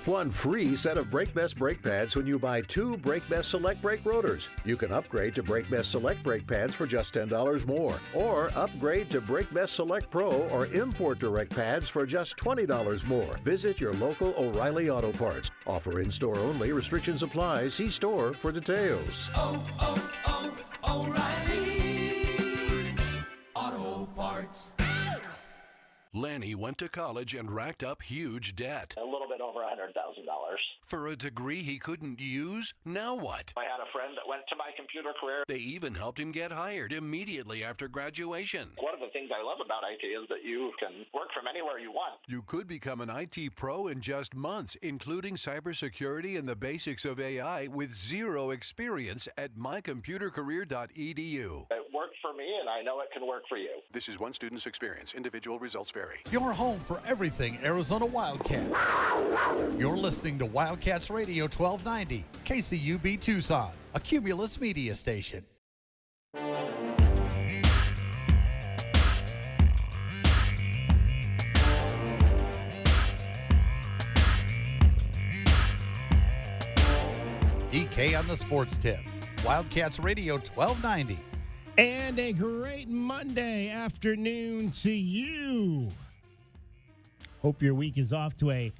Get one free set of BrakeBest brake pads when you buy 2 BrakeBest Select brake rotors. You can upgrade to BrakeBest Select brake pads for just $10 more, or upgrade to BrakeBest Select Pro or Import Direct pads for just $20 more. Visit your local O'Reilly Auto Parts. Offer in-store only. Restrictions apply. See store for details. O'Reilly Auto Parts. Lanny went to college and racked up huge debt. A little bit over $100,000. For a degree he couldn't use? Now what? I had a friend that went to my computer career. They even helped him get hired immediately after graduation. One of the things I love about IT is that you can work from anywhere you want. You could become an IT pro in just months, including cybersecurity and the basics of AI with zero experience at mycomputercareer.edu. It worked for me, and I know it can work for you. This is one student's experience. Individual results vary. Your home for everything Arizona Wildcats. You're listening to Wildcats Radio 1290, KCUB Tucson, a Cumulus media station. DK on the Sports Tip, Wildcats Radio 1290. And a great Monday afternoon to you. Hope your week is off to a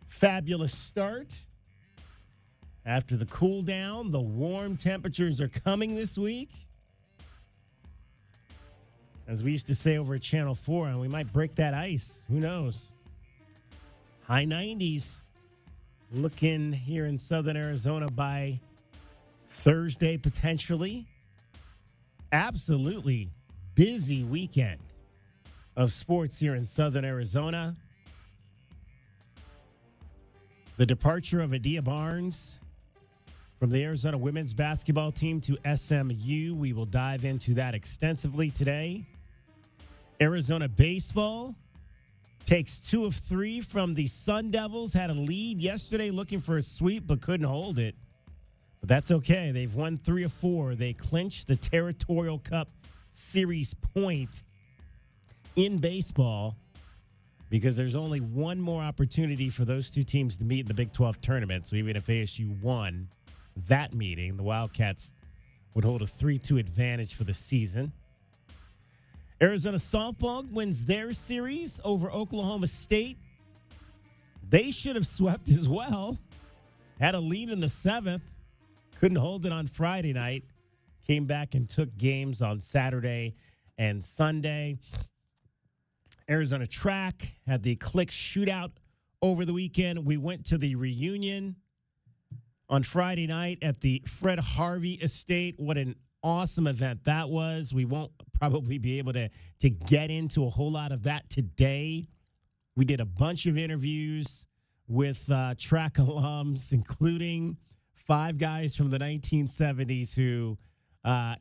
fabulous start. After the cool down, the warm temperatures are coming this week. As we used to say over at Channel 4, and we might break that ice. Who knows? High 90s. Looking here in southern Arizona by Thursday, potentially. Absolutely busy weekend of sports here in southern Arizona. The departure of Adia Barnes from the Arizona women's basketball team to SMU. We will dive into that extensively today. Arizona baseball takes 2 of 3 from the Sun Devils. Had a lead yesterday looking for a sweep, but couldn't hold it. But that's okay. They've won 3 of 4. They clinched the Territorial Cup Series point in baseball because there's only one more opportunity for those 2 teams to meet in the Big 12 tournament. So even if ASU won that meeting, the Wildcats would hold a 3-2 advantage for the season. Arizona softball wins their series over Oklahoma State. They should have swept as well. Had a lead in the 7th. Couldn't hold it on Friday night. Came back and took games on Saturday and Sunday. Arizona track had the Click shootout over the weekend. We went to the reunion on Friday night at the Fred Harvey Estate. What an awesome event that was. We won't probably be able to get into a whole lot of that today. We did a bunch of interviews with track alums, including 5 guys from the 1970s who,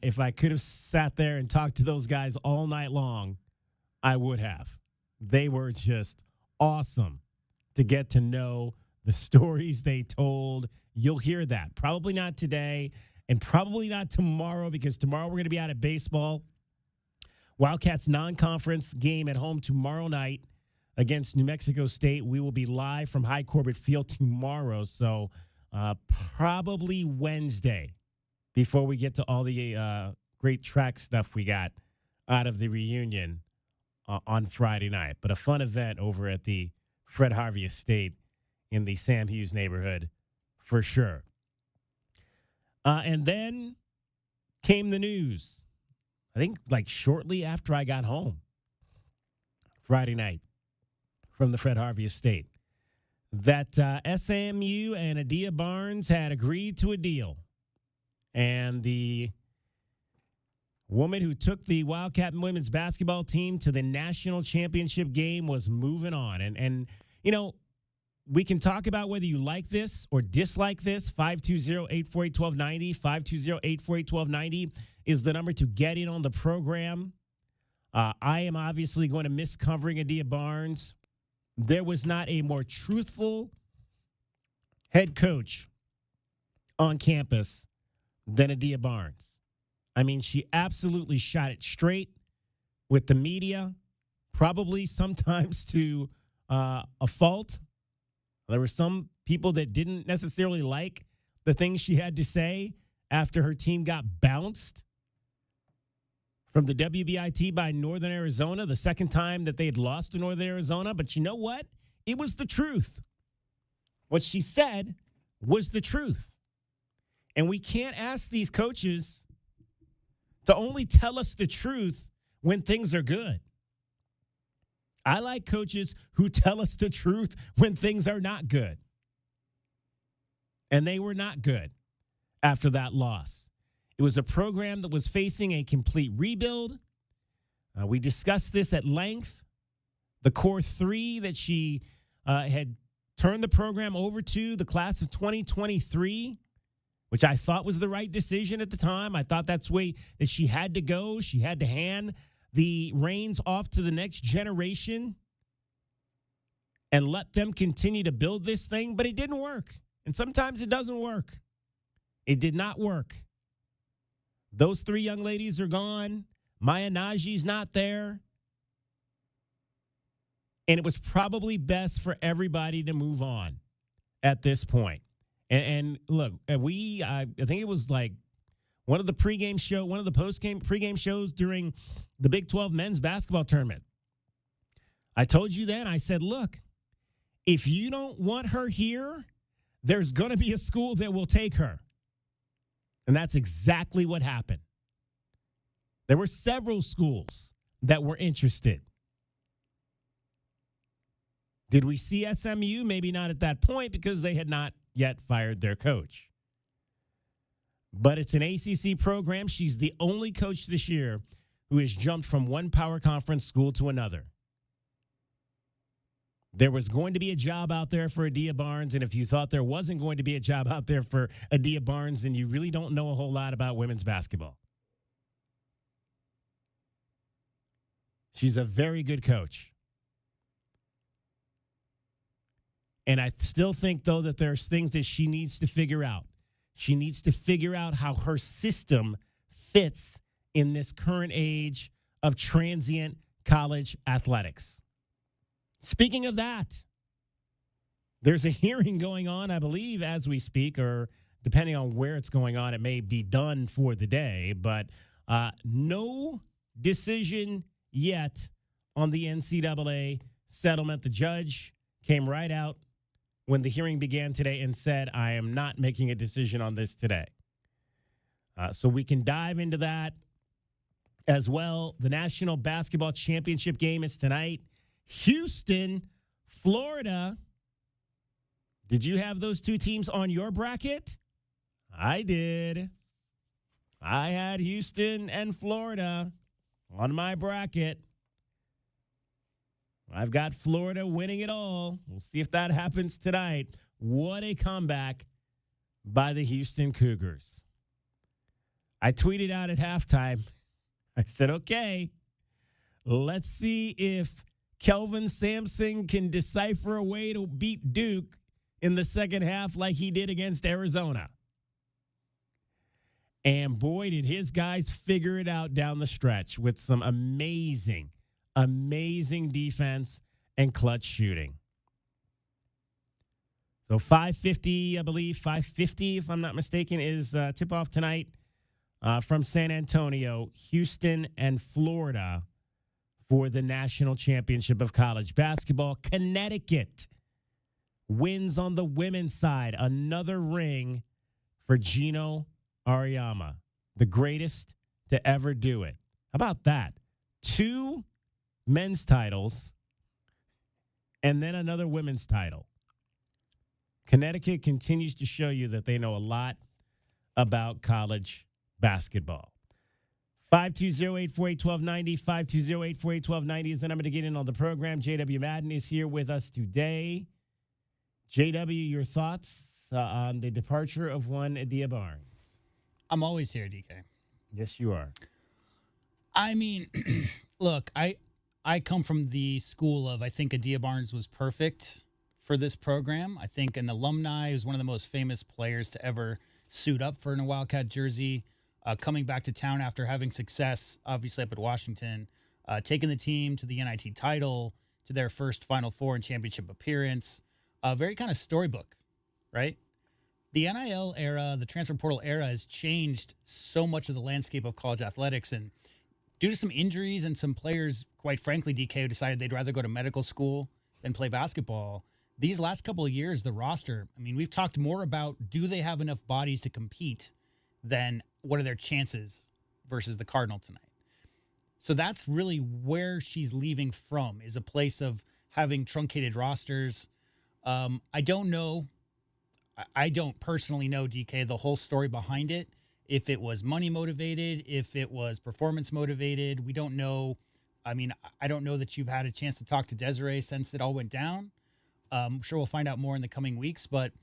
if I could have sat there and talked to those guys all night long, I would have. They were just awesome to get to know the stories they told. You'll hear that. Probably not today and probably not tomorrow because tomorrow we're going to be out at baseball. Wildcats non-conference game at home tomorrow night against New Mexico State. We will be live from High Corbett Field tomorrow, so probably Wednesday before we get to all the great track stuff we got out of the reunion on Friday night. But a fun event over at the Fred Harvey Estate in the Sam Hughes neighborhood for sure. And then came the news, I think like shortly after I got home Friday night from the Fred Harvey Estate, that SMU and Adia Barnes had agreed to a deal. And the woman who took the Wildcat women's basketball team to the national championship game was moving on. And you know, we can talk about whether you like this or dislike this. 520-848-1290. 520-848-1290 is the number to get in on the program. I am obviously going to miss covering Adia Barnes. There was not a more truthful head coach on campus than Adia Barnes. I mean, she absolutely shot it straight with the media, probably sometimes to a fault. There were some people that didn't necessarily like the things she had to say after her team got bounced from the WBIT by Northern Arizona, the second time that they had lost to Northern Arizona. But you know what? It was the truth. What she said was the truth. And we can't ask these coaches to only tell us the truth when things are good. I like coaches who tell us the truth when things are not good. And they were not good after that loss. It was a program that was facing a complete rebuild. We discussed this at length. The core three that she had turned the program over to, the class of 2023, which I thought was the right decision at the time. I thought that's the way that she had to go. She had to hand the reins off to the next generation and let them continue to build this thing, but it didn't work. And sometimes it doesn't work. It did not work. Those three young ladies are gone. Maya Naji's not there. And it was probably best for everybody to move on at this point. And look, I think it was like one of the pregame show, one of the pregame shows during the Big 12 men's basketball tournament. I told you then, I said, look, if you don't want her here, there's going to be a school that will take her. And that's exactly what happened. There were several schools that were interested. Did we see SMU? Maybe not at that point because they had not yet fired their coach. But it's an ACC program. She's the only coach this year who has jumped from one power conference school to another. There was going to be a job out there for Adia Barnes, and if you thought there wasn't going to be a job out there for Adia Barnes, then you really don't know a whole lot about women's basketball. She's a very good coach. And I still think, though, that there's things that she needs to figure out. She needs to figure out how her system fits in this current age of transient college athletics. Speaking of that, there's a hearing going on, I believe, as we speak, or depending on where it's going on, it may be done for the day, but no decision yet on the NCAA settlement. The judge came right out when the hearing began today and said, I am not making a decision on this today. So we can dive into that as well. The National Basketball Championship game is tonight. Houston, Florida. Did you have those two teams on your bracket? I did. I had Houston and Florida on my bracket. I've got Florida winning it all. We'll see if that happens tonight. What a comeback by the Houston Cougars. I tweeted out at halftime. I said, okay, let's see if Kelvin Sampson can decipher a way to beat Duke in the second half like he did against Arizona. And boy, did his guys figure it out down the stretch with some amazing defense and clutch shooting. So 5:50, I believe, 5:50, if I'm not mistaken, is tip-off tonight from San Antonio, Houston, and Florida for the national championship of college basketball. Connecticut wins on the women's side. Another ring for Gino Auriemma, the greatest to ever do it. How about that? 2 men's titles and then another women's title. Connecticut continues to show you that they know a lot about college basketball. 520-848-1290, 520-848-1290 is the number to get in on the program. J.W. Madden is here with us today. J.W., your thoughts on the departure of one Adia Barnes? I'm always here, DK. Yes, you are. I mean, look, I come from the school of I think Adia Barnes was perfect for this program. I think an alumni who's one of the most famous players to ever suit up for in a Wildcat jersey, coming back to town after having success, obviously up at Washington, taking the team to the NIT title, to their first Final Four and championship appearance. very kind of storybook, right? The NIL era, the transfer portal era has changed so much of the landscape of college athletics. And due to some injuries and some players, quite frankly, DK, who decided they'd rather go to medical school than play basketball, these last couple of years, the roster, I mean, we've talked more about do they have enough bodies to compete than what are their chances versus the Cardinal tonight. So that's really where she's leaving from, is a place of having truncated rosters. I don't know. I don't personally know, DK, the whole story behind it. If it was money motivated, if it was performance motivated, we don't know. I mean, I don't know that you've had a chance to talk to Desiree since it all went down. I'm sure we'll find out more in the coming weeks. But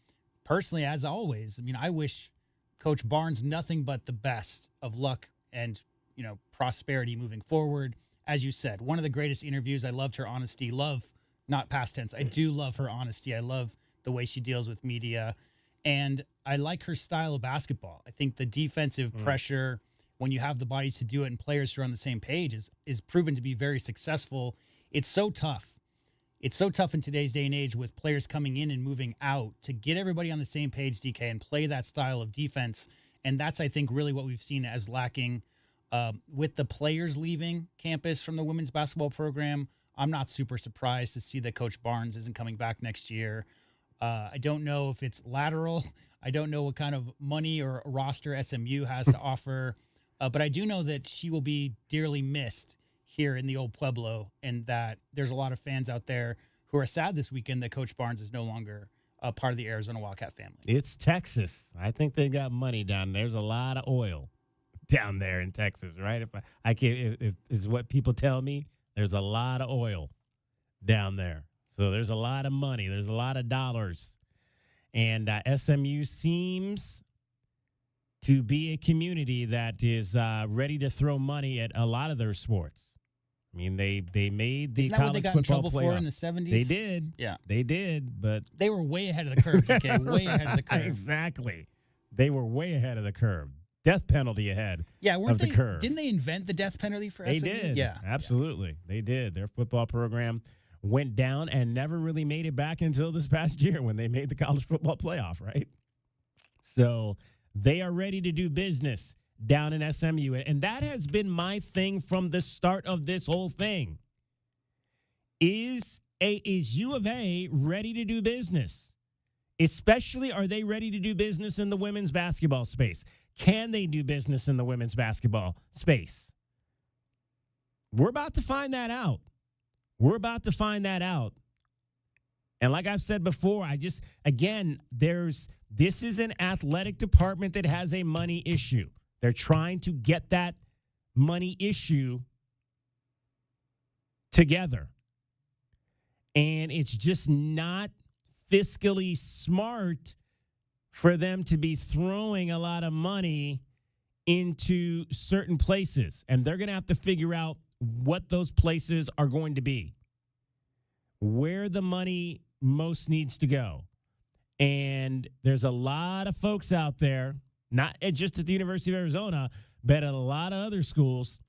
personally, as always, I mean, I wish Coach Barnes nothing but the best of luck and, you know, prosperity moving forward. As you said, one of the greatest interviews. I loved her honesty. Not past tense. I do love her honesty. I love the way she deals with media. And I like her style of basketball. I think the defensive pressure, when you have the bodies to do it and players who are on the same page, is proven to be very successful. It's so tough. It's so tough in today's day and age with players coming in and moving out to get everybody on the same page, DK, and play that style of defense. And that's, I think, really what we've seen as lacking with the players leaving campus from the women's basketball program. I'm not super surprised to see that Coach Barnes isn't coming back next year. I don't know if it's lateral. I don't know what kind of money or roster SMU has to offer. But I do know that she will be dearly missed here in the old Pueblo, and that there's a lot of fans out there who are sad this weekend that Coach Barnes is no longer a part of the Arizona Wildcat family. It's Texas. I think they got money down there. There's a lot of oil down there in Texas, right? If is what people tell me, there's a lot of oil down there. So there's a lot of money. There's a lot of dollars. And SMU seems to be a community that is ready to throw money at a lot of their sports. I mean, they made the Isn't that college what they got in football trouble playoff. for in the 70s? They did. Yeah. They did, but They were way ahead of the curve, DK. Way ahead of the curve. exactly. They were way ahead of the curve. Death penalty ahead Yeah, of the curve. Didn't they invent the death penalty for They SMU? did. Yeah. Absolutely. They did. Their football program went down and never really made it back until this past year when they made the college football playoff, right? So they are ready to do business down in SMU. And that has been my thing from the start of this whole thing. Is U of A ready to do business? Especially, are they ready to do business in the women's basketball space? Can they do business in the women's basketball space? We're about to find that out. And like I've said before, this is an athletic department that has a money issue. They're trying to get that money issue together. And it's just not fiscally smart for them to be throwing a lot of money into certain places. And they're going to have to figure out what those places are going to be, where the money most needs to go. And there's a lot of folks out there, not just at the University of Arizona, but at a lot of other schools.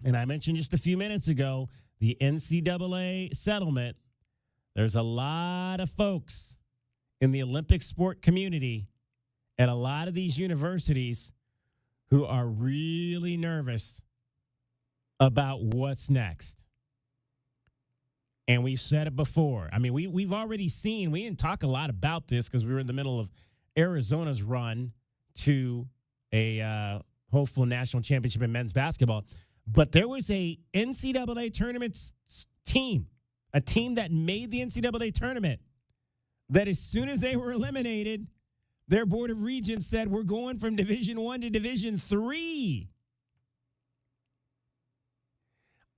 And I mentioned just a few minutes ago, the NCAA settlement. There's a lot of folks in the Olympic sport community at a lot of these universities who are really nervous about what's next. And we've said it before. I mean, we've already seen, we didn't talk a lot about this because we were in the middle of Arizona's run to a hopeful national championship in men's basketball. But there was a NCAA tournament team, a team that made the NCAA tournament, that as soon as they were eliminated, their board of regents said, we're going from Division I to Division III.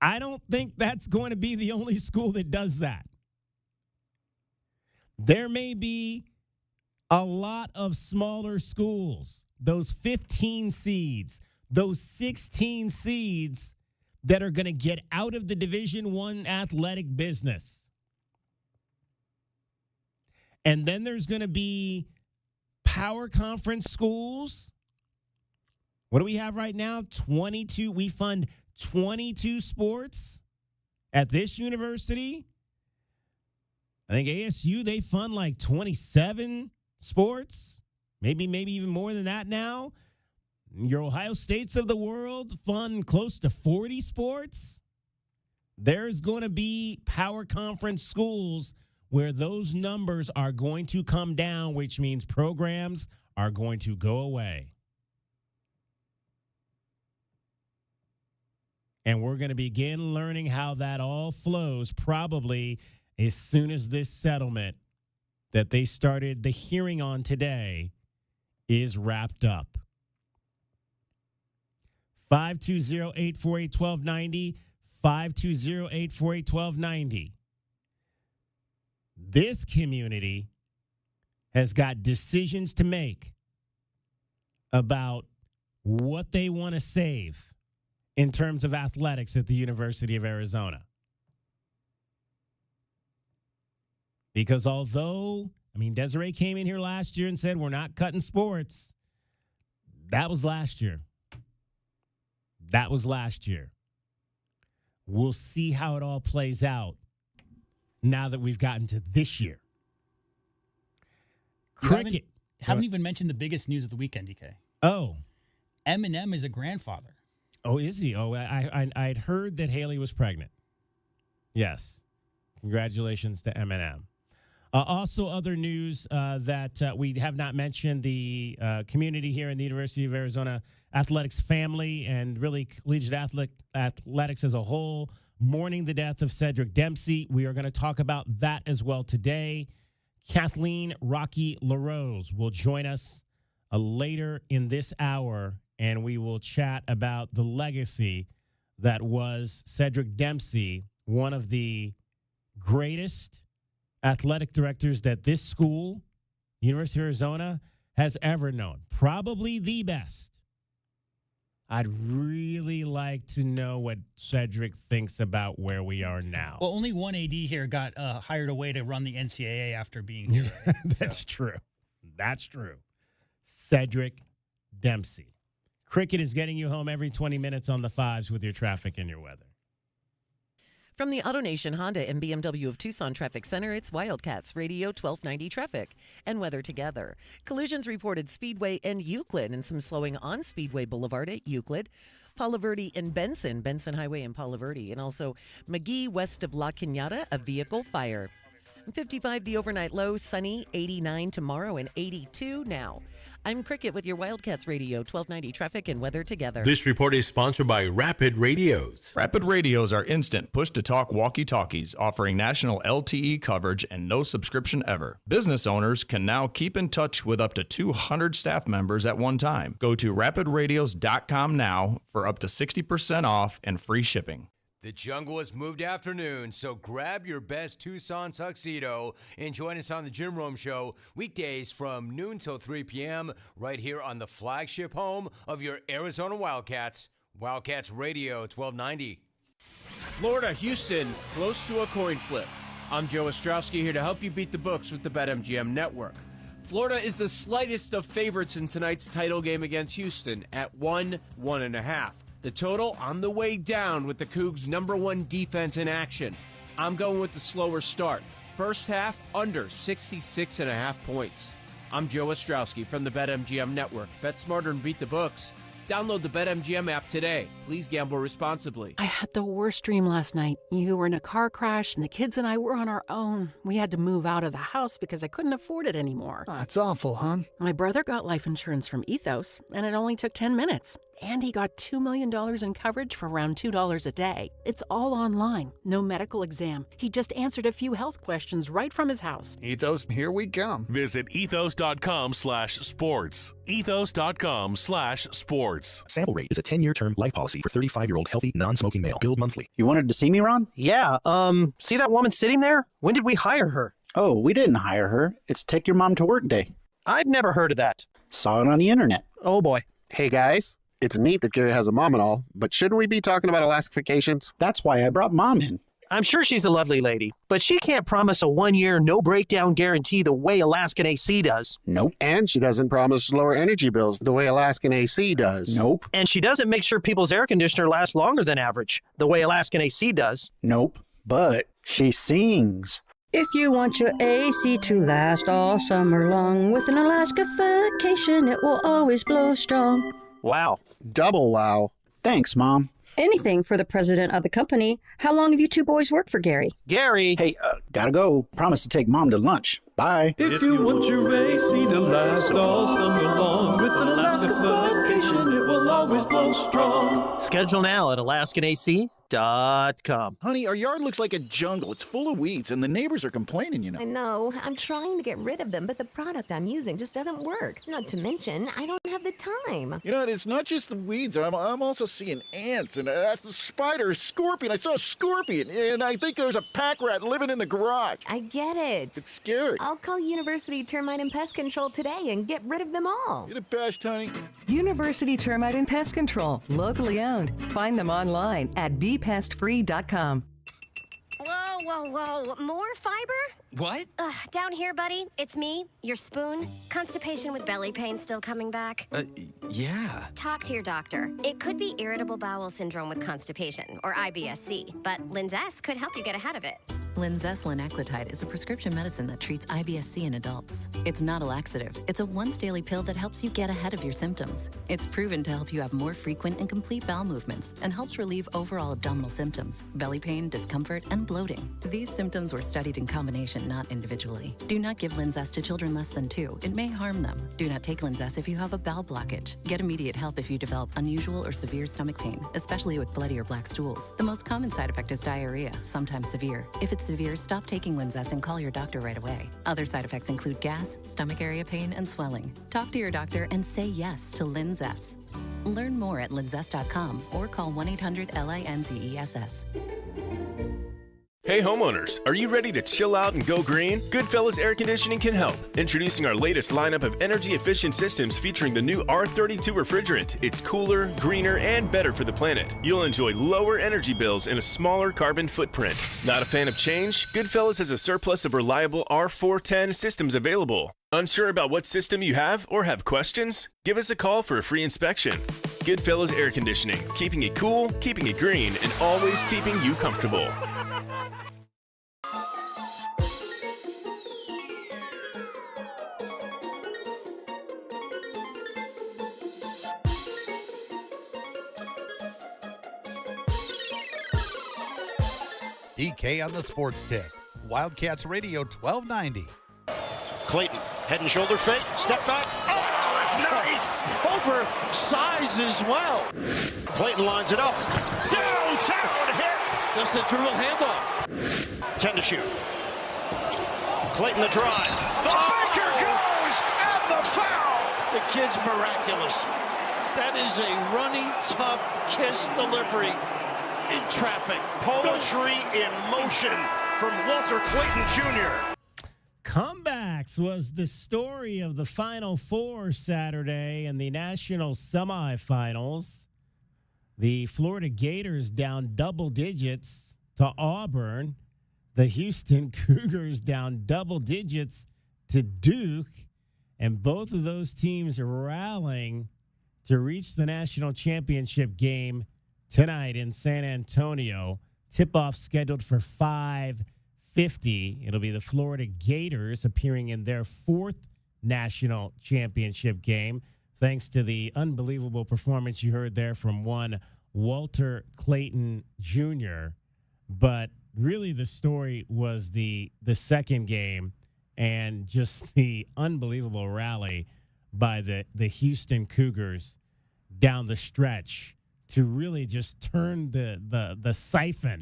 I don't think that's going to be the only school that does that. There may be a lot of smaller schools, those 15 seeds, those 16 seeds that are going to get out of the Division I athletic business. And then there's going to be power conference schools. What do we have right now? 22. We fund 22 sports at this university. I think ASU, they fund like 27 sports, maybe even more than that now. Your Ohio States of the world fund close to 40 sports. There's going to be power conference schools where those numbers are going to come down, which means programs are going to go away. And we're going to begin learning how that all flows probably as soon as this settlement that they started the hearing on today is wrapped up. 520-848-1290, 520-848-1290. This community has got decisions to make about what they want to save in terms of athletics at the University of Arizona. Because although, Desiree came in here last year and said, we're not cutting sports. That was last year. We'll see how it all plays out now that we've gotten to this year. Cricket. Haven't even mentioned the biggest news of the weekend, DK. Oh. Eminem is a grandfather. Oh, is he? Oh, I'd heard that Haley was pregnant. Yes. Congratulations to Eminem. Also, other news that we have not mentioned, the community here in the University of Arizona athletics family and really collegiate athletics as a whole mourning the death of Cedric Dempsey. We are going to talk about that as well today. Kathleen Rocky LaRose will join us later in this hour, and we will chat about the legacy that was Cedric Dempsey, one of the greatest athletic directors that this school, University of Arizona, has ever known. Probably the best. I'd really like to know what Cedric thinks about where we are now. Well, only one AD here got hired away to run the NCAA after being here. Right? That's true. Cedric Dempsey. Cricket is getting you home every 20 minutes on the fives with your traffic and your weather. From the AutoNation Honda and BMW of Tucson Traffic Center, it's Wildcats Radio 1290 traffic and weather together. Collisions reported Speedway and Euclid, and some slowing on Speedway Boulevard at Euclid. Palo Verde and Benson Highway in Palo Verde, and also McGee west of La Cañada, a vehicle fire. 55 the overnight low, sunny, 89 tomorrow and 82 now. I'm Cricket with your Wildcats Radio 1290 traffic and weather together. This report is sponsored by Rapid Radios. Rapid Radios are instant push-to-talk walkie-talkies offering national LTE coverage and no subscription ever. Business owners can now keep in touch with up to 200 staff members at one time. Go to rapidradios.com now for up to 60% off and free shipping. The jungle has moved afternoon, so grab your best Tucson tuxedo and join us on the Jim Rome Show weekdays from noon till 3 p.m. right here on the flagship home of your Arizona Wildcats, Wildcats Radio 1290. Florida, Houston, close to a coin flip. I'm Joe Ostrowski here to help you beat the books with the BetMGM Network. Florida is the slightest of favorites in tonight's title game against Houston at 1.5. The total on the way down with the Cougs' number one defense in action. I'm going with the slower start. First half, under 66.5 points. I'm Joe Ostrowski from the BetMGM Network. Bet smarter and beat the books. Download the BetMGM app today. Please gamble responsibly. I had the worst dream last night. You were in a car crash, and the kids and I were on our own. We had to move out of the house because I couldn't afford it anymore. That's awful, hon. My brother got life insurance from Ethos, and it only took 10 minutes. And he got $2 million in coverage for around $2 a day. It's all online. No medical exam. He just answered a few health questions right from his house. Ethos, here we come. Visit ethos.com/sports. Ethos.com/sports. Sample Rate is a 10-year term life policy for 35-year-old healthy, non-smoking male. Billed monthly. You wanted to see me, Ron? Yeah, see that woman sitting there? When did we hire her? Oh, we didn't hire her. It's Take Your Mom to Work Day. I've never heard of that. Saw it on the internet. Oh, boy. Hey, guys. It's neat that Gary has a mom and all, but shouldn't we be talking about Alaskifications? That's why I brought Mom in. I'm sure she's a lovely lady, but she can't promise a 1-year no-breakdown guarantee the way Alaskan AC does. Nope. And she doesn't promise lower energy bills the way Alaskan AC does. Nope. And she doesn't make sure people's air conditioner lasts longer than average, the way Alaskan AC does. Nope. But she sings. If you want your AC to last all summer long, with an Alaska vacation, it will always blow strong. Wow. Double wow. Thanks, Mom. Anything for the president of the company. How long have you two boys worked for Gary? Gary! Hey, gotta go. Promise to take Mom to lunch. Bye. If you want your AC to last all summer long, with an Alaska vacation, it will always blow strong. Schedule now at AlaskanAC.com. Honey, our yard looks like a jungle. It's full of weeds, and the neighbors are complaining, you know. I know. I'm trying to get rid of them, but the product I'm using just doesn't work. Not to mention, I don't have the time. You know, it's not just the weeds. I'm also seeing ants and the spider, scorpion. I saw a scorpion, and I think there's a pack rat living in the garage. I get it. It's scary. I'll call University Termite and Pest Control today and get rid of them all. You're the best, honey. University Termite and Pest Control, locally owned. Find them online at bepestfree.com. Whoa. More fiber? What? Down here, buddy. It's me, your spoon. Constipation with belly pain still coming back. Yeah. Talk to your doctor. It could be irritable bowel syndrome with constipation, or IBS-C, but Linzess could help you get ahead of it. Linzess linaclotide is a prescription medicine that treats IBS-C in adults. It's not a laxative. It's a once-daily pill that helps you get ahead of your symptoms. It's proven to help you have more frequent and complete bowel movements and helps relieve overall abdominal symptoms, belly pain, discomfort, and bloating. These symptoms were studied in combination, not individually. Do not give Linzess to children less than 2. It may harm them. Do not take Linzess if you have a bowel blockage. Get immediate help if you develop unusual or severe stomach pain, especially with bloody or black stools. The most common side effect is diarrhea, sometimes severe. If it's severe, stop taking Linzess and call your doctor right away. Other side effects include gas, stomach area pain, and swelling. Talk to your doctor and say yes to Linzess. Learn more at linzess.com or call 1-800-LINZESS. Hey homeowners, are you ready to chill out and go green? Goodfellas Air Conditioning can help. Introducing our latest lineup of energy-efficient systems featuring the new R32 refrigerant. It's cooler, greener, and better for the planet. You'll enjoy lower energy bills and a smaller carbon footprint. Not a fan of change? Goodfellas has a surplus of reliable R410 systems available. Unsure about what system you have or have questions? Give us a call for a free inspection. Goodfellas Air Conditioning, keeping it cool, keeping it green, and always keeping you comfortable. DK on the sports tip. Wildcats Radio 1290. Clayton, head and shoulder fake, step back. Oh, that's nice. Over size as well. Clayton lines it up. Downtown hit. Just a dribble handoff. 10 to shoot. Clayton the drive. The Baker goes and the foul. The kid's miraculous. That is a runny, tough kiss delivery. In traffic, poetry in motion from Walter Clayton Jr. Comebacks was the story of the Final Four Saturday and the national semifinals. The Florida Gators down double digits to Auburn. The Houston Cougars down double digits to Duke. And both of those teams are rallying to reach the national championship game tonight in San Antonio. Tip-off scheduled for 5:50. It'll be the Florida Gators appearing in their 4th national championship game, thanks to the unbelievable performance you heard there from one Walter Clayton Jr. But really the story was the second game and just the unbelievable rally by the Houston Cougars down the stretch to really just turn the siphon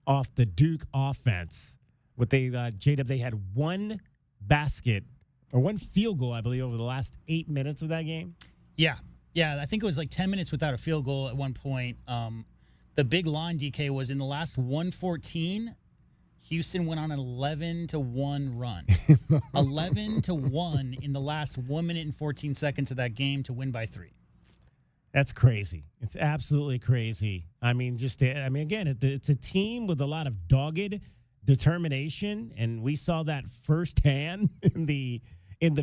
off the Duke offense. What they J-Dub, they had one basket or one field goal, I believe, over the last 8 minutes of that game. Yeah, I think it was like 10 minutes without a field goal at one point. The big line, DK, was in the last 114. Houston went on an 11-1 run. 11-1 in the last 1 minute and 14 seconds of that game to win by 3. That's crazy. It's absolutely crazy. I mean, again, it's a team with a lot of dogged determination, and we saw that firsthand in the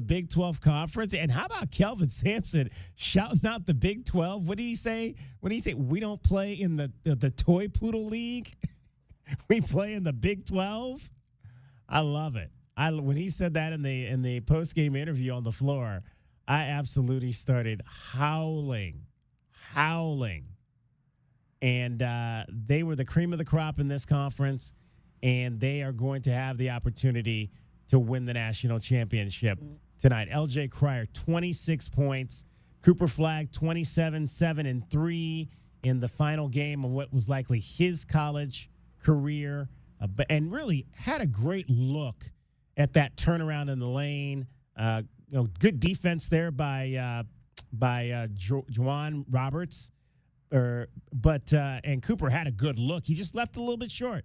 Big 12 conference. And how about Kelvin Sampson shouting out the Big 12? What did he say? When he said we don't play in the Toy Poodle League, we play in the Big 12. I love it. When he said that in the post game interview on the floor, I absolutely started howling. And they were the cream of the crop in this conference, and they are going to have the opportunity to win the national championship tonight. LJ Cryer, 26 points. Cooper Flagg, 27, 7, and 3 in the final game of what was likely his college career, and really had a great look at that turnaround in the lane. Good defense there by Juwan Roberts. And Cooper had a good look. He just left it a little bit short.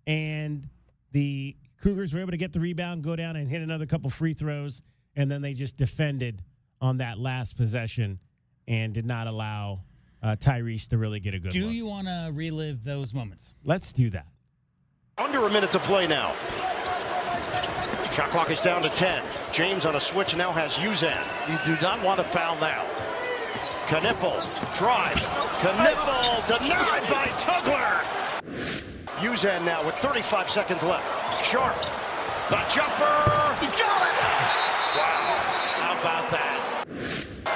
And the Cougars were able to get the rebound, go down and hit another couple free throws, and then they just defended on that last possession and did not allow Tyrese to really get a good look. Do you want to relive those moments? Let's do that. Under a minute to play now. Shot clock is down to 10. James on a switch now has Uzan. You do not want to foul now. Knippel, drive. Knippel denied by Tugler. Uzan now with 35 seconds left. Sharp, the jumper. He's got it. Wow, how about that?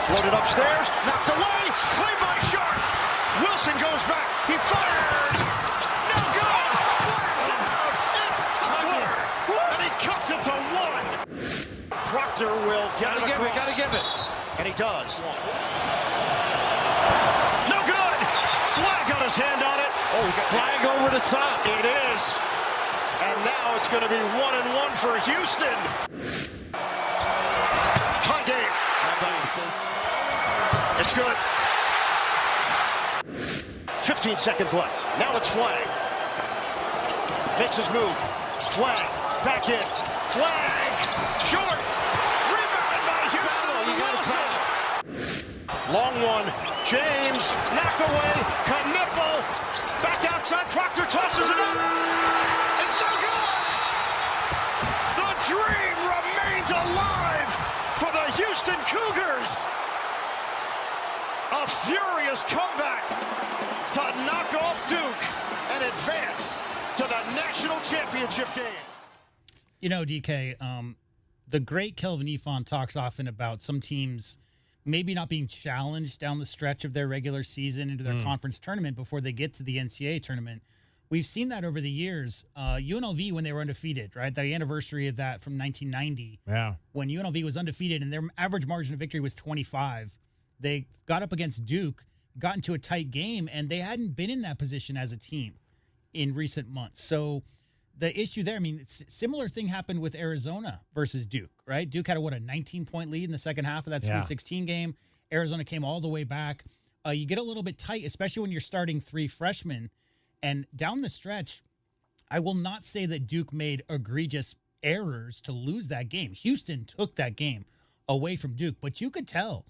Floated upstairs, knocked away, claimed by Sharp. Wilson goes back, he fires. No good. Slammed down. It's Tugler, and he cuts it to 1. Proctor will get it across. Gotta give it. And he does. No good! Flagg got his hand on it. Oh, he got Flagg over the top. It is. And now it's going to be 1-1 for Houston. Tie game. It's good. 15 seconds left. Now it's Flagg. Makes his move. Flagg. Back in. Flagg. Short. Rebound by Houston. You got to try. Long one. James. Knocked away. Knippel. Back outside. Proctor tosses it up. It's no good. The dream remains alive for the Houston Cougars. A furious comeback to knock off Duke and advance to the national championship game. You know, DK, the great Kelvin Ifon talks often about some teams maybe not being challenged down the stretch of their regular season into their conference tournament before they get to the NCAA tournament. We've seen that over the years. UNLV, when they were undefeated, right? The anniversary of that from 1990. Yeah. When UNLV was undefeated and their average margin of victory was 25. They got up against Duke, got into a tight game, and they hadn't been in that position as a team in recent months. So the issue there, I mean, similar thing happened with Arizona versus Duke, right? Duke had a 19-point lead in the second half of that Sweet 16 game. Arizona came all the way back. You get a little bit tight, especially when you're starting 3 freshmen. And down the stretch, I will not say that Duke made egregious errors to lose that game. Houston took that game away from Duke, but you could tell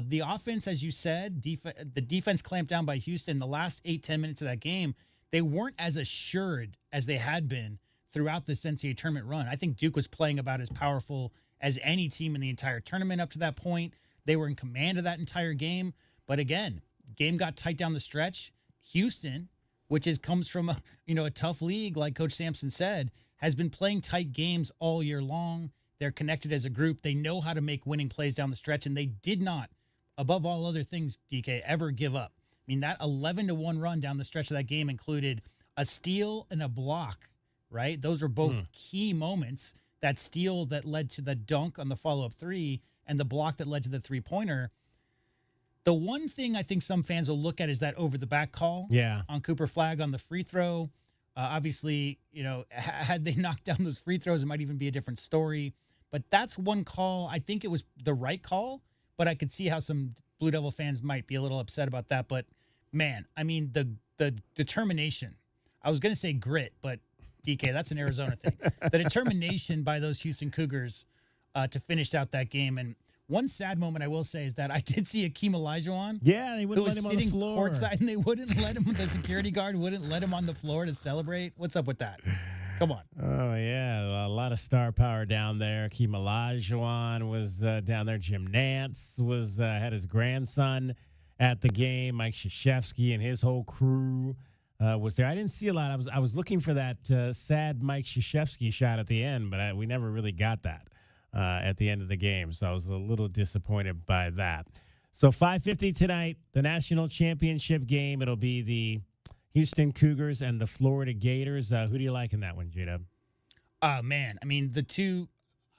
the offense, as you said, the defense clamped down by Houston. The last 8-10 minutes of that game, they weren't as assured as they had been throughout this NCAA tournament run. I think Duke was playing about as powerful as any team in the entire tournament up to that point. They were in command of that entire game. But again, game got tight down the stretch. Houston, which comes from a tough league, like Coach Sampson said, has been playing tight games all year long. They're connected as a group. They know how to make winning plays down the stretch, and they did not, above all other things, DK, ever give up. I mean, that 11-1 run down the stretch of that game included a steal and a block, right? Those are both key moments. That steal that led to the dunk on the follow-up 3 and the block that led to the 3-pointer. The one thing I think some fans will look at is that over-the-back call on Cooper Flagg on the free throw. Obviously, had they knocked down those free throws, it might even be a different story. But that's one call. I think it was the right call, but I could see how some Blue Devil fans might be a little upset about that. But, man, I mean, the determination. I was going to say grit, but, DK, that's an Arizona thing. The determination by those Houston Cougars to finish out that game. And one sad moment I will say is that I did see Akeem Olajuwon. Yeah, they wouldn't let him on the floor. Courtside, and they wouldn't let him, the security guard wouldn't let him on the floor to celebrate. What's up with that? Come on. Oh, yeah. A lot of star power down there. Akeem Olajuwon was down there. Jim Nance had his grandson at the game. Mike Krzyzewski and his whole crew was there. I didn't see a lot. I was looking for that sad Mike Krzyzewski shot at the end, but we never really got that at the end of the game. So I was a little disappointed by that. So 5:50 tonight, the national championship game. It'll be the Houston Cougars and the Florida Gators. Who do you like in that one, J-Dub? Man, I mean, the two,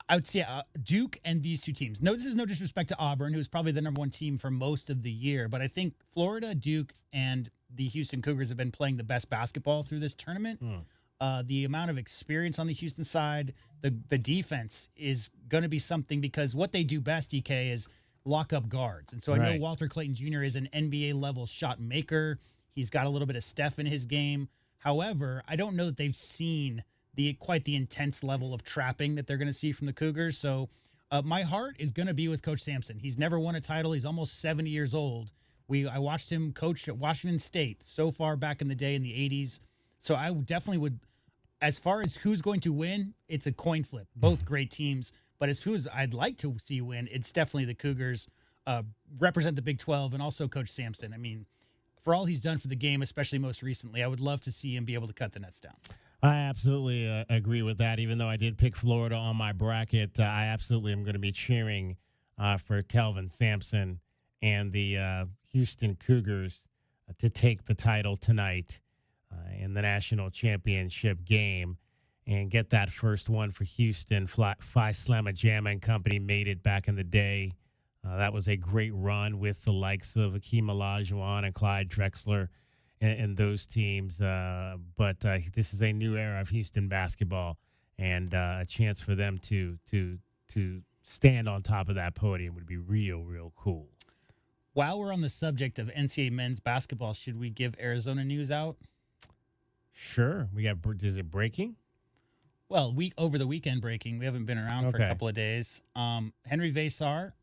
I would say Duke and these two teams. No, this is no disrespect to Auburn, who's probably the number one team for most of the year, but I think Florida, Duke, and the Houston Cougars have been playing the best basketball through this tournament. The amount of experience on the Houston side, the defense is going to be something because what they do best, DK, is lock up guards. And so I know Walter Clayton Jr. is an NBA-level shot maker. He's got a little bit of Steph in his game. However, I don't know that they've seen quite the intense level of trapping that they're going to see from the Cougars. So my heart is going to be with Coach Sampson. He's never won a title. He's almost 70 years old. I watched him coach at Washington State so far back in the day in the 80s. So I definitely would, as far as who's going to win, it's a coin flip. Both great teams. But as who's I'd like to see win, it's definitely the Cougars represent the Big 12 and also Coach Sampson. I mean, for all he's done for the game, especially most recently, I would love to see him be able to cut the nets down. I absolutely agree with that. Even though I did pick Florida on my bracket, I absolutely am going to be cheering for Kelvin Sampson and the Houston Cougars to take the title tonight in the national championship game and get that first one for Houston. Phi Slamma Jamma and Company made it back in the day. That was a great run with the likes of Akeem Olajuwon and Clyde Drexler and those teams. But this is a new era of Houston basketball, and a chance for them to stand on top of that podium would be real, real cool. While we're on the subject of NCAA men's basketball, should we give Arizona news out? Sure. Is it breaking? Well, over the weekend breaking. We haven't been around for a couple of days. Henry Vesar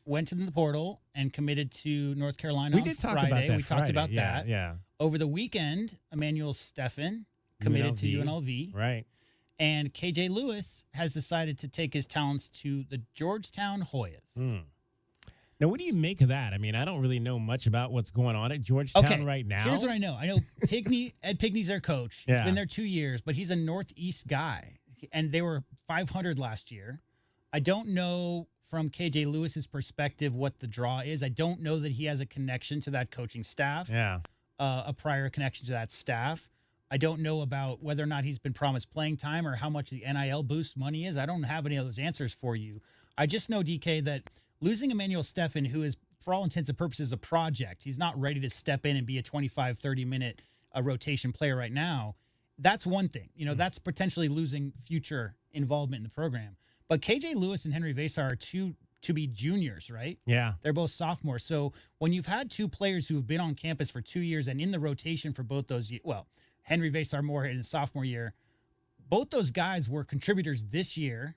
went to the portal and committed to North Carolina on Friday. We talked about that. Yeah. Over the weekend, Emmanuel Steffen committed to UNLV. Right. And KJ Lewis has decided to take his talents to the Georgetown Hoyas. Now, what do you make of that? I mean, I don't really know much about what's going on at Georgetown right now. Here's what I know. I know Ed Pigney's their coach. He's been there 2 years, but he's a Northeast guy. And they were 500 last year. I don't know from KJ Lewis's perspective what the draw is. I don't know that he has a connection to that coaching staff. A prior connection to that staff. I don't know about whether or not he's been promised playing time or how much the NIL boost money is. I don't have any of those answers for you. I just know, DK, that losing Emmanuel Steffen, who is, for all intents and purposes, a project, he's not ready to step in and be a 25, 30-minute rotation player right now. That's one thing. That's potentially losing future involvement in the program. But KJ Lewis and Henry Vesar are two to be juniors, right? Yeah. They're both sophomores. So when you've had two players who have been on campus for 2 years and in the rotation for both those, Henry Vesar more in his sophomore year, both those guys were contributors this year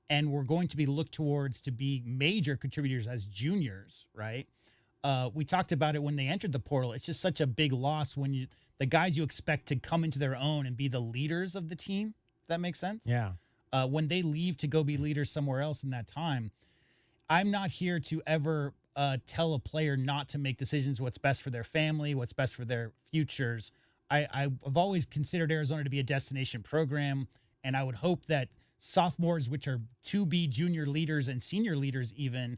and were going to be looked towards to be major contributors as juniors, right? We talked about it when they entered the portal. It's just such a big loss when the guys you expect to come into their own and be the leaders of the team, if that makes sense. Yeah. When they leave to go be leaders somewhere else in that time, I'm not here to ever tell a player not to make decisions what's best for their family, what's best for their futures. I've always considered Arizona to be a destination program, and I would hope that sophomores, which are to be junior leaders and senior leaders even,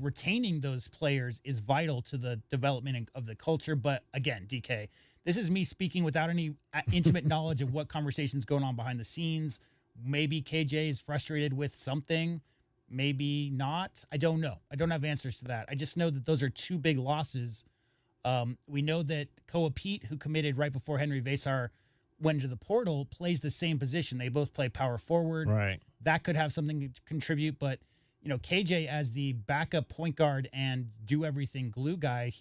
retaining those players is vital to the development of the culture. But again, DK, this is me speaking without any intimate knowledge of what conversations going on behind the scenes. Maybe KJ is frustrated with something, maybe not. I don't know. I don't have answers to that. I just know that those are two big losses. We know that Koa Pete, who committed right before Henry Vesar went into the portal, plays the same position. They both play power forward. Right. That could have something to contribute. But, KJ as the backup point guard and do everything glue guy,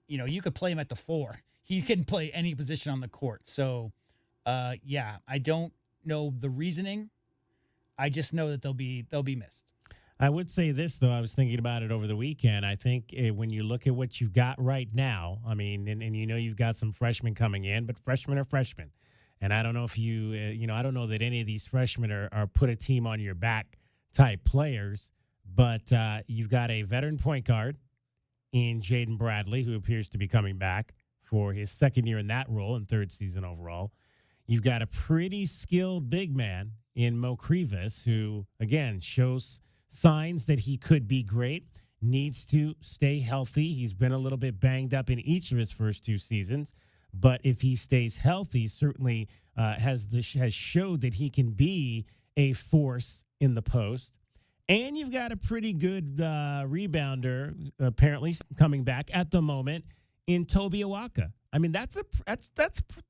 you could play him at the 4. He can play any position on the court. So, I don't know the reasoning. I just know that they'll be missed. I would say this, though. I was thinking about it over the weekend. I think when you look at what you've got right now, I mean, and you've got some freshmen coming in, but freshmen are freshmen. And I don't know if I don't know that any of these freshmen are put a team on your back type players, but you've got a veteran point guard in Jaden Bradley, who appears to be coming back for his second year in that role and third season overall. You've got a pretty skilled big man in Mo Krivas, who, again, shows signs that he could be great, needs to stay healthy. He's been a little bit banged up in each of his first 2 seasons, but if he stays healthy, certainly has showed that he can be a force in the post. And you've got a pretty good rebounder, apparently coming back at the moment, in Toby Awaka. I mean, that's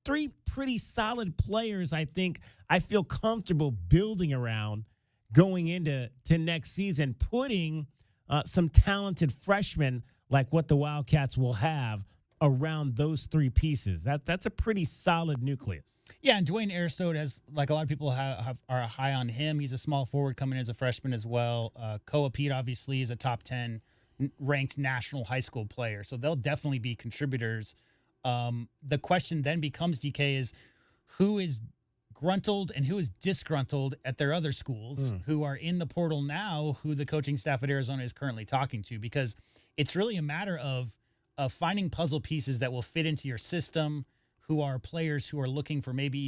3 pretty solid players. I think I feel comfortable building around going into next season, putting some talented freshmen like what the Wildcats will have around those 3 pieces. That's a pretty solid nucleus. Yeah, and Dwayne Aristote, has, like a lot of people are high on him. He's a small forward coming in as a freshman as well. Koa Pete, obviously, is a top 10 ranked national high school player. So they'll definitely be contributors. The question then becomes, DK, is who is gruntled and who is disgruntled at their other schools who are in the portal now, who the coaching staff at Arizona is currently talking to, because it's really a matter of finding puzzle pieces that will fit into your system, who are players who are looking for maybe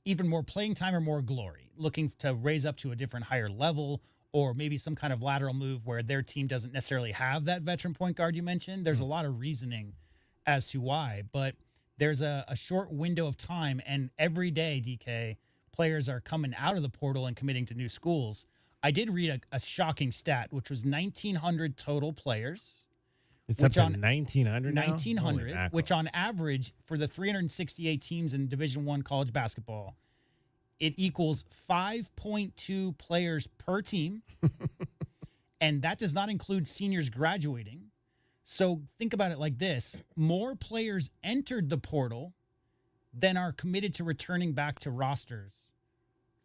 even more playing time or more glory, looking to raise up to a different higher level, or maybe some kind of lateral move where their team doesn't necessarily have that veteran point guard you mentioned. There's a lot of reasoning as to why, but there's a short window of time, and every day, DK, players are coming out of the portal and committing to new schools. I did read a shocking stat, which was 1,900 total players. It's up to 1,900 now? 1,900, which on average for the 368 teams in Division I college basketball, it equals 5.2 players per team, and that does not include seniors graduating. So think about it like this. More players entered the portal than are committed to returning back to rosters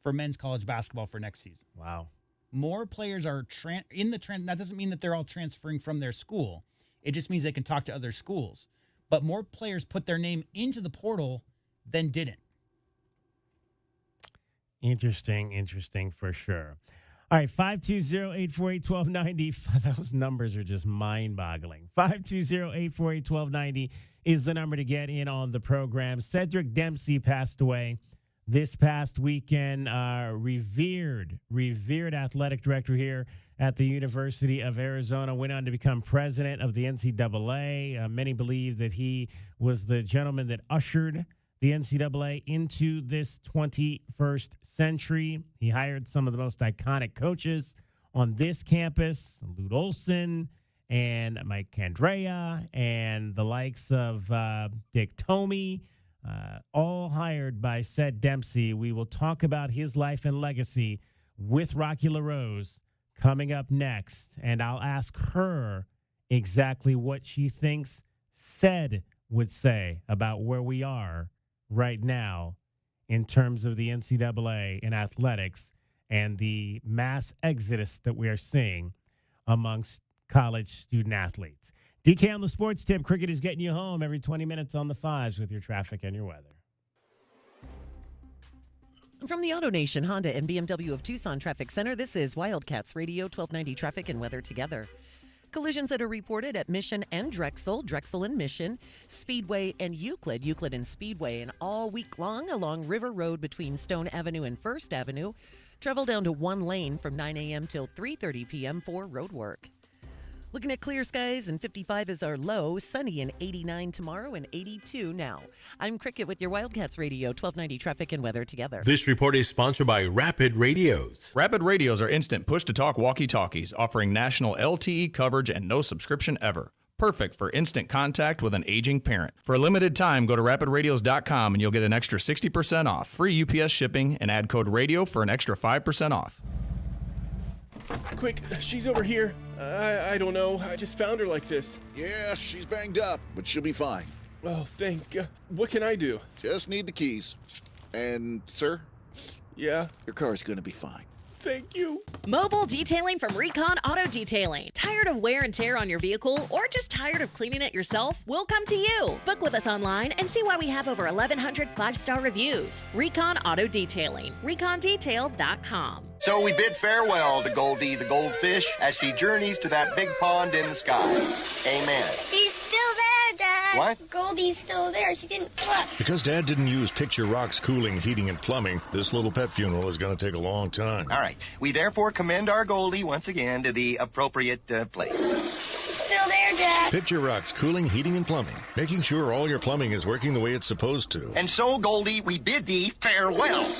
for men's college basketball for next season. Wow. More players are in the trend. That doesn't mean that they're all transferring from their school. It just means they can talk to other schools. But more players put their name into the portal than didn't. Interesting for sure. All right, 520-848-1290. Those numbers are just mind-boggling. 520-848-1290 is the number to get in on the program. Cedric Dempsey passed away this past weekend. Revered athletic director here at the University of Arizona, went on to become president of the NCAA. Many believe that he was the gentleman that ushered the NCAA into this 21st century. He hired some of the most iconic coaches on this campus, Lute Olson and Mike Candrea and the likes of Dick Tomey, all hired by Ced Dempsey. We will talk about his life and legacy with Rocky LaRose coming up next, and I'll ask her exactly what she thinks Ced would say about where we are right now in terms of the NCAA in athletics and the mass exodus that we are seeing amongst college student athletes. DK on the Sports Tip. Cricket is getting you home every 20 minutes on the fives with your traffic and your weather. From the Auto Nation Honda and BMW of Tucson Traffic Center, this is Wildcats Radio 1290 Traffic and Weather Together. Collisions that are reported at Mission and Drexel and Mission, Speedway and Euclid and Speedway, and all week long along River Road between Stone Avenue and First Avenue. Travel down to one lane from 9 a.m. till 3:30 p.m. for road work. Looking at clear skies, and 55 is our low. Sunny and 89 tomorrow and 82 now. I'm Cricket with your Wildcats Radio 1290 Traffic and Weather Together. This report is sponsored by Rapid Radios. Rapid Radios are instant push-to-talk walkie-talkies offering national LTE coverage and no subscription ever. Perfect for instant contact with an aging parent. For a limited time, go to rapidradios.com and you'll get an extra 60% off, free UPS shipping, and add code RADIO for an extra 5% off. Quick, she's over here. I don't know. I just found her like this. Yeah, she's banged up, but she'll be fine. Oh, thank God. What can I do? Just need the keys. And, sir? Yeah? Your car's gonna be fine. Thank you. Mobile detailing from Recon Auto Detailing. Tired of wear and tear on your vehicle or just tired of cleaning it yourself? We'll come to you. Book with us online and see why we have over 1,100 5-star reviews. Recon Auto Detailing. ReconDetail.com. So we bid farewell to Goldie the goldfish as she journeys to that big pond in the sky. Amen. He's still there, Dad. Dad, What? Goldie's still there. She didn't flip. Because Dad didn't use Picture Rock's cooling, heating, and plumbing, this little pet funeral is going to take a long time. All right. We therefore commend our Goldie once again to the appropriate place. Still there, Dad. Picture Rock's cooling, heating, and plumbing, making sure all your plumbing is working the way it's supposed to. And so, Goldie, we bid thee farewell.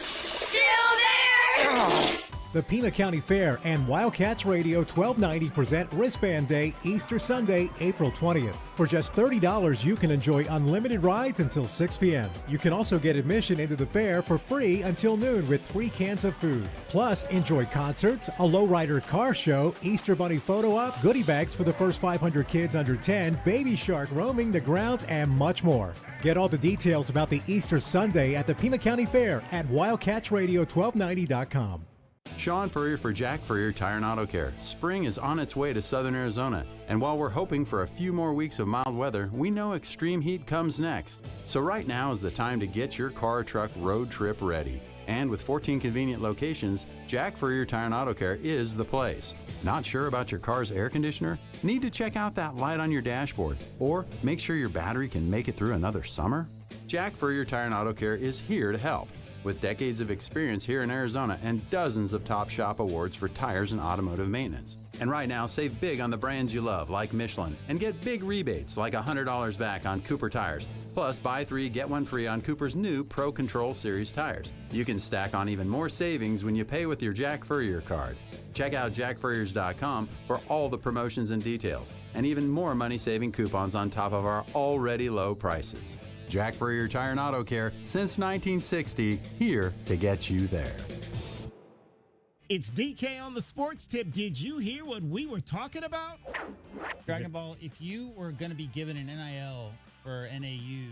Still there! The Pima County Fair and Wildcats Radio 1290 present Wristband Day, Easter Sunday, April 20th. For just $30, you can enjoy unlimited rides until 6 p.m. You can also get admission into the fair for free until noon with 3 cans of food. Plus, enjoy concerts, a lowrider car show, Easter Bunny photo op, goodie bags for the first 500 kids under 10, Baby Shark roaming the grounds, and much more. Get all the details about the Easter Sunday at the Pima County Fair at wildcatsradio1290.com. Sean Furrier for Jack Furrier Tire and Auto Care. Spring is on its way to southern Arizona, and while we're hoping for a few more weeks of mild weather, we know extreme heat comes next. So right now is the time to get your car or truck road trip ready. And with 14 convenient locations, Jack Furrier Tire and Auto Care is the place. Not sure about your car's air conditioner? Need to check out that light on your dashboard? Or make sure your battery can make it through another summer? Jack Furrier Tire and Auto Care is here to help. With decades of experience here in Arizona and dozens of Top Shop awards for tires and automotive maintenance. And right now, save big on the brands you love, like Michelin, and get big rebates like $100 back on Cooper tires. Plus, buy 3, get 1 free on Cooper's new Pro Control Series tires. You can stack on even more savings when you pay with your Jack Furrier card. Check out jackfurriers.com for all the promotions and details, and even more money-saving coupons on top of our already low prices. Jack Furrier Tire and Auto Care, since 1960, here to get you there. It's DK on the sports tip. Did you hear what we were talking about? Dragon Ball, if you were going to be given an NIL for NAU,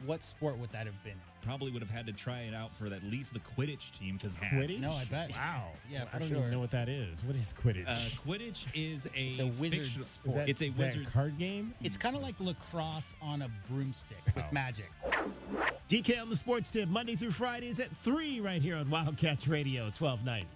what sport would that have been? Probably would have had to try it out for at least the Quidditch team. Quidditch? No, I bet. Wow. Yeah, for I don't sure. even know what that is. What is Quidditch? Quidditch is It's a wizard fictional- sport. It's a wizard card game? It's kind of like lacrosse on a broomstick with magic. DK on the sports tip, Monday through Fridays at 3 right here on Wildcats Radio 1290.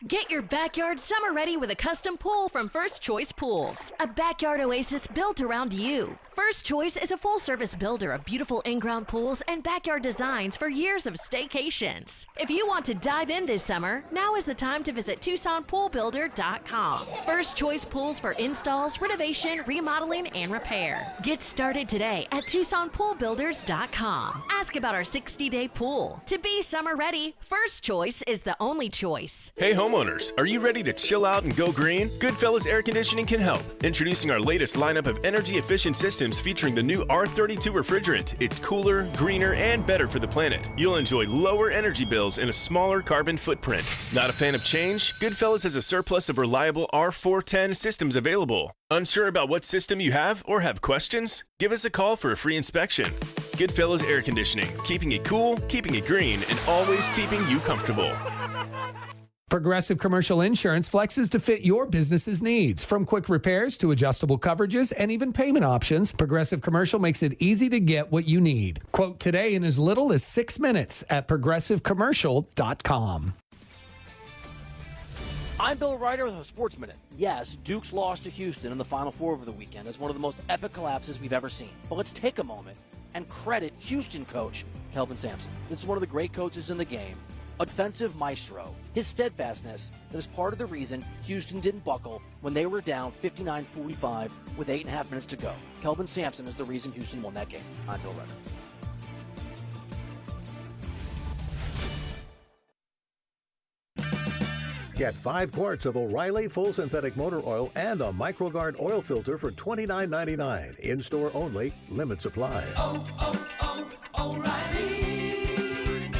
Get your backyard summer ready with a custom pool from First Choice Pools. A backyard oasis built around you. First Choice is a full-service builder of beautiful in-ground pools and backyard designs for years of staycations. If you want to dive in this summer, now is the time to visit TucsonPoolBuilder.com. First Choice Pools for installs, renovation, remodeling, and repair. Get started today at TucsonPoolBuilders.com. Ask about our 60-day pool. To be summer ready, First Choice is the only choice. Hey homeowners, are you ready to chill out and go green? Goodfellas Air Conditioning can help. Introducing our latest lineup of energy-efficient systems featuring the new R32 refrigerant. It's cooler, greener, and better for the planet. You'll enjoy lower energy bills and a smaller carbon footprint. Not a fan of change? Goodfellas has a surplus of reliable R410 systems available. Unsure about what system you have or have questions? Give us a call for a free inspection. Goodfellas Air Conditioning, keeping it cool, keeping it green, and always keeping you comfortable. Progressive Commercial Insurance flexes to fit your business's needs. From quick repairs to adjustable coverages and even payment options, Progressive Commercial makes it easy to get what you need. Quote today in as little as 6 minutes at progressivecommercial.com. I'm Bill Ryder with a Sports Minute. Yes, Dukes lost to Houston in the Final Four over the weekend as one of the most epic collapses we've ever seen. But let's take a moment and credit Houston coach Kelvin Sampson. This is one of the great coaches in the game. A defensive maestro. His steadfastness that is part of the reason Houston didn't buckle when they were down 59-45 with 8.5 minutes to go. Kelvin Sampson is the reason Houston won that game. I'm Bill Ryder. Get 5 quarts of O'Reilly Full Synthetic Motor Oil and a MicroGuard oil filter for $29.99. In-store only. Limit supply. O'Reilly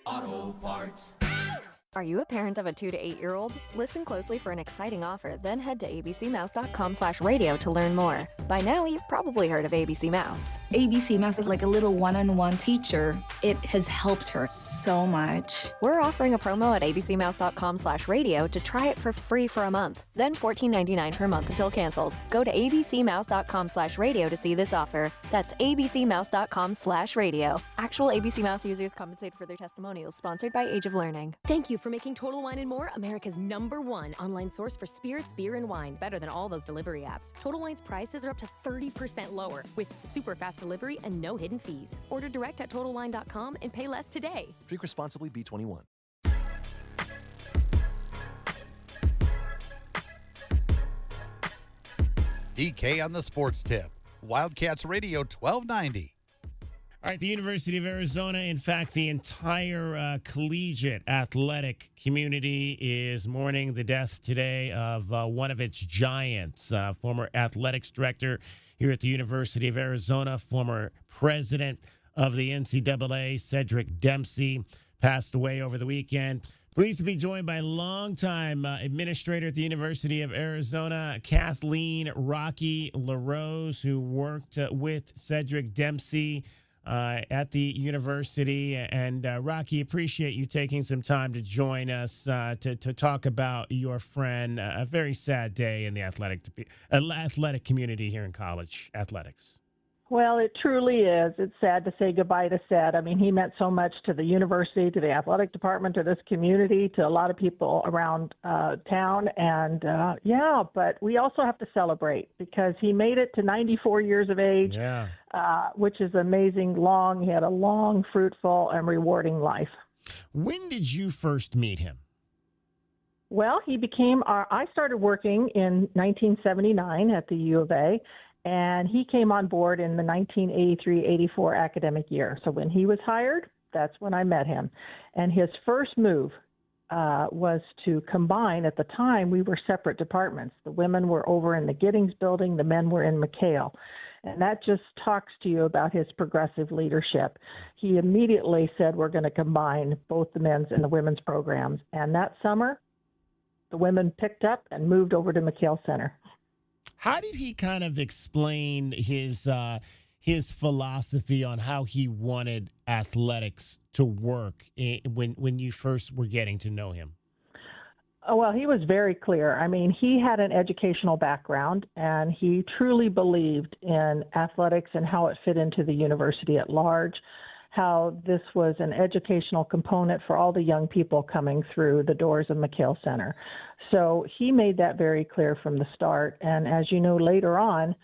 Auto Parts. Are you a parent of a 2 to 8 year old? Listen closely for an exciting offer, then head to abcmouse.com/radio to learn more. By now, you've probably heard of ABC Mouse. ABC Mouse is like a little one-on-one teacher. It has helped her so much. We're offering a promo at abcmouse.com/radio to try it for free for a month, then $14.99 per month until canceled. Go to abcmouse.com/radio to see this offer. That's abcmouse.com/radio. Actual ABC Mouse users compensated for their testimonials, sponsored by Age of Learning. Thank you for making Total Wine & More America's #1 online source for spirits, beer, and wine. Better than all those delivery apps. Total Wine's prices are up to 30% lower with super fast delivery and no hidden fees. Order direct at TotalWine.com and pay less today. Drink responsibly, B21. DK on the Sports Tip. Wildcats Radio 1290. All right, the University of Arizona, in fact, the entire collegiate athletic community is mourning the death today of one of its giants, former athletics director here at the University of Arizona, former president of the NCAA, Cedric Dempsey, passed away over the weekend. Pleased to be joined by longtime administrator at the University of Arizona, Kathleen Rocky LaRose, who worked with Cedric Dempsey at the university. And Rocky, appreciate you taking some time to join us to talk about your friend. A very sad day in the athletic community here in college athletics. Well, it truly is. It's sad to say goodbye to Ced. I mean, he meant so much to the university, to the athletic department, to this community, to a lot of people around town. And but we also have to celebrate because he made it to 94 years of age, which is amazing. He had a long, fruitful, and rewarding life. When did you first meet him? Well, he became I started working in 1979 at the U of A. And he came on board in the 1983-84 academic year. So when he was hired, that's when I met him. And his first move was to combine. At the time, we were separate departments. The women were over in the Giddings building. The men were in McHale. And that just talks to you about his progressive leadership. He immediately said, we're going to combine both the men's and the women's programs. And that summer, the women picked up and moved over to McHale Center. How did he kind of explain his philosophy on how he wanted athletics to work when you first were getting to know him? Oh, well, he was very clear. I mean, he had an educational background, and he truly believed in athletics and how it fit into the university at large, how this was an educational component for all the young people coming through the doors of McHale Center. So he made that very clear from the start. And as you know, later on,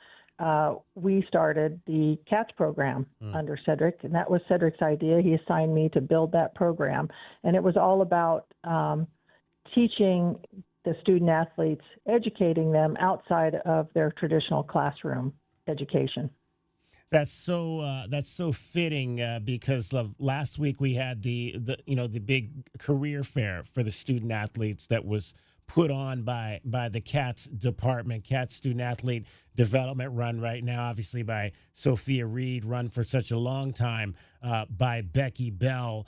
we started the CATS program under Cedric, and that was Cedric's idea. He assigned me to build that program. And it was all about teaching the student athletes, educating them outside of their traditional classroom education. That's so fitting because of last week we had the big career fair for the student athletes that was put on by the CATS department, CATS Student Athlete Development, run right now obviously by Sophia Reed, run for such a long time by Becky Bell.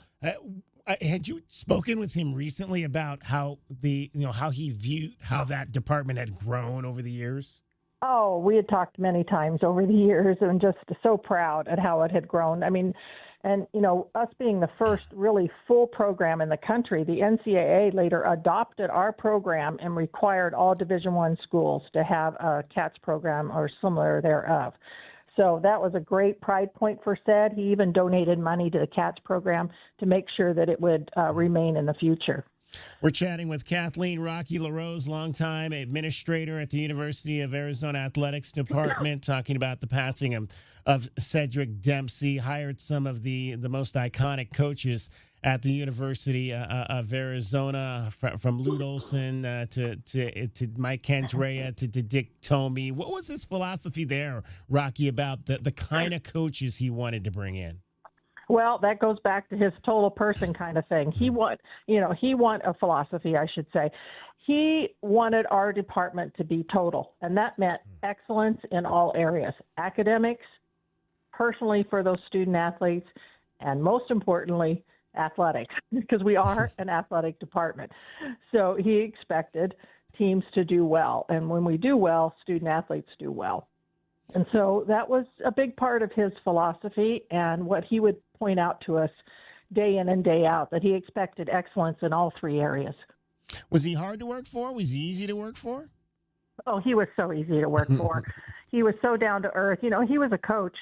Had you spoken with him recently about how he viewed how that department had grown over the years? Oh, we had talked many times over the years and just so proud at how it had grown. I mean, and, us being the first really full program in the country, the NCAA later adopted our program and required all Division I schools to have a CATS program or similar thereof. So that was a great pride point for Ced. He even donated money to the CATS program to make sure that it would remain in the future. We're chatting with Kathleen Rocky LaRose, longtime administrator at the University of Arizona Athletics Department, talking about the passing of Cedric Dempsey. Hired some of the most iconic coaches at the University of Arizona, from Lute Olson to Mike Candrea to Dick Tomey. What was his philosophy there, Rocky, about the kind of coaches he wanted to bring in? Well, that goes back to his total person kind of thing. He wanted a philosophy, I should say. He wanted our department to be total, and that meant excellence in all areas, academics, personally for those student athletes, and most importantly, athletics, because we are an athletic department. So he expected teams to do well, and when we do well, student athletes do well. And so that was a big part of his philosophy and what he would point out to us day in and day out, that he expected excellence in all three areas. Was he hard to work for? Was he easy to work for? Oh, he was so easy to work for. He was so down to earth. He was a coach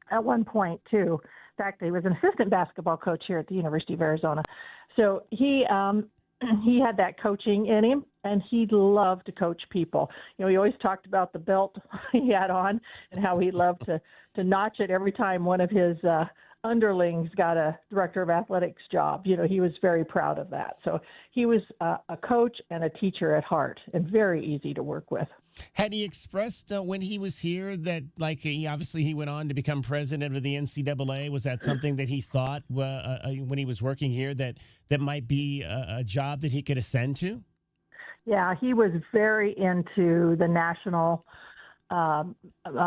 at one point, too. In fact, he was an assistant basketball coach here at the University of Arizona. So he had that coaching in him, and he loved to coach people. He always talked about the belt he had on and how he loved to notch it every time one of his underlings got a director of athletics job. He was very proud of that. So he was a coach and a teacher at heart, and very easy to work with. Had he expressed when he was here that, like, he went on to become president of the NCAA? Was that something that he thought when he was working here that might be a job that he could ascend to? Yeah, he was very into the national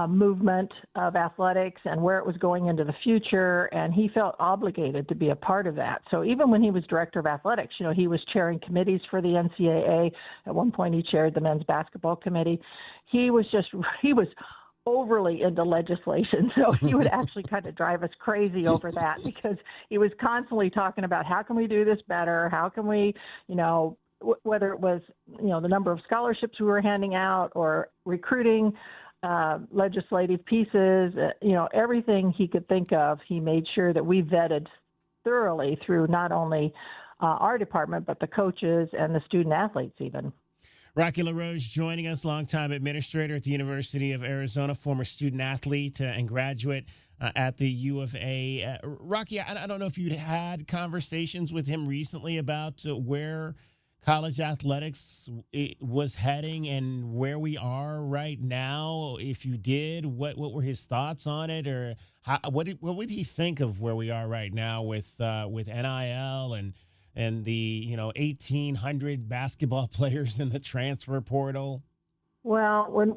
movement of athletics and where it was going into the future, and he felt obligated to be a part of that. So even when he was director of athletics, he was chairing committees for the NCAA. At one point, he chaired the men's basketball committee. He was overly into legislation, so he would actually kind of drive us crazy over that, because he was constantly talking about how can we do this better, how can we, whether it was, the number of scholarships we were handing out or recruiting legislative pieces, everything he could think of, he made sure that we vetted thoroughly through not only our department, but the coaches and the student athletes even. Rocky LaRoche joining us, longtime administrator at the University of Arizona, former student athlete and graduate at the U of A. Rocky, I don't know if you'd had conversations with him recently about where college athletics was heading and where we are right now. If you did, what were his thoughts on it, or what would he think of where we are right now with NIL and the 1,800 basketball players in the transfer portal? Well,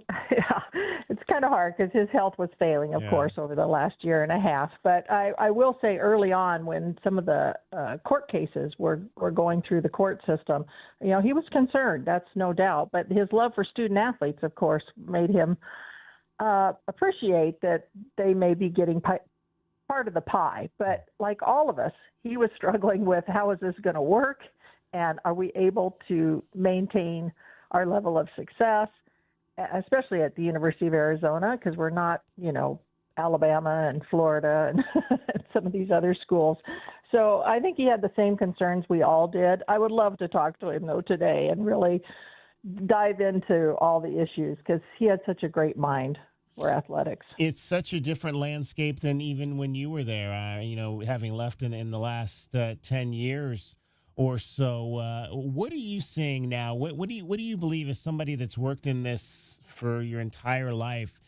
it's kind of hard because his health was failing, of course, over the last year and a half. But I will say early on, when some of the court cases were going through the court system, he was concerned, that's no doubt. But his love for student athletes, of course, made him appreciate that they may be getting part of the pie. But like all of us, he was struggling with how is this going to work, and are we able to maintain our level of success, especially at the University of Arizona, because we're not, Alabama and Florida and some of these other schools. So I think he had the same concerns we all did. I would love to talk to him, though, today and really dive into all the issues, because he had such a great mind for athletics. It's such a different landscape than even when you were there, having left in the last 10 years or so. What are you seeing now? What do you believe, as somebody that's worked in this for your entire life?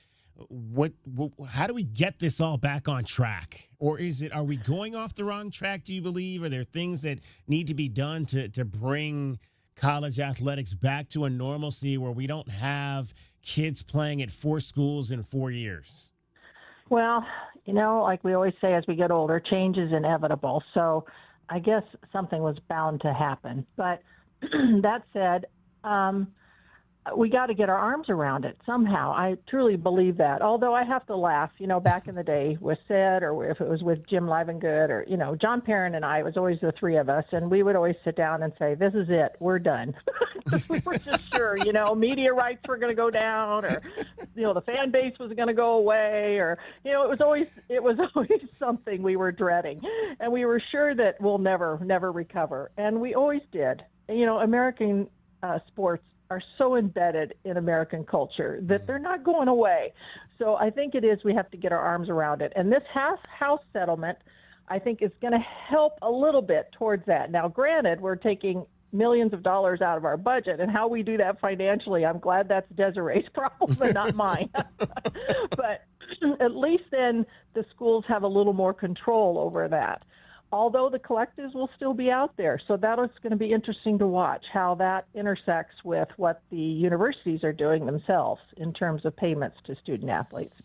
How do we get this all back on track? Or are we going off the wrong track, do you believe? Are there things that need to be done to bring college athletics back to a normalcy where we don't have kids playing at 4 schools in 4 years? Well, like we always say, as we get older, change is inevitable. So I guess something was bound to happen. But that said, we got to get our arms around it somehow. I truly believe that. Although I have to laugh, back in the day with Sid, or if it was with Jim Livengood, or, John Perrin and I, it was always the three of us. And we would always sit down and say, this is it, we're done. We were just sure, media rights were going to go down, or, the fan base was going to go away, or, it was always something we were dreading. And we were sure that we'll never recover. And we always did. American sports are so embedded in American culture that they're not going away. So I think we have to get our arms around it. And this House settlement, I think, is going to help a little bit towards that. Now, granted, we're taking millions of dollars out of our budget, and how we do that financially, I'm glad that's Desiree's problem and not mine. But at least then the schools have a little more control over that. Although the collectives will still be out there. So that is going to be interesting to watch how that intersects with what the universities are doing themselves in terms of payments to student athletes.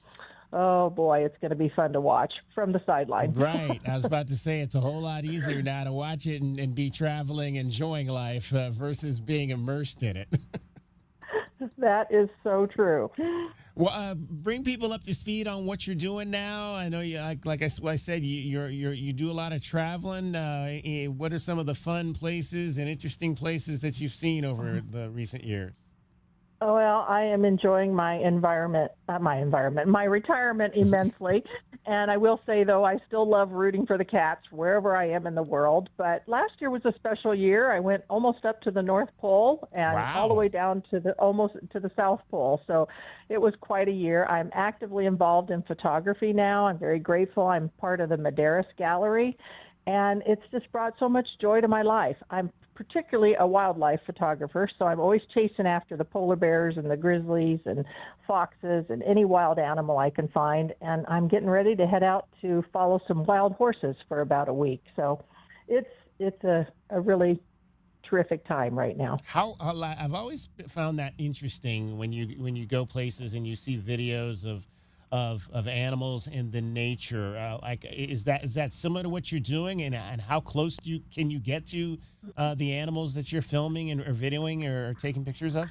Oh, boy, it's going to be fun to watch from the sideline. Right. I was about to say it's a whole lot easier now to watch it and be traveling, enjoying life versus being immersed in it. That is so true. Well, bring people up to speed on what you're doing now. I know you, like I said, you do a lot of traveling. What are some of the fun places and interesting places that you've seen over the recent years? Well, I am enjoying my retirement immensely. And I will say, though, I still love rooting for the Cats wherever I am in the world. But last year was a special year. I went almost up to the North Pole and all the way down to almost to the South Pole. So it was quite a year. I'm actively involved in photography now. I'm very grateful. I'm part of the Medeiros Gallery. And it's just brought so much joy to my life. I'm particularly a wildlife photographer, so I'm always chasing after the polar bears and the grizzlies and foxes and any wild animal I can find. And I'm getting ready to head out to follow some wild horses for about a week. So it's a really terrific time right now. I've always found that interesting when you go places and you see videos of animals in the nature. Is that similar to what you're doing, and how close can you get to the animals that you're filming or videoing or taking pictures of?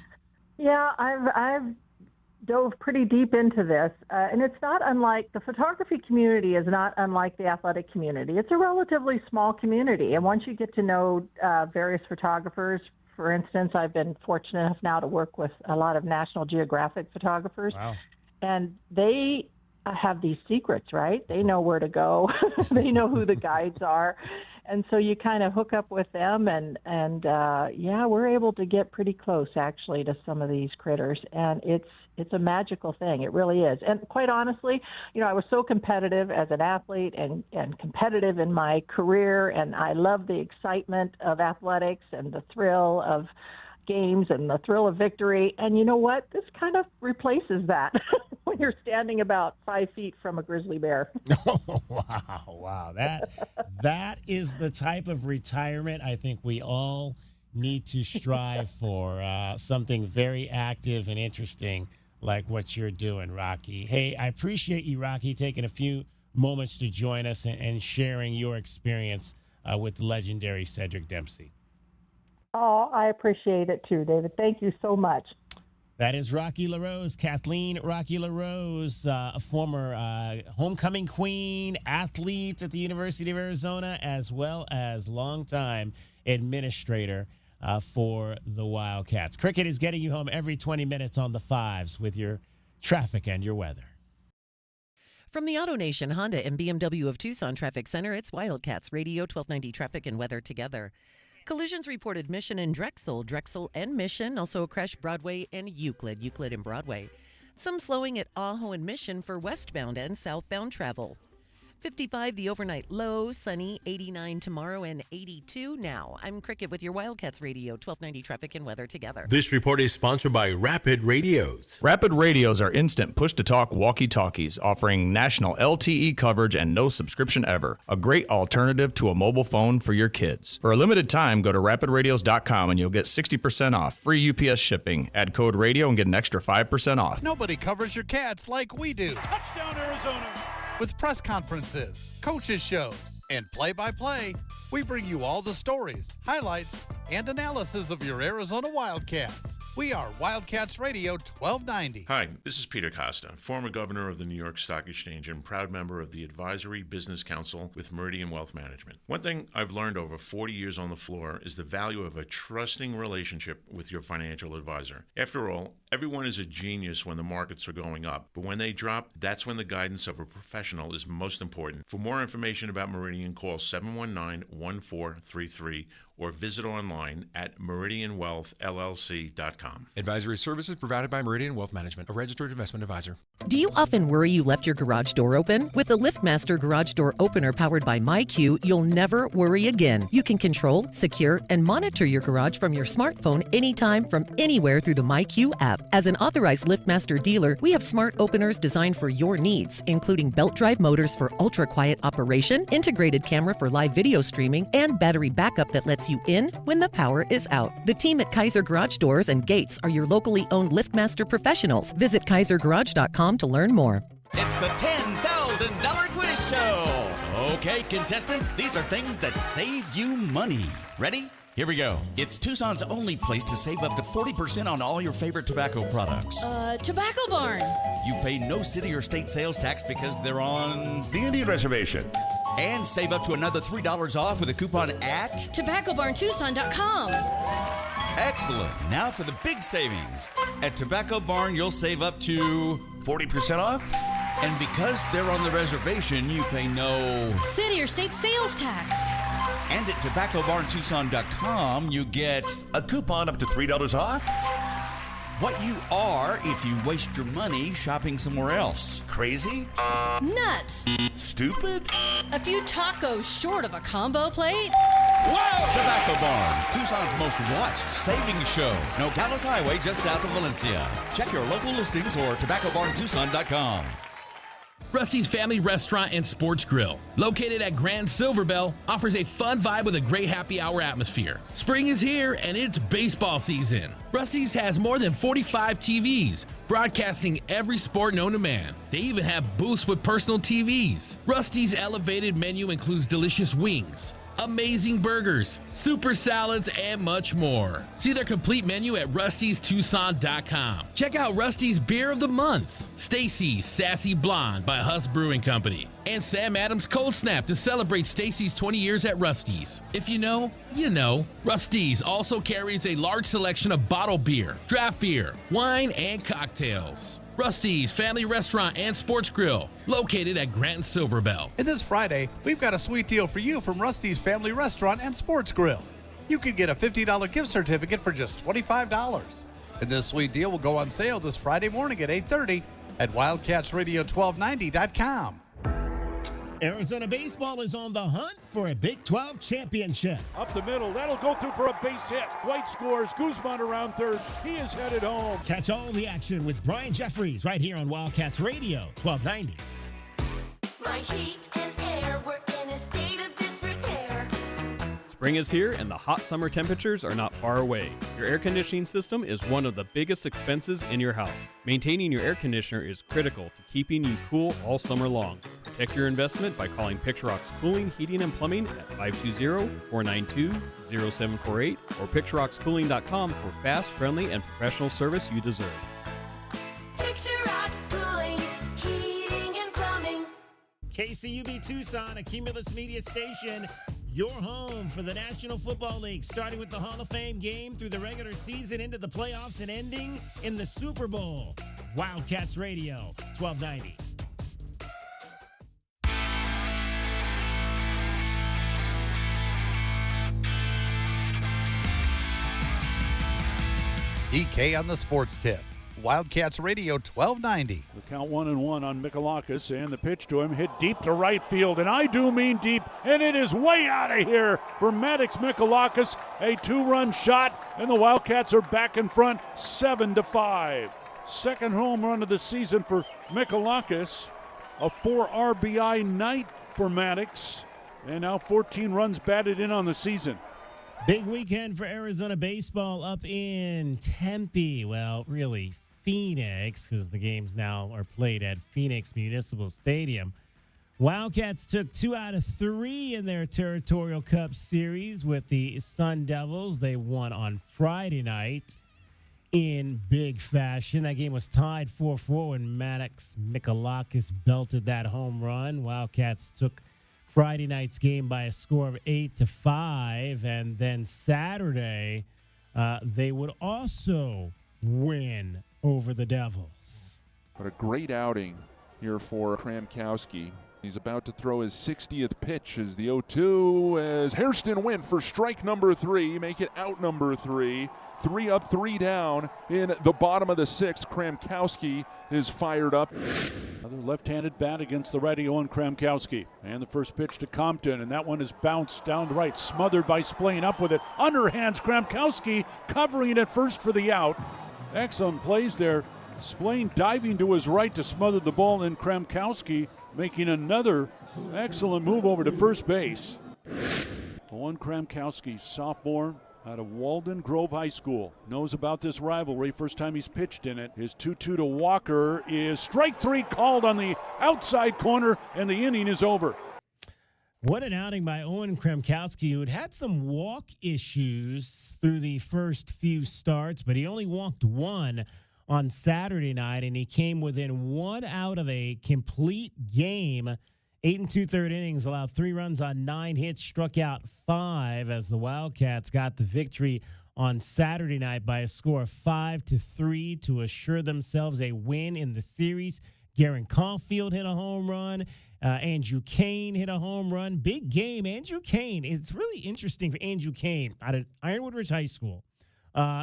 Yeah, I've dove pretty deep into this, and it's not unlike the photography community is not unlike the athletic community. It's a relatively small community, and once you get to know various photographers. For instance, I've been fortunate enough now to work with a lot of National Geographic photographers. Wow. And they have these secrets, right? They know where to go. They know who the guides are. And so you kind of hook up with them and we're able to get pretty close actually to some of these critters. And it's a magical thing. It really is. And quite honestly, I was so competitive as an athlete and competitive in my career. And I love the excitement of athletics and the thrill of games and the thrill of victory. And you know what? This kind of replaces that when you're standing about 5 feet from a grizzly bear. Wow. That is the type of retirement I think we all need to strive for. Something very active and interesting like what you're doing, Rocky. Hey, I appreciate you, Rocky, taking a few moments to join us and sharing your experience with the legendary Cedric Dempsey. Oh, I appreciate it too, David. Thank you so much. That is Rocky LaRose, Kathleen Rocky LaRose, a former homecoming queen, athlete at the University of Arizona, as well as longtime administrator for the Wildcats. Cricket is getting you home every 20 minutes on the fives with your traffic and your weather. From the AutoNation Honda and BMW of Tucson Traffic Center, it's Wildcats Radio 1290 Traffic and Weather together. Collisions reported Mission and Drexel and Mission, also a crash Broadway and Euclid and Broadway. Some slowing at Ajo and Mission for westbound and southbound travel. 55 the overnight low, sunny, 89 tomorrow and 82 now. I'm Cricket with your Wildcats Radio 1290 Traffic and Weather together. This report is sponsored by Rapid Radios. Rapid Radios are instant push-to-talk walkie-talkies offering national LTE coverage and no subscription ever. A great alternative to a mobile phone for your kids. For a limited time, go to rapidradios.com and you'll get 60% off. Free UPS shipping. Add code radio and get an extra 5% off. Nobody covers your Cats like we do. Touchdown, Arizona! With press conferences, coaches shows, and play-by-play, we bring you all the stories, highlights, and analysis of your Arizona Wildcats. We are Wildcats Radio 1290. Hi, this is Peter Costa, former governor of the New York Stock Exchange and proud member of the Advisory Business Council with Meridian Wealth Management. One thing I've learned over 40 years on the floor is the value of a trusting relationship with your financial advisor. After all, everyone is a genius when the markets are going up, but when they drop, that's when the guidance of a professional is most important. For more information about Meridian, call 719-1433 or visit online at meridianwealthllc.com. Advisory services provided by Meridian Wealth Management, a registered investment advisor. Do you often worry you left your garage door open? With the LiftMaster Garage Door Opener powered by MyQ, you'll never worry again. You can control, secure, and monitor your garage from your smartphone anytime from anywhere through the MyQ app. As an authorized LiftMaster dealer, we have smart openers designed for your needs, including belt drive motors for ultra-quiet operation, integrated camera for live video streaming, and battery backup that lets you in when the power is out. The team at Kaiser Garage Doors and Gates are your locally owned LiftMaster professionals. Visit KaiserGarage.com to learn more. It's the $10,000 quiz show. Okay, contestants, these are things that save you money. Ready? Here we go. It's Tucson's only place to save up to 40% on all your favorite tobacco products. Tobacco Barn. You pay no city or state sales tax because they're on the Indian Reservation. And save up to another $3 off with a coupon at TobaccoBarnTucson.com. Excellent. Now for the big savings. At Tobacco Barn, you'll save up to 40% off? And because they're on the reservation, you pay no city or state sales tax. And at tobaccobarntucson.com, you get a coupon up to $3 off? What you are if you waste your money shopping somewhere else. Crazy? Nuts. Stupid? A few tacos short of a combo plate? Wow! Tobacco Barn, Tucson's most watched savings show. Nogales Highway, just south of Valencia. Check your local listings or tobaccobarntucson.com. Rusty's Family Restaurant and Sports Grill, located at Grand Silver Bell, offers a fun vibe with a great happy hour atmosphere. Spring is here and it's baseball season. Rusty's has more than 45 TVs, broadcasting every sport known to man. They even have booths with personal TVs. Rusty's elevated menu includes delicious wings, amazing burgers, super salads, and much more. See their complete menu at rustystucson.com. Check out Rusty's Beer of the Month, Stacy's Sassy Blonde by Huss Brewing Company, and Sam Adams Cold Snap to celebrate Stacy's 20 years at Rusty's. If you know, you know. Rusty's also carries a large selection of bottled beer, draft beer, wine, and cocktails. Rusty's Family Restaurant and Sports Grill, located at Grant Silver Bell. And this Friday, we've got a sweet deal for you from Rusty's Family Restaurant and Sports Grill. You could get a $50 gift certificate for just $25. And this sweet deal will go on sale this Friday morning at 8:30 at WildcatsRadio1290.com. Arizona baseball is on the hunt for a Big 12 championship. Up the middle, that'll go through for a base hit. White scores, Guzman around third. He is headed home. Catch all the action with Brian Jeffries right here on Wildcats Radio 1290. My heat and air were in a state of disrepair. Spring is here and the hot summer temperatures are not far away. Your air conditioning system is one of the biggest expenses in your house. Maintaining your air conditioner is critical to keeping you cool all summer long. Protect your investment by calling Picturox Cooling, Heating, and Plumbing at 520-492-0748 or picturoxcooling.com for fast, friendly, and professional service you deserve. Picturox Cooling, Heating, and Plumbing. KCUB Tucson, a Cumulus Media station, your home for the National Football League, starting with the Hall of Fame game through the regular season into the playoffs and ending in the Super Bowl. Wildcats Radio 1290. DK on the sports tip. Wildcats Radio 1290. The count 1-1 on Mikalakis, and the pitch to him hit deep to right field, and I do mean deep, and it is way out of here for Maddox Mikalakis. A 2-run shot, and the Wildcats are back in front, 7-5. Second home run of the season for Mikalakis. A 4 RBI night for Maddox, and now 14 runs batted in on the season. Big weekend for Arizona baseball up in Tempe. Well, really Phoenix, because the games now are played at Phoenix Municipal Stadium. Wildcats took 2 out of 3 in their Territorial Cup series with the Sun Devils. They won on Friday night in big fashion. That game was tied 4-4 when Maddox Mikalakis belted that home run. Wildcats took Friday night's game by a score of 8-5, and then Saturday they would also win over the Devils. What a great outing here for Kramkowski. He's about to throw his 60th pitch as the 0-2 as Hairston went for strike number 3, make it out number 3. 3 up, 3 down in the bottom of the 6th. Kramkowski is fired up. Another left-handed bat against the righty Owen Kramkowski. And the first pitch to Compton, and that one is bounced down to right, smothered by Splain, up with it. Underhands Kramkowski covering it at first for the out. Excellent plays there. Splain diving to his right to smother the ball, and Kramkowski making another excellent move over to first base. Owen Kramkowski, sophomore out of Walden Grove High School, knows about this rivalry. First time he's pitched in it. His 2-2 to Walker is strike 3 called on the outside corner, and the inning is over. What an outing by Owen Kramkowski, who had some walk issues through the first few starts, but he only walked 1 on Saturday night, and he came within 1 out of a complete game. 8 2/3 innings, allowed 3 runs on 9 hits, struck out 5 as the Wildcats got the victory on Saturday night by a score of 5-3 to assure themselves a win in the series. Garen Caulfield hit a home run. Andrew Kane hit a home run. Big game. Andrew Kane. It's really interesting for Andrew Kane out of Ironwood Ridge High School.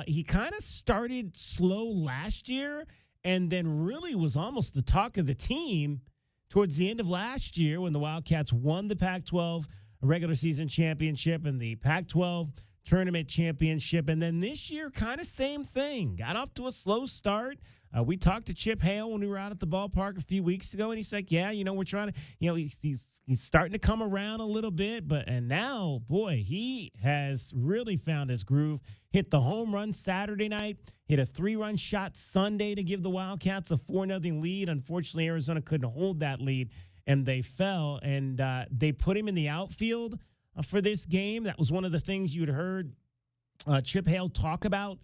He kind of started slow last year and then really was almost the talk of the team towards the end of last year when the Wildcats won the Pac-12 regular season championship and the Pac-12 tournament championship. And then this year, kind of same thing. Got off to a slow start. We talked to Chip Hale when we were out at the ballpark a few weeks ago, and he's like, yeah, we're trying to, he's starting to come around a little bit. And now, boy, he has really found his groove. Hit the home run Saturday night, hit a 3-run shot Sunday to give the Wildcats a 4-0 lead. Unfortunately, Arizona couldn't hold that lead, and they fell. And they put him in the outfield for this game. That was one of the things you'd heard Chip Hale talk about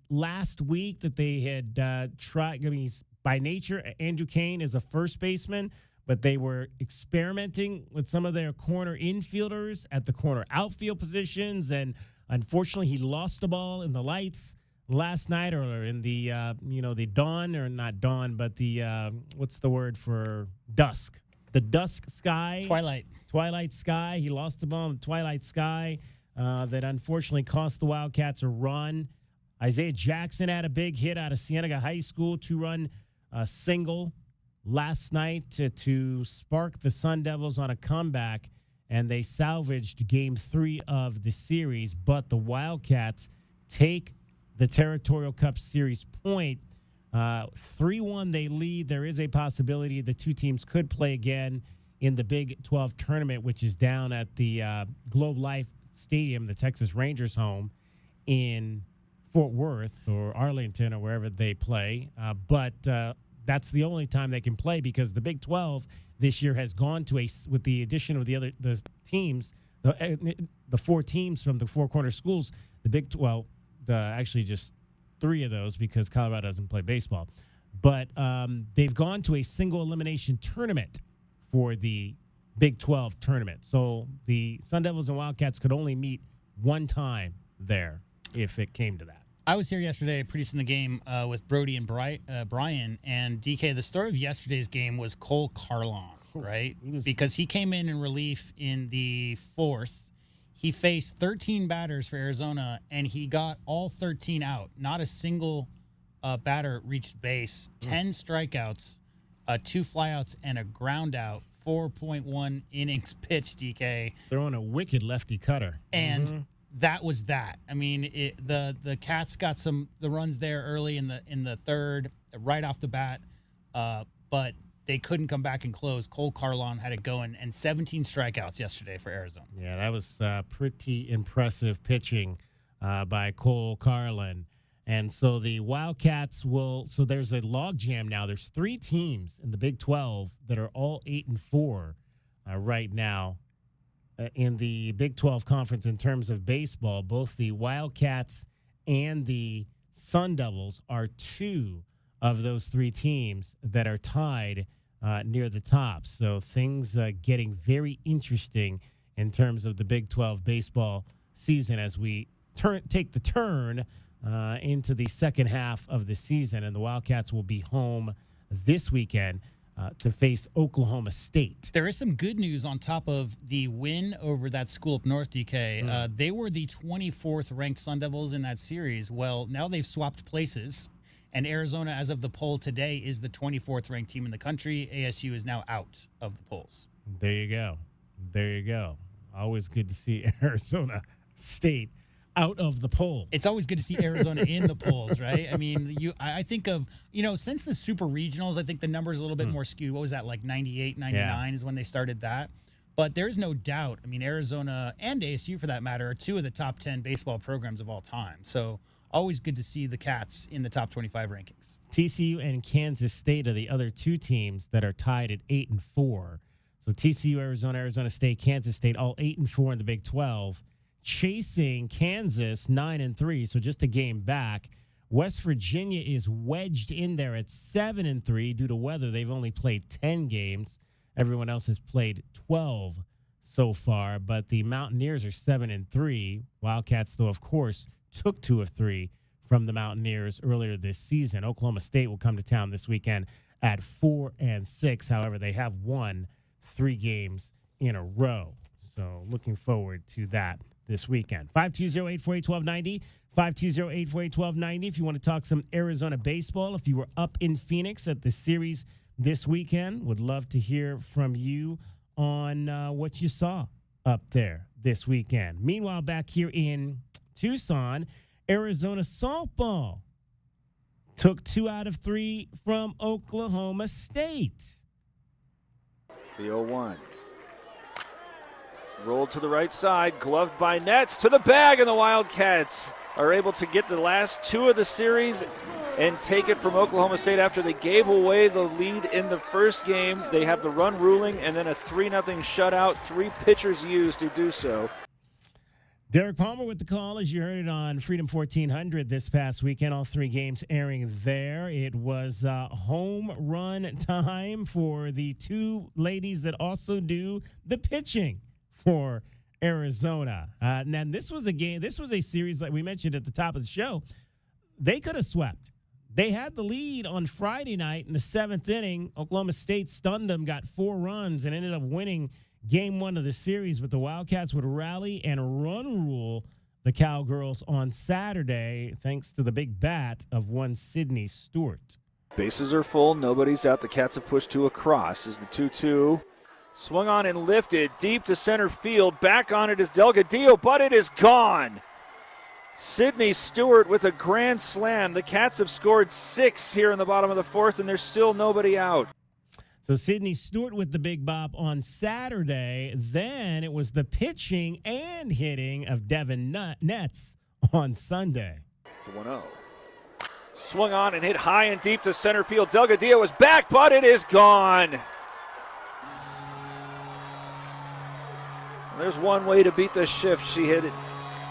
last week, that they had tried. I mean, by nature, Andrew Kane is a first baseman, but they were experimenting with some of their corner infielders at the corner outfield positions, and unfortunately, he lost the ball in the lights last night, or in the the dawn, or not dawn, but the what's the word for dusk? The dusk sky, twilight sky. He lost the ball in the twilight sky. That unfortunately cost the Wildcats a run. Isaiah Jackson had a big hit out of Cienega High School, 2-run single last night to spark the Sun Devils on a comeback, and they salvaged Game 3 of the series. But the Wildcats take the Territorial Cup Series point. 3-1 they lead. There is a possibility the two teams could play again in the Big 12 tournament, which is down at the Globe Life Stadium, the Texas Rangers home in Fort Worth or Arlington or wherever they play. But that's the only time they can play, because the Big 12 this year has gone to with the addition of the teams, the 4 teams from the 4 corner schools, the Big 12, actually just 3 of those because Colorado doesn't play baseball. But they've gone to a single elimination tournament for the Big 12 tournament. So the Sun Devils and Wildcats could only meet one time there if it came to that. I was here yesterday producing the game with Brody and Brian, and DK, the story of yesterday's game was Cole Carlon, right? Because he came in relief in the 4th. He faced 13 batters for Arizona, and he got all 13 out. Not a single batter reached base. 10 strikeouts, 2 flyouts, and a ground out. 4.1 innings pitched, DK. Throwing a wicked lefty cutter. And that was that. I mean, the Cats got the runs there early in the 3rd, right off the bat, but they couldn't come back and close. Cole Carlon had it going, and 17 strikeouts yesterday for Arizona. Yeah, that was pretty impressive pitching by Cole Carlon. And so the Wildcats so there's a log jam now. There's 3 teams in the Big 12 that are all 8-4 right now in the Big 12 conference in terms of baseball. Both the Wildcats and the Sun Devils are 2 of those 3 teams that are tied near the top. So things getting very interesting in terms of the Big 12 baseball season as we take the turn into the second half of the season. And the Wildcats will be home this weekend to face Oklahoma State. There is some good news on top of the win over that school up north, DK. They were the 24th ranked Sun Devils in that series. Well, now they've swapped places, and Arizona, as of the poll today, is the 24th ranked team in the country. ASU is now out of the polls. There you go. There you go. Always good to see Arizona State out of the polls. It's always good to see Arizona in the polls, right? I mean, I think of, since the super regionals, I think the number's a little bit more skewed. What was that, like 98, 99 is when they started that? But there's no doubt, I mean, Arizona and ASU, for that matter, are 2 of the top 10 baseball programs of all time. So always good to see the Cats in the top 25 rankings. TCU and Kansas State are the other 2 teams that are tied at 8-4. So TCU, Arizona State, Kansas State, all 8-4 in the Big 12. Chasing Kansas 9-3, so just a game back. West Virginia is wedged in there at 7-3 due to weather. They've only played 10 games. Everyone else has played 12 so far, but the Mountaineers are 7-3. Wildcats, though, of course, took 2 of 3 from the Mountaineers earlier this season. Oklahoma State will come to town this weekend at 4-6. However, they have won 3 games in a row. So looking forward to that this weekend. 520-848-1290. 520-848-1290. If you want to talk some Arizona baseball, if you were up in Phoenix at the series this weekend, would love to hear from you on what you saw up there this weekend. Meanwhile, back here in Tucson, Arizona softball took 2 out of 3 from Oklahoma State. The 0-1. Rolled to the right side, gloved by Nets to the bag, and the Wildcats are able to get the last 2 of the series and take it from Oklahoma State after they gave away the lead in the first game. They have the run ruling and then a 3-0 shutout, 3 pitchers used to do so. Derek Palmer with the call, as you heard it on Freedom 1400 this past weekend. All 3 games airing there. It was home run time for the 2 ladies that also do the pitching for Arizona. And then this was a series like we mentioned at the top of the show. They could have swept. They had the lead on Friday night in the 7th inning. Oklahoma State stunned them, got 4 runs, and ended up winning Game 1 of the series. But the Wildcats would rally and run rule the Cowgirls on Saturday, thanks to the big bat of one Sydney Stewart. Bases are full. Nobody's out. The Cats have pushed 2 across as the 2-2. Swung on and lifted deep to center field. Back on it is Delgadillo, but it is gone. Sydney Stewart with a grand slam. The Cats have scored 6 here in the bottom of the 4th, and there's still nobody out. So Sydney Stewart with the big bop on Saturday. Then it was the pitching and hitting of Devin Nets on Sunday. The 1-0. Swung on and hit high and deep to center field. Delgadillo is back, but it is gone. There's one way to beat the shift. She hit it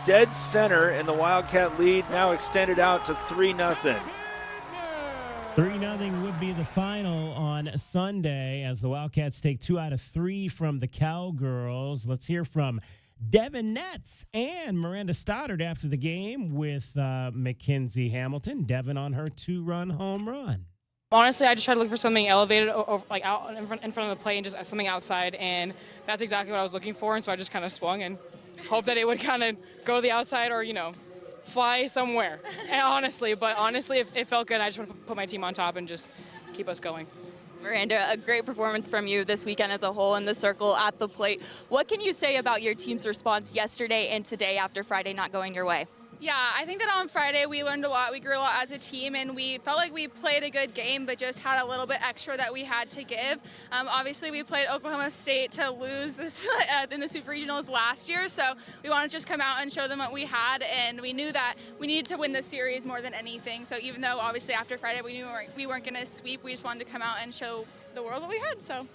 dead center, and the Wildcat lead now extended out to 3-0. 3-0 would be the final on Sunday as the Wildcats take 2 out of 3 from the Cowgirls. Let's hear from Devin Nets and Miranda Stoddard after the game with Mackenzie Hamilton. Devin on her 2-run home run. Honestly, I just tried to look for something elevated, like out in front of the plate, and just something outside, and that's exactly what I was looking for. And so I just kind of swung and hoped that it would kind of go to the outside or, fly somewhere. And honestly, it felt good. I just want to put my team on top and just keep us going. Miranda, a great performance from you this weekend as a whole in the circle at the plate. What can you say about your team's response yesterday and today after Friday not going your way? Yeah, I think that on Friday we learned a lot. We grew a lot as a team, and we felt like we played a good game, but just had a little bit extra that we had to give. Obviously, we played Oklahoma State to lose this in the Super Regionals last year, so we wanted to just come out and show them what we had, and we knew that we needed to win the series more than anything. So even though, obviously, after Friday we knew we weren't going to sweep, we just wanted to come out and show the world what we had. So.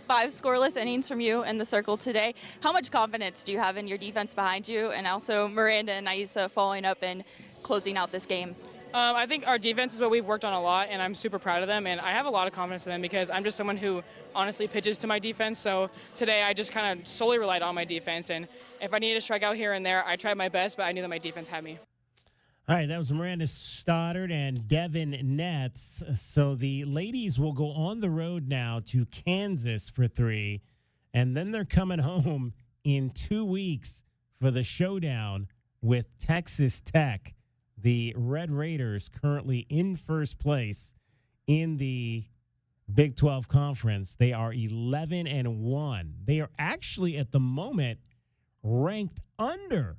5 scoreless innings from you in the circle today. How much confidence do you have in your defense behind you, and also Miranda and Aisa following up and closing out this game? I think our defense is what we've worked on a lot, and I'm super proud of them, and I have a lot of confidence in them because I'm just someone who honestly pitches to my defense. So today I just kind of solely relied on my defense, and if I needed to strike out here and there, I tried my best, but I knew that my defense had me. All right, that was Miranda Stoddard and Devin Nets. So the ladies will go on the road now to Kansas for 3, and then they're coming home in 2 weeks for the showdown with Texas Tech. The Red Raiders currently in first place in the Big 12 Conference. They are 11-1. They are actually at the moment ranked under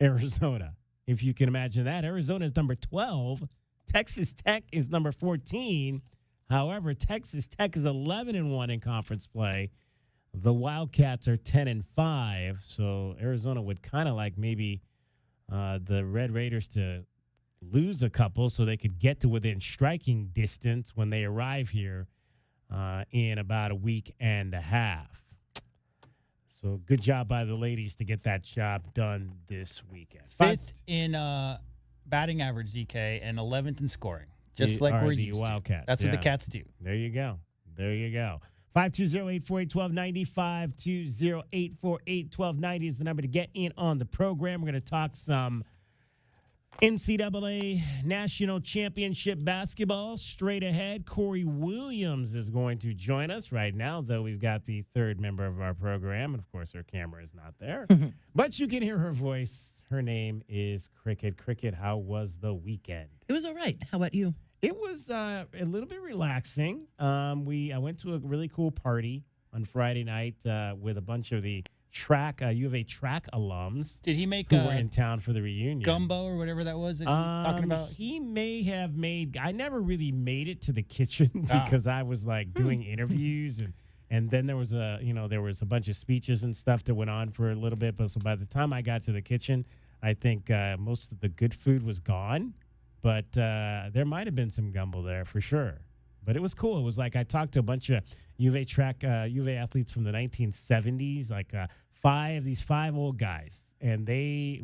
Arizona. If you can imagine that. Arizona is number 12. Texas Tech is number 14. However, Texas Tech is 11-1 in conference play. The Wildcats are 10-5. So Arizona would kind of like maybe the Red Raiders to lose a couple so they could get to within striking distance when they arrive here in about a week and a half. So good job by the ladies to get that job done this weekend. 5th in batting average, DK, and 11th in scoring. Just like we're used Wildcats. to. That's what the Cats do. There you go. 520-848-1290, 520-848-1290 is the number to get in on the program. We're going to talk some NCAA National Championship basketball straight ahead. Corey Williams is going to join us right now, though we've got the third member of our program. And, of course, her camera is not there. But you can hear her voice. Her name is Cricket. Cricket, how was the weekend? It was all right. How about you? It was a little bit relaxing. I went to a really cool party on Friday night with a bunch of the U of A track alums. Did he make who were in town for the reunion? Gumbo or whatever that was that he was talking about? He may have made. I never really made it to the kitchen because I was like doing interviews and then there was a bunch of speeches and stuff that went on for a little bit. But so by the time I got to the kitchen, I think most of the good food was gone. But there might have been some gumbo there for sure. But it was cool. It was like I talked to a bunch of U of A athletes from the 1970s, like five old guys, and they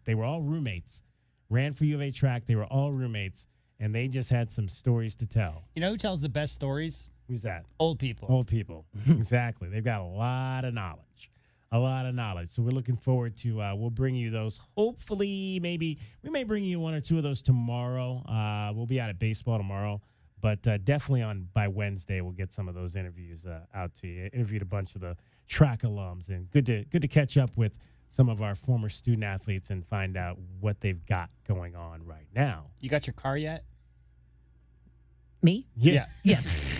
were all roommates, ran for U of A track. They were all roommates, and they just had some stories to tell. You know who tells the best stories? Who's that? Old people. Old people. Exactly. They've got a lot of knowledge. So we're looking forward to, we'll bring you those. Hopefully, we may bring you one or two of those tomorrow. We'll be out at baseball tomorrow. But definitely by Wednesday, we'll get some of those interviews out to you. Interviewed a bunch of the track alums, and good to catch up with some of our former student athletes and find out what they've got going on right now. You got your car yet? Me? Yeah. Yes.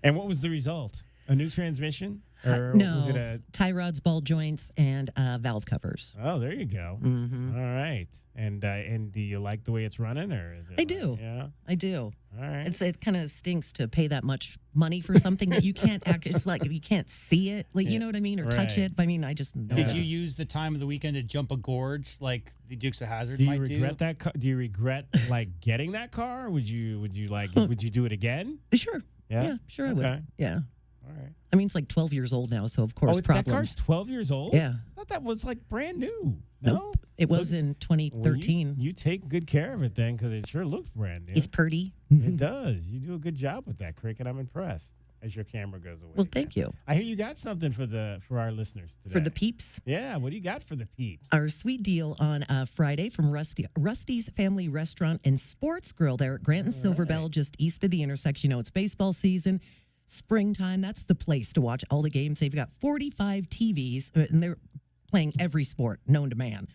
And what was the result? A new transmission? Or no, was it tie rods, ball joints, and valve covers. Oh, there you go. Mm-hmm. All right. And do you like the way it's running, or is it? I do. Yeah, I do. All right. It kind of stinks to pay that much money for something that you can't it's like you can't see it, like you know what I mean, or touch it. I mean, I just know. Did you use the time of the weekend to jump a gorge like the Dukes of Hazzard do you might regret do? that? Do you regret like getting that car? Or would you do it again? Sure. Yeah. Sure I would. Okay. Yeah. All right. I mean, it's like 12 years old now, so of course problems. That car's 12 years old? Yeah. I thought that was like brand new. Nope. No? It was in 2013. Well, you take good care of it then, because it sure looks brand new. He's purty. It does. You do a good job with that, Cricket. I'm impressed as your camera goes away. Well, thank you. I hear you got something for our listeners today. For the peeps? Yeah, what do you got for the peeps? Our sweet deal on Friday from Rusty's Family Restaurant and Sports Grill there at Grant and Silverbell, just east of the intersection. You know, it's baseball season. Springtime, that's the place to watch all the games. They've got 45 TVs, and they're playing every sport known to man.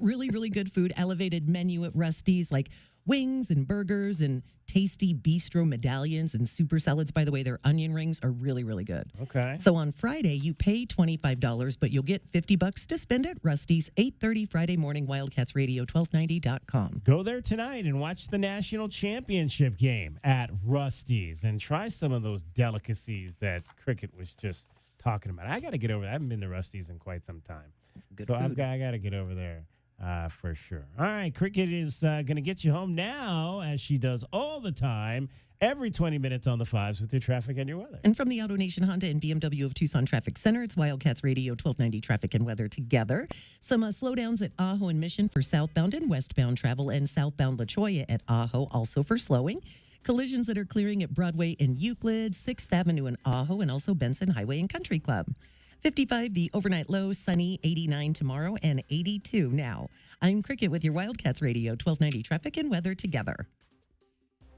Really, really good food. Elevated menu at Rusty's, like wings and burgers and tasty bistro medallions and super salads. By the way, their onion rings are really, really good. Okay. So on Friday, you pay $25, but you'll get $50 to spend at Rusty's, 8:30 Friday morning, WildcatsRadio1290.com. Go there tonight and watch the national championship game at Rusty's and try some of those delicacies that Cricket was just talking about. I got to get over there. I haven't been to Rusty's in quite some time. Good so food. I got to get over there. For sure. All right, Cricket is going to get you home now, as she does all the time, every 20 minutes on the fives with your traffic and your weather. And from the Auto Nation Honda and BMW of Tucson Traffic Center, it's Wildcats Radio 1290 Traffic and Weather together. Some slowdowns at Ajo and Mission for southbound and westbound travel, and southbound La Cholla at Ajo also for slowing. Collisions that are clearing at Broadway and Euclid, 6th Avenue and Ajo, and also Benson Highway and Country Club. 55, the overnight low, sunny, 89 tomorrow, and 82 now. I'm Cricket with your Wildcats Radio 1290 Traffic and Weather together.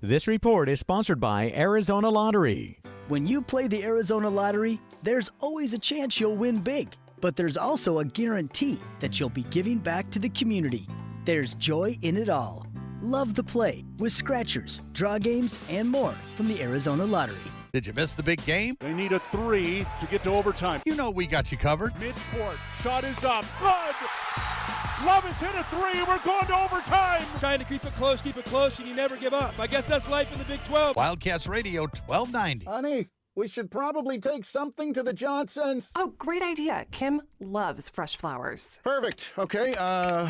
This report is sponsored by Arizona Lottery. When you play the Arizona Lottery, there's always a chance you'll win big, but there's also a guarantee that you'll be giving back to the community. There's joy in it all. Love the play with scratchers, draw games, and more from the Arizona Lottery. Did you miss the big game? They need a 3 to get to overtime. You know we got you covered. Midcourt, shot is up. Good! Love has hit a 3. We're going to overtime. Trying to keep it close, and you never give up. I guess that's life in the Big 12. Wildcats Radio 1290. Honey, we should probably take something to the Johnsons. Oh, great idea. Kim loves fresh flowers. Perfect. Okay,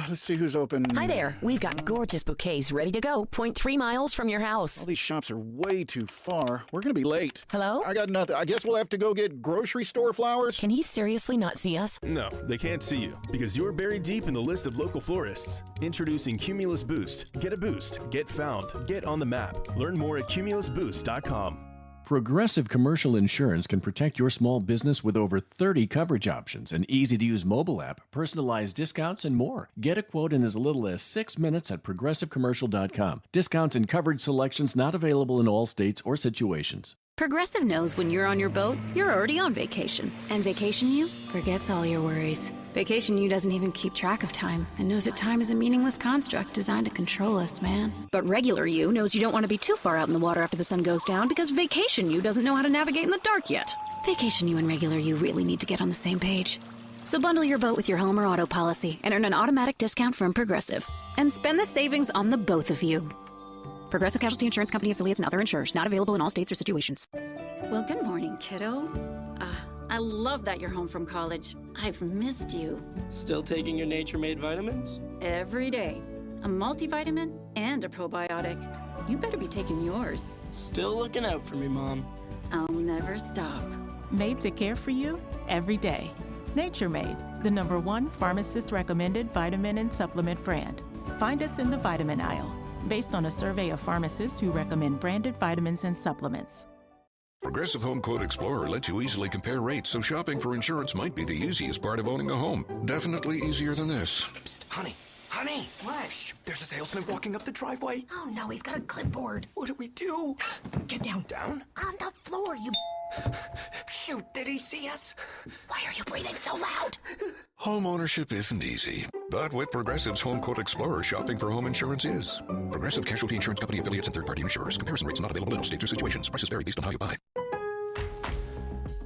let's see who's open. Hi there. We've got gorgeous bouquets ready to go. 0.3 miles from your house. All these shops are way too far. We're going to be late. Hello? I got nothing. I guess we'll have to go get grocery store flowers. Can he seriously not see us? No, they can't see you because you're buried deep in the list of local florists. Introducing Cumulus Boost. Get a boost. Get found. Get on the map. Learn more at cumulusboost.com. Progressive Commercial Insurance can protect your small business with over 30 coverage options, an easy-to-use mobile app, personalized discounts, and more. Get a quote in as little as 6 minutes at progressivecommercial.com. Discounts and coverage selections not available in all states or situations. Progressive knows when you're on your boat, you're already on vacation. And Vacation You forgets all your worries. Vacation You doesn't even keep track of time and knows that time is a meaningless construct designed to control us, man. But regular you knows you don't want to be too far out in the water after the sun goes down because Vacation You doesn't know how to navigate in the dark yet. Vacation You and regular you really need to get on the same page. So bundle your boat with your home or auto policy and earn an automatic discount from Progressive. And spend the savings on the both of you. Progressive Casualty Insurance Company affiliates and other insurers. Not available in all states or situations. Well, good morning, kiddo. I love that you're home from college. I've missed you. Still taking your Nature Made vitamins? Every day. A multivitamin and a probiotic. You better be taking yours. Still looking out for me, Mom. I'll never stop. Made to care for you every day. Nature Made, the #1 pharmacist-recommended vitamin and supplement brand. Find us in the vitamin aisle, based on a survey of pharmacists who recommend branded vitamins and supplements. Progressive Home Quote Explorer lets you easily compare rates, so shopping for insurance might be the easiest part of owning a home. Definitely easier than this. Psst, honey. Honey! What? Shh, there's a salesman walking up the driveway. Oh no, he's got a clipboard. What do we do? Get down. Down? On the floor, you... Shoot, did he see us? Why are you breathing so loud? Home ownership isn't easy, but with Progressive's Home Quote Explorer, shopping for home insurance is. Progressive Casualty Insurance Company affiliates and third-party insurers. Comparison rates not available in all states or situations. Prices vary based on how you buy.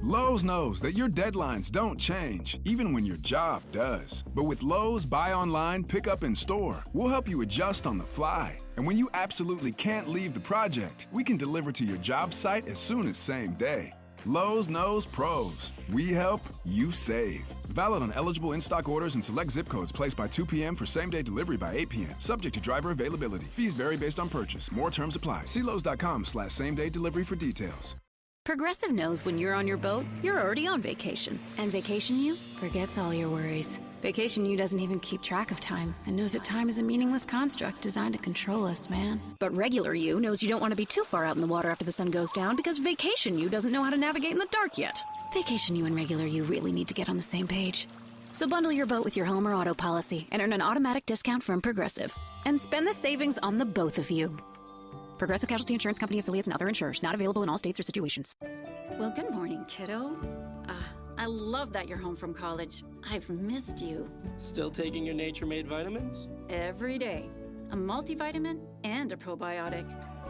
Lowe's knows that your deadlines don't change, even when your job does. But with Lowe's Buy Online, Pick Up in Store, we'll help you adjust on the fly. And when you absolutely can't leave the project, we can deliver to your job site as soon as same day. Lowe's knows pros. We help, you save. Valid on eligible in-stock orders and select zip codes placed by 2 p.m. for same-day delivery by 8 p.m. Subject to driver availability. Fees vary based on purchase. More terms apply. See Lowe's.com/same-day delivery for details. Progressive knows when you're on your boat, you're already on vacation. And Vacation You forgets all your worries. Vacation You doesn't even keep track of time and knows that time is a meaningless construct designed to control us, man. But regular you knows you don't want to be too far out in the water after the sun goes down because Vacation You doesn't know how to navigate in the dark yet. Vacation You and regular you really need to get on the same page. So bundle your boat with your home or auto policy and earn an automatic discount from Progressive. And spend the savings on the both of you. Progressive Casualty Insurance Company affiliates and other insurers. Not available in all states or situations. Well, good morning, kiddo. I love that you're home from college. I've missed you. Still taking your Nature Made vitamins? Every day. A multivitamin and a probiotic.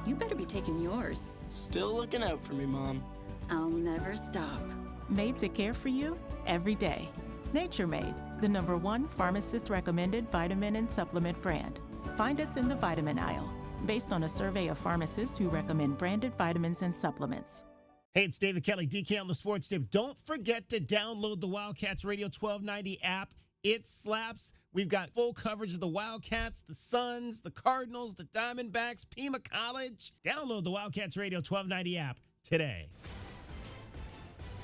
You better be taking yours. Still looking out for me, Mom. I'll never stop. Made to care for you every day. Nature Made, the #1 pharmacist-recommended vitamin and supplement brand. Find us in the vitamin aisle, based on a survey of pharmacists who recommend branded vitamins and supplements. Hey, it's David Kelly, DK on the Sports Tip. Don't forget to download the Wildcats Radio 1290 app. It slaps. We've got full coverage of the Wildcats, the Suns, the Cardinals, the Diamondbacks, Pima College. Download the Wildcats Radio 1290 app today.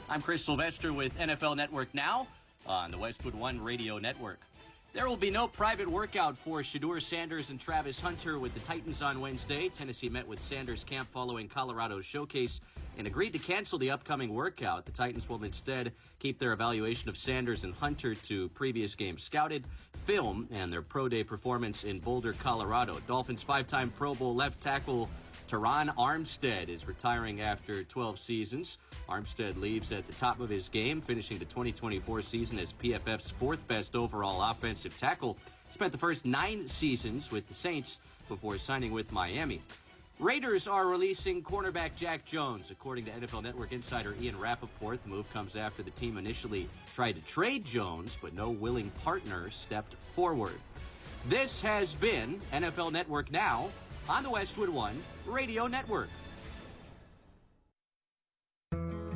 I'm Chris Sylvester with NFL Network Now on the Westwood One Radio Network. There will be no private workout for Shedeur Sanders and Travis Hunter with the Titans on Wednesday. Tennessee met with Sanders' camp following Colorado's showcase and agreed to cancel the upcoming workout. The Titans will instead keep their evaluation of Sanders and Hunter to previous games scouted, film, and their pro day performance in Boulder, Colorado. Dolphins five-time Pro Bowl left tackle Teron Armstead is retiring after 12 seasons. Armstead leaves at the top of his game, finishing the 2024 season as PFF's fourth best overall offensive tackle. Spent the first 9 seasons with the Saints before signing with Miami. Raiders are releasing cornerback Jack Jones. According to NFL Network insider Ian Rappaport, the move comes after the team initially tried to trade Jones, but no willing partner stepped forward. This has been NFL Network Now on the Westwood One Radio Network.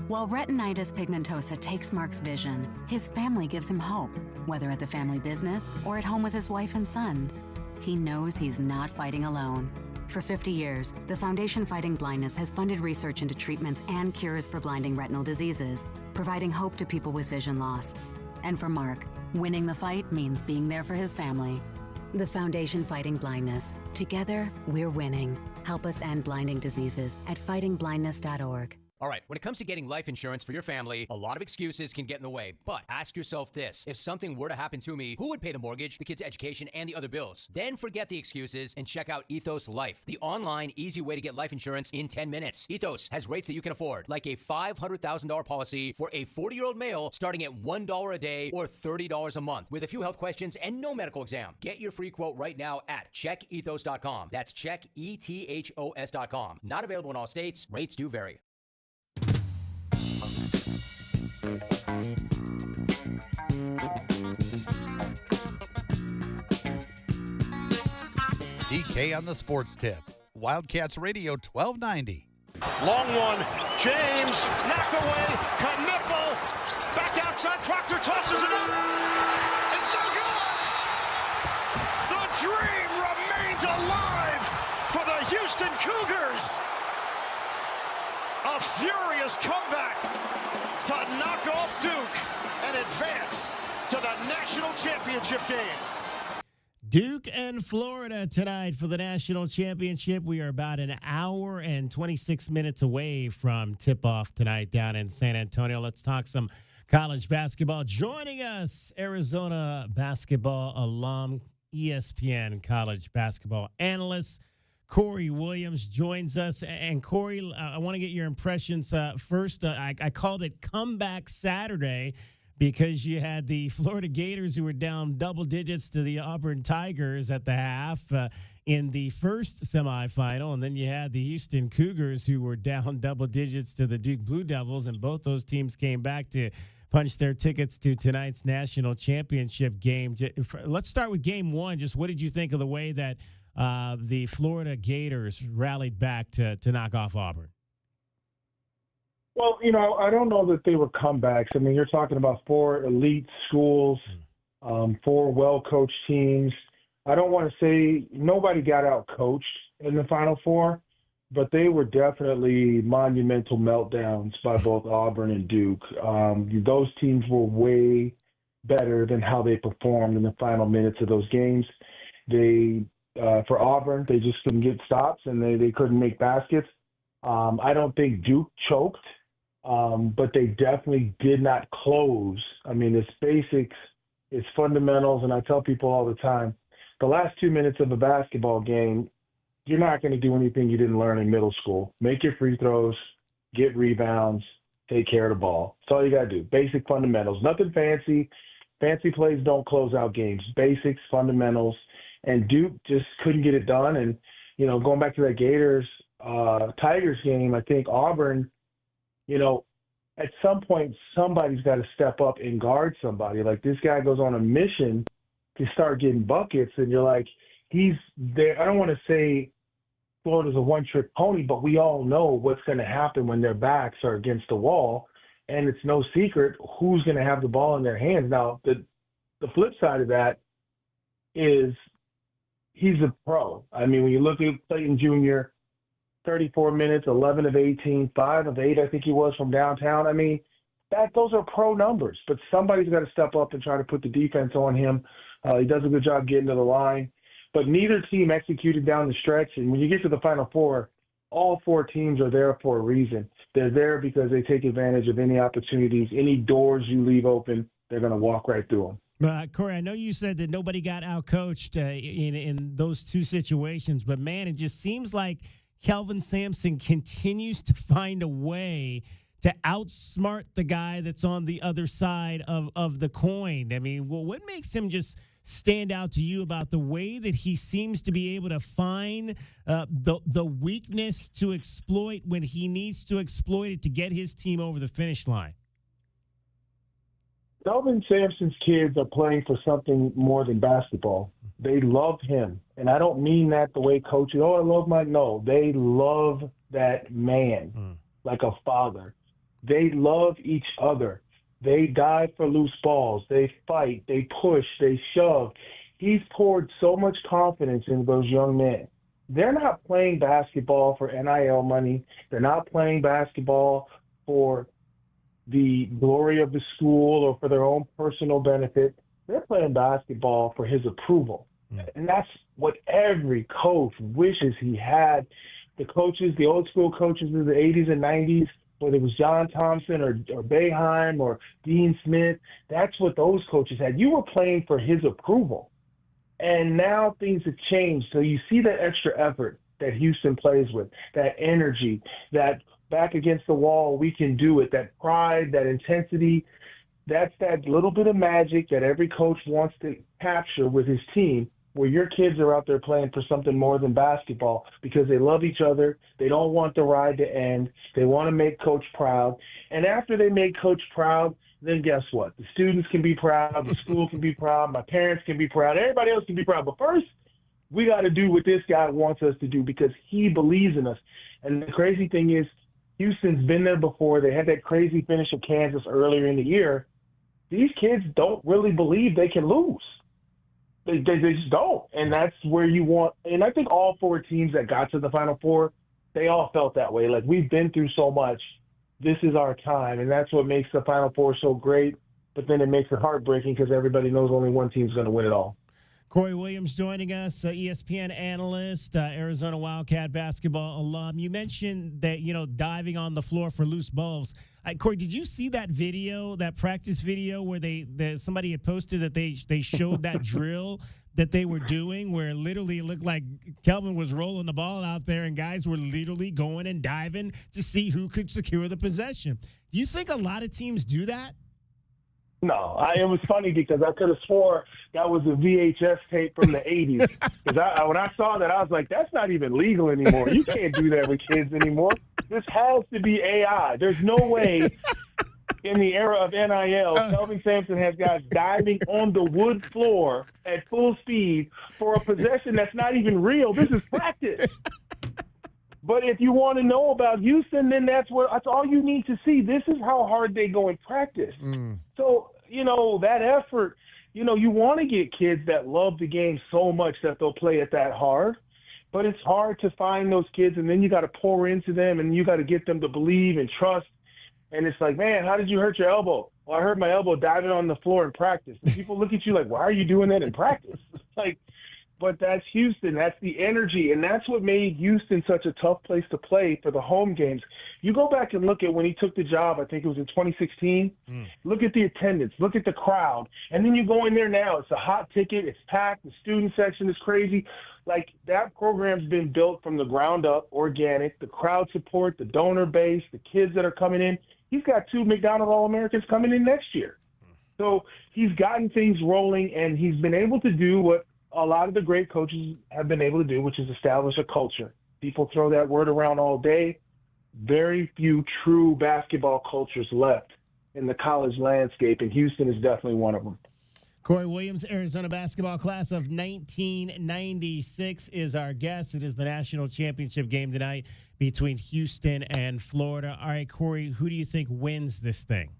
While retinitis pigmentosa takes Mark's vision, his family gives him hope, whether at the family business or at home with his wife and sons. He knows he's not fighting alone. For 50 years, the Foundation Fighting Blindness has funded research into treatments and cures for blinding retinal diseases, providing hope to people with vision loss. And for Mark, winning the fight means being there for his family. The Foundation Fighting Blindness. Together, we're winning. Help us end blinding diseases at fightingblindness.org. All right, when it comes to getting life insurance for your family, a lot of excuses can get in the way. But ask yourself this: if something were to happen to me, who would pay the mortgage, the kids' education, and the other bills? Then forget the excuses and check out Ethos Life, the online, easy way to get life insurance in 10 minutes. Ethos has rates that you can afford, like a $500,000 policy for a 40-year-old male starting at $1 a day or $30 a month, with a few health questions and no medical exam. Get your free quote right now at checkethos.com. That's checkethos.com. Not available in all states. Rates do vary. DK on the sports tip. Wildcats Radio 1290. Long one. James knocked away. Knipple. Back outside. Proctor tosses it up. It's no good. The dream remains alive for the Houston Cougars. A furious comeback to knock off Duke and advance to the national championship game. Duke and Florida tonight for the national championship. We are about an hour and 26 minutes away from tip-off tonight down in San Antonio. Let's talk some college basketball. Joining us, Arizona basketball alum, ESPN college basketball analyst, Corey Williams joins us. And Corey, I want to get your impressions. First, I called it Comeback Saturday because you had the Florida Gators who were down double digits to the Auburn Tigers at the half in the first semifinal. And then you had the Houston Cougars who were down double digits to the Duke Blue Devils. And both those teams came back to punch their tickets to tonight's national championship game. Let's start with game one. Just what did you think of the way that the Florida Gators rallied back to knock off Auburn? Well, I don't know that they were comebacks. I mean, you're talking about 4 elite schools, 4 well-coached teams. I don't want to say nobody got out-coached in the Final Four, but they were definitely monumental meltdowns by both Auburn and Duke. Those teams were way better than how they performed in the final minutes of those games. For Auburn, they just couldn't get stops, and they couldn't make baskets. I don't think Duke choked, but they definitely did not close. I mean, it's basics, it's fundamentals, and I tell people all the time, the last 2 minutes of a basketball game, you're not going to do anything you didn't learn in middle school. Make your free throws, get rebounds, take care of the ball. That's all you got to do. Basic fundamentals. Nothing fancy. Fancy plays don't close out games. Basics, fundamentals. And Duke just couldn't get it done. And, going back to that Tigers game, I think Auburn, at some point, somebody's got to step up and guard somebody. Like, this guy goes on a mission to start getting buckets, and you're like, he's there. I don't want to say Florida's a one-trick pony, but we all know what's going to happen when their backs are against the wall, and it's no secret who's going to have the ball in their hands. Now, the flip side of that is he's a pro. I mean, when you look at Clayton Jr., 34 minutes, 11 of 18, 5 of 8, I think he was from downtown. I mean, those are pro numbers, but somebody's got to step up and try to put the defense on him. He does a good job getting to the line, but neither team executed down the stretch. And when you get to the Final Four, all 4 teams are there for a reason. They're there because they take advantage of any opportunities, any doors you leave open, they're going to walk right through them. Corey, I know you said that nobody got out-coached in those 2 situations, but, man, it just seems like Kelvin Sampson continues to find a way to outsmart the guy that's on the other side of the coin. I mean, what makes him just stand out to you about the way that he seems to be able to find the weakness to exploit when he needs to exploit it to get his team over the finish line? Kelvin Sampson's kids are playing for something more than basketball. They love him. And I don't mean that the way coaches, I love Mike. No, they love that man like a father. They love each other. They die for loose balls. They fight. They push. They shove. He's poured so much confidence into those young men. They're not playing basketball for NIL money. They're not playing basketball for the glory of the school or for their own personal benefit. They're playing basketball for his approval. And that's what every coach wishes he had. The coaches, the old school coaches of the 80s and 90s, whether it was John Thompson or Boeheim or Dean Smith, that's what those coaches had. You were playing for his approval. And now things have changed. So you see that extra effort that Houston plays with, that energy, that back against the wall, we can do it, that pride, that intensity. That's that little bit of magic that every coach wants to capture with his team, where your kids are out there playing for something more than basketball because they love each other. They don't want the ride to end. They want to make coach proud. And after they make coach proud, then guess what? The students can be proud. The school can be proud. My parents can be proud. Everybody else can be proud. But first, we got to do what this guy wants us to do because he believes in us. And the crazy thing is, Houston's been there before. They had that crazy finish at Kansas earlier in the year. These kids don't really believe they can lose. They just don't. And that's where you want – and I think all four teams that got to the Final Four, they all felt that way. Like, we've been through so much. This is our time. And that's what makes the Final Four so great. But then it makes it heartbreaking because everybody knows only one team's going to win it all. Corey Williams joining us, ESPN analyst, Arizona Wildcat basketball alum. You mentioned that, diving on the floor for loose balls. Corey, did you see that video, that practice video where somebody had posted that they showed that drill that they were doing where literally it looked like Kelvin was rolling the ball out there and guys were literally going and diving to see who could secure the possession? Do you think a lot of teams do that? No, it was funny because I could have swore that was a VHS tape from the 80s. Because when I saw that, I was like, that's not even legal anymore. You can't do that with kids anymore. This has to be AI. There's no way in the era of NIL, Kelvin Sampson has guys diving on the wood floor at full speed for a possession that's not even real. This is practice. But if you want to know about Houston, then that's all you need to see. This is how hard they go in practice. So, that effort, you want to get kids that love the game so much that they'll play it that hard. But it's hard to find those kids, and then you got to pour into them, and you got to get them to believe and trust. And it's like, man, how did you hurt your elbow? Well, I hurt my elbow diving on the floor in practice. And people look at you like, why are you doing that in practice? But that's Houston. That's the energy. And that's what made Houston such a tough place to play for the home games. You go back and look at when he took the job, I think it was in 2016. Look at the attendance. Look at the crowd. And then you go in there now. It's a hot ticket. It's packed. The student section is crazy. Like, that program's been built from the ground up, organic. The crowd support, the donor base, the kids that are coming in. He's got 2 McDonald's All-Americans coming in next year. So he's gotten things rolling, and he's been able to do what a lot of the great coaches have been able to do, which is establish a culture. People throw that word around all day. Very few true basketball cultures left in the college landscape, and Houston is definitely one of them. Corey Williams, Arizona basketball class of 1996, is our guest. It is the national championship game tonight between Houston and Florida. All right, Corey, who do you think wins this thing?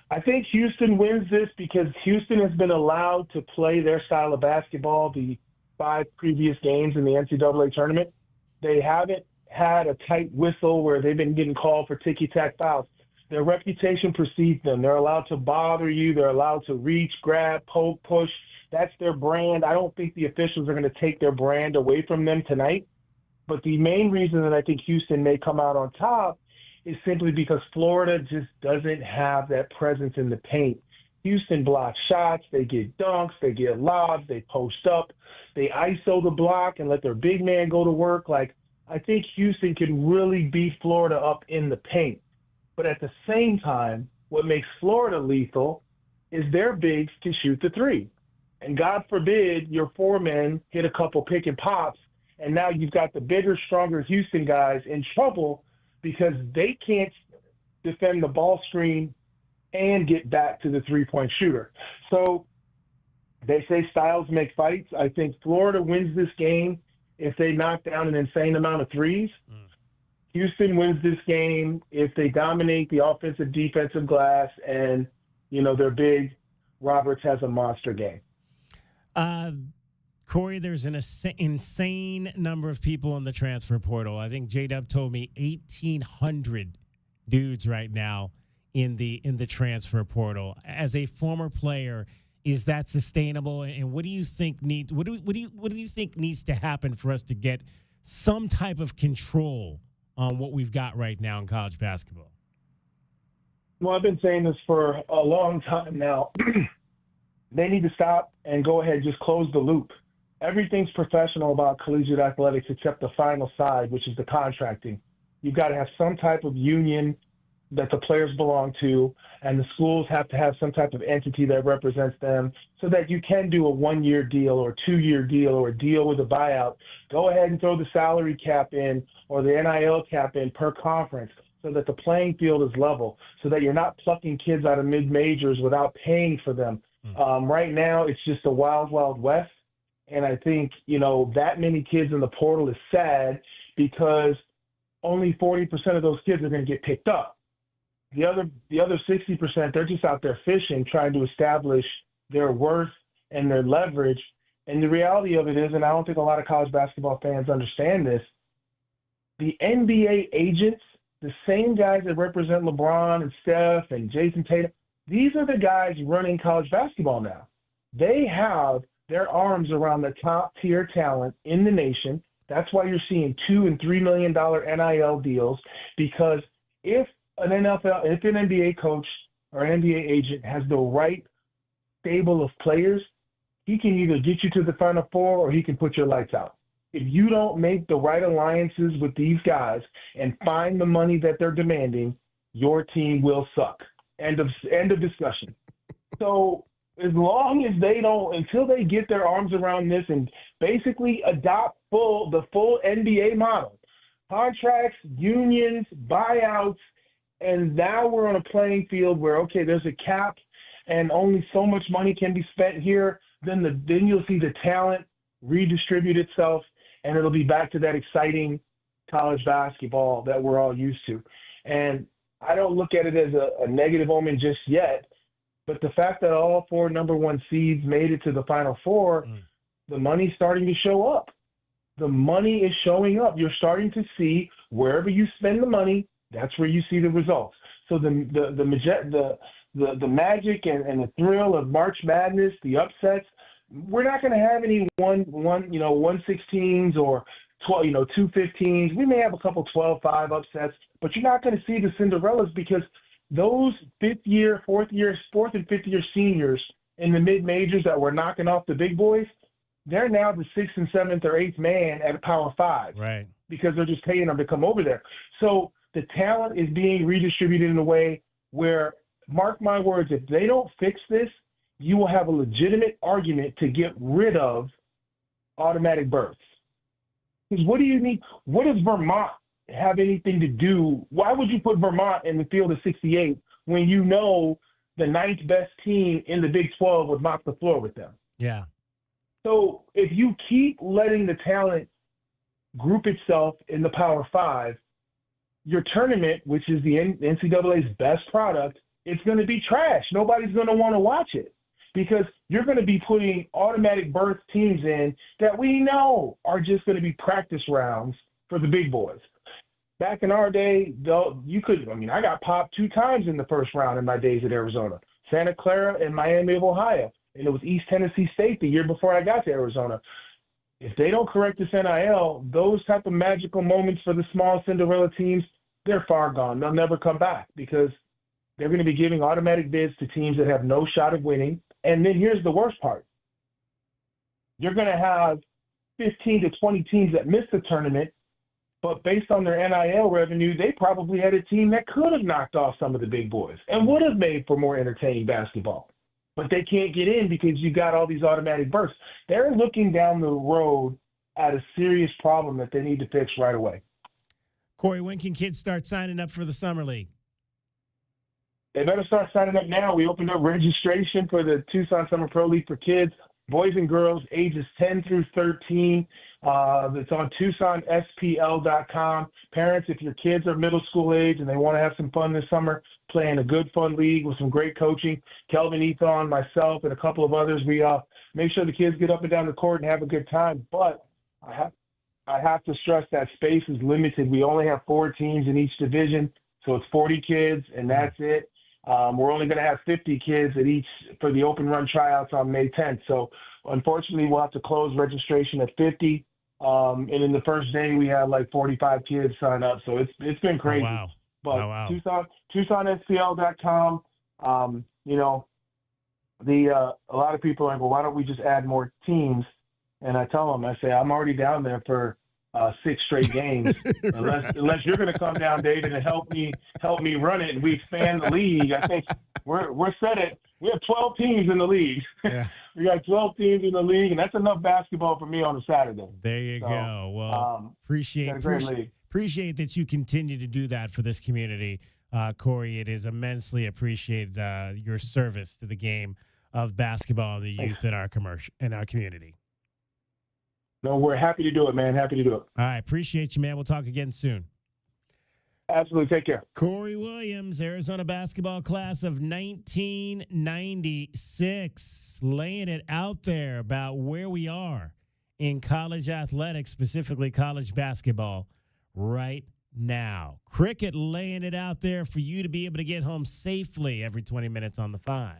I think Houston wins this because Houston has been allowed to play their style of basketball the 5 previous games in the NCAA tournament. They haven't had a tight whistle where they've been getting called for ticky-tack fouls. Their reputation precedes them. They're allowed to bother you. They're allowed to reach, grab, poke, push. That's their brand. I don't think the officials are going to take their brand away from them tonight. But the main reason that I think Houston may come out on top is simply because Florida just doesn't have that presence in the paint. Houston blocks shots, they get dunks, they get lobs, they post up, they ISO the block and let their big man go to work. I think Houston can really beat Florida up in the paint. But at the same time, what makes Florida lethal is their bigs can shoot the 3. And God forbid your 4 men hit a couple pick and pops, and now you've got the bigger, stronger Houston guys in trouble because they can't defend the ball screen and get back to the 3-point shooter. So they say styles make fights. I think Florida wins this game if they knock down an insane amount of threes. Houston wins this game if they dominate the offensive defensive glass and, they're big. Roberts has a monster game. Corey, there's an insane number of people in the transfer portal. I think J-Dub told me 1,800 dudes right now in the transfer portal. As a former player, is that sustainable? And what do you think what do you think needs to happen for us to get some type of control on what we've got right now in college basketball? Well, I've been saying this for a long time now. They need to stop and go ahead and just close the loop. Everything's professional about collegiate athletics except the final side, which is the contracting. You've got to have some type of union that the players belong to, and the schools have to have some type of entity that represents them so that you can do a 1-year deal or 2-year deal or a deal with a buyout. Go ahead and throw the salary cap in or the NIL cap in per conference so that the playing field is level, so that you're not plucking kids out of mid-majors without paying for them. Right now, it's just a wild, wild west. And I think, that many kids in the portal is sad because only 40% of those kids are going to get picked up. The other 60%, they're just out there fishing, trying to establish their worth and their leverage. And the reality of it is, and I don't think a lot of college basketball fans understand this, the NBA agents, the same guys that represent LeBron and Steph and Jason Tatum, these are the guys running college basketball now. They have their arms around the top-tier talent in the nation. That's why you're seeing $2 and $3 million NIL deals, because if an NBA coach or an NBA agent has the right stable of players, he can either get you to the Final Four or he can put your lights out. If you don't make the right alliances with these guys and find the money that they're demanding, your team will suck. End of discussion. So as long as they don't, until they get their arms around this and basically adopt the full NBA model, contracts, unions, buyouts, and now we're on a playing field where, okay, there's a cap and only so much money can be spent here, then you'll see the talent redistribute itself, and it'll be back to that exciting college basketball that we're all used to. And I don't look at it as a negative omen just yet, but the fact that all 4 number 1 seeds made it to the Final Four, the money's starting to show up. The money is showing up. You're starting to see wherever you spend the money, that's where you see the results. So the magic and the thrill of March Madness, the upsets, we're not going to have any 116s or 215s. We may have a couple 12-5 upsets, but you're not going to see the Cinderellas because those 4th and 5th year seniors in the mid-majors that were knocking off the big boys, they're now the 6th and 7th or 8th man at a Power 5. Right. Because they're just paying them to come over there. So the talent is being redistributed in a way where, mark my words, if they don't fix this, you will have a legitimate argument to get rid of automatic berths. Because what do you need? What does Vermont have anything to do? Why would you put Vermont in the field of 68 when you know the 9th best team in the Big 12 would mop the floor with them? Yeah. So if you keep letting the talent group itself in the Power 5, your tournament, which is the NCAA's best product, it's going to be trash. Nobody's going to want to watch it because you're going to be putting automatic berth teams in that we know are just going to be practice rounds for the big boys. Back in our day, though, I got popped 2 times in the first round in my days at Arizona, Santa Clara and Miami of Ohio. And it was East Tennessee State the year before I got to Arizona. If they don't correct this NIL, those type of magical moments for the small Cinderella teams, they're far gone. They'll never come back because they're going to be giving automatic bids to teams that have no shot of winning. And then here's the worst part. You're going to have 15 to 20 teams that miss the tournament, but based on their NIL revenue, they probably had a team that could have knocked off some of the big boys and would have made for more entertaining basketball. But they can't get in because you got all these automatic berths. They're looking down the road at a serious problem that they need to fix right away. Corey, when can kids start signing up for the Summer League? They better start signing up now. We opened up registration for the Tucson Summer Pro League for kids, boys and girls, ages 10 through 13. It's on TucsonSPL.com. Parents, if your kids are middle school age and they want to have some fun this summer, playing a good, fun league with some great coaching, Kelvin Ethon, myself, and a couple of others, we make sure the kids get up and down the court and have a good time. But I have to stress that space is limited. We only have 4 teams in each division, so it's 40 kids, and that's it. We're only going to have 50 kids at each for the open run tryouts on May 10th. So unfortunately, we'll have to close registration at 50. And in the first day, we had like 45 kids sign up. So it's been crazy. Oh, wow. But wow. TucsonSPL.com, you know, a lot of people are like, well, why don't we just add more teams? And I tell them, I say, I'm already down there for 6 straight games. unless you're going to come down, David, and help me run it, and we expand the league. I think we're set at. We have 12 teams in the league. Yeah. We got 12 teams in the league, and that's enough basketball for me on a Saturday. There you go. Well, appreciate that you continue to do that for this community, Corey. It is immensely appreciated, your service to the game of basketball and the youth in our community. No, we're happy to do it, man. Happy to do it. All right. Appreciate you, man. We'll talk again soon. Absolutely. Take care. Corey Williams, Arizona basketball class of 1996, laying it out there about where we are in college athletics, specifically college basketball right now. Cricket laying it out there for you to be able to get home safely every 20 minutes on the 5s.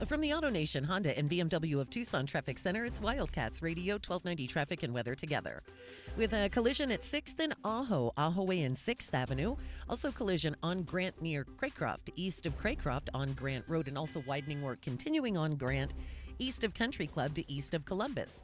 From the AutoNation Honda and BMW of Tucson Traffic Center, it's Wildcats Radio 1290 Traffic and Weather together. With a collision at 6th and Ajo Way and 6th Avenue. Also collision on Grant near Craycroft, east of Craycroft on Grant Road, and also widening work continuing on Grant, east of Country Club to east of Columbus.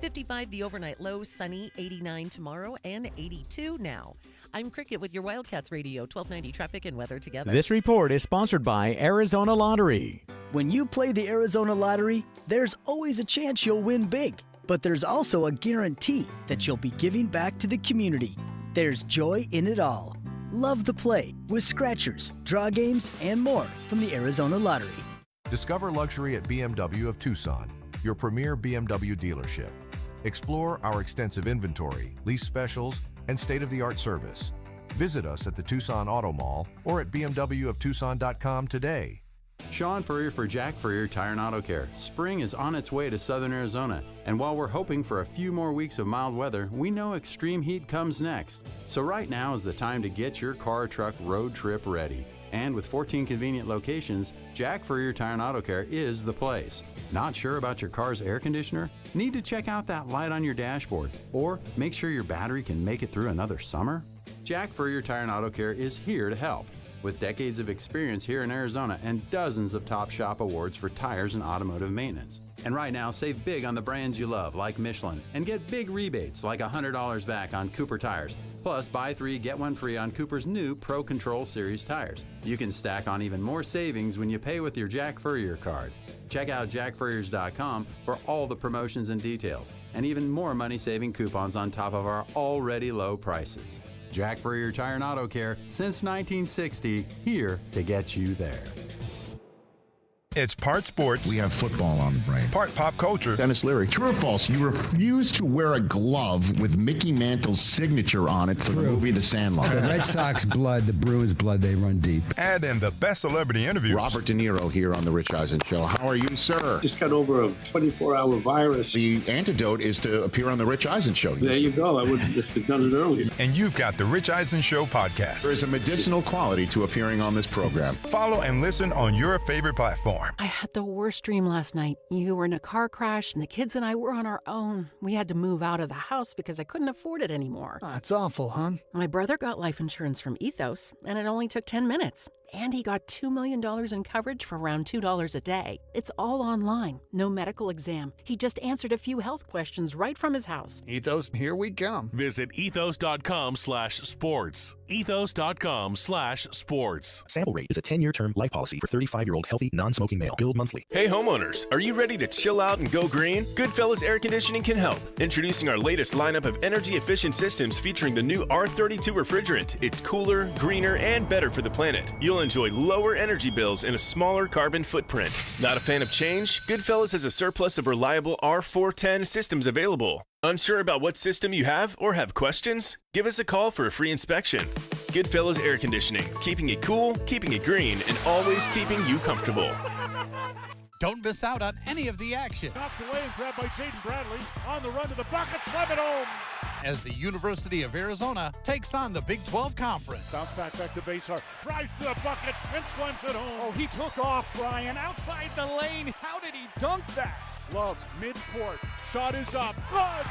55 the overnight low, sunny, 89 tomorrow, and 82 now. I'm Cricket with your Wildcats Radio 1290 Traffic and Weather together. This report is sponsored by Arizona Lottery. When you play the Arizona Lottery, there's always a chance you'll win big, but there's also a guarantee that you'll be giving back to the community. There's joy in it all. Love the play with scratchers, draw games, and more from the Arizona Lottery. Discover luxury at BMW of Tucson, your premier BMW dealership. Explore our extensive inventory, lease specials, and state-of-the-art service. Visit us at the Tucson Auto Mall or at bmwoftucson.com today. Sean Furrier for Jack Furrier Tire and Auto Care. Spring is on its way to southern Arizona, and while we're hoping for a few more weeks of mild weather, we know extreme heat comes next. So right now is the time to get your car or truck road trip ready. And with 14 convenient locations, Jack Furrier Tire and Auto Care is the place. Not sure about your car's air conditioner? Need to check out that light on your dashboard? Or make sure your battery can make it through another summer? Jack Furrier Tire and Auto Care is here to help. With decades of experience here in Arizona and dozens of top shop awards for tires and automotive maintenance. And right now, save big on the brands you love, like Michelin, and get big rebates like $100 back on Cooper tires. Plus, buy 3, get 1 free on Cooper's new Pro Control Series tires. You can stack on even more savings when you pay with your Jack Furrier card. Check out jackfurriers.com for all the promotions and details, and even more money-saving coupons on top of our already low prices. Jack Furrier Tire and Auto Care, since 1960, here to get you there. It's part sports. We have football on the brain. Part pop culture. Dennis Leary. True or false? You refuse to wear a glove with Mickey Mantle's signature on it for the movie The Sandlot. The Red Sox blood, the Bruins blood, they run deep. And in the best celebrity interviews. Robert De Niro here on The Rich Eisen Show. How are you, sir? Just got over a 24-hour virus. The antidote is to appear on The Rich Eisen Show. There you go. I would have done it earlier. And you've got The Rich Eisen Show podcast. There is a medicinal quality to appearing on this program. Follow and listen on your favorite platform. I had the worst dream last night. You were in a car crash, and the kids and I were on our own. We had to move out of the house because I couldn't afford it anymore. That's awful, hon. My brother got life insurance from Ethos, and it only took 10 minutes. And he got $2 million in coverage for around $2 a day. It's all online. No medical exam. He just answered a few health questions right from his house. Ethos, here we come. Visit ethos.com/sports. Ethos.com/sports. Sample Rate is a 10-year term life policy for 35-year-old healthy, non-smoking male. Billed monthly. Hey homeowners, are you ready to chill out and go green? Goodfellas Air Conditioning can help. Introducing our latest lineup of energy-efficient systems featuring the new R32 refrigerant. It's cooler, greener, and better for the planet. You'll enjoy lower energy bills and a smaller carbon footprint. Not a fan of change? Goodfellas has a surplus of reliable R410 systems available. Unsure about what system you have or have questions? Give us a call for a free inspection. Goodfellas Air Conditioning, keeping it cool, keeping it green, and always keeping you comfortable. Don't miss out on any of the action. Knocked away and grabbed by Jaden Bradley. On the run to the bucket, slam it home. As the University of Arizona takes on the Big 12 Conference. Bounce back to Basehart. Drives to the bucket and slams it home. Oh, he took off, Brian. Outside the lane. How did he dunk that? Love, midcourt. Shot is up. Good!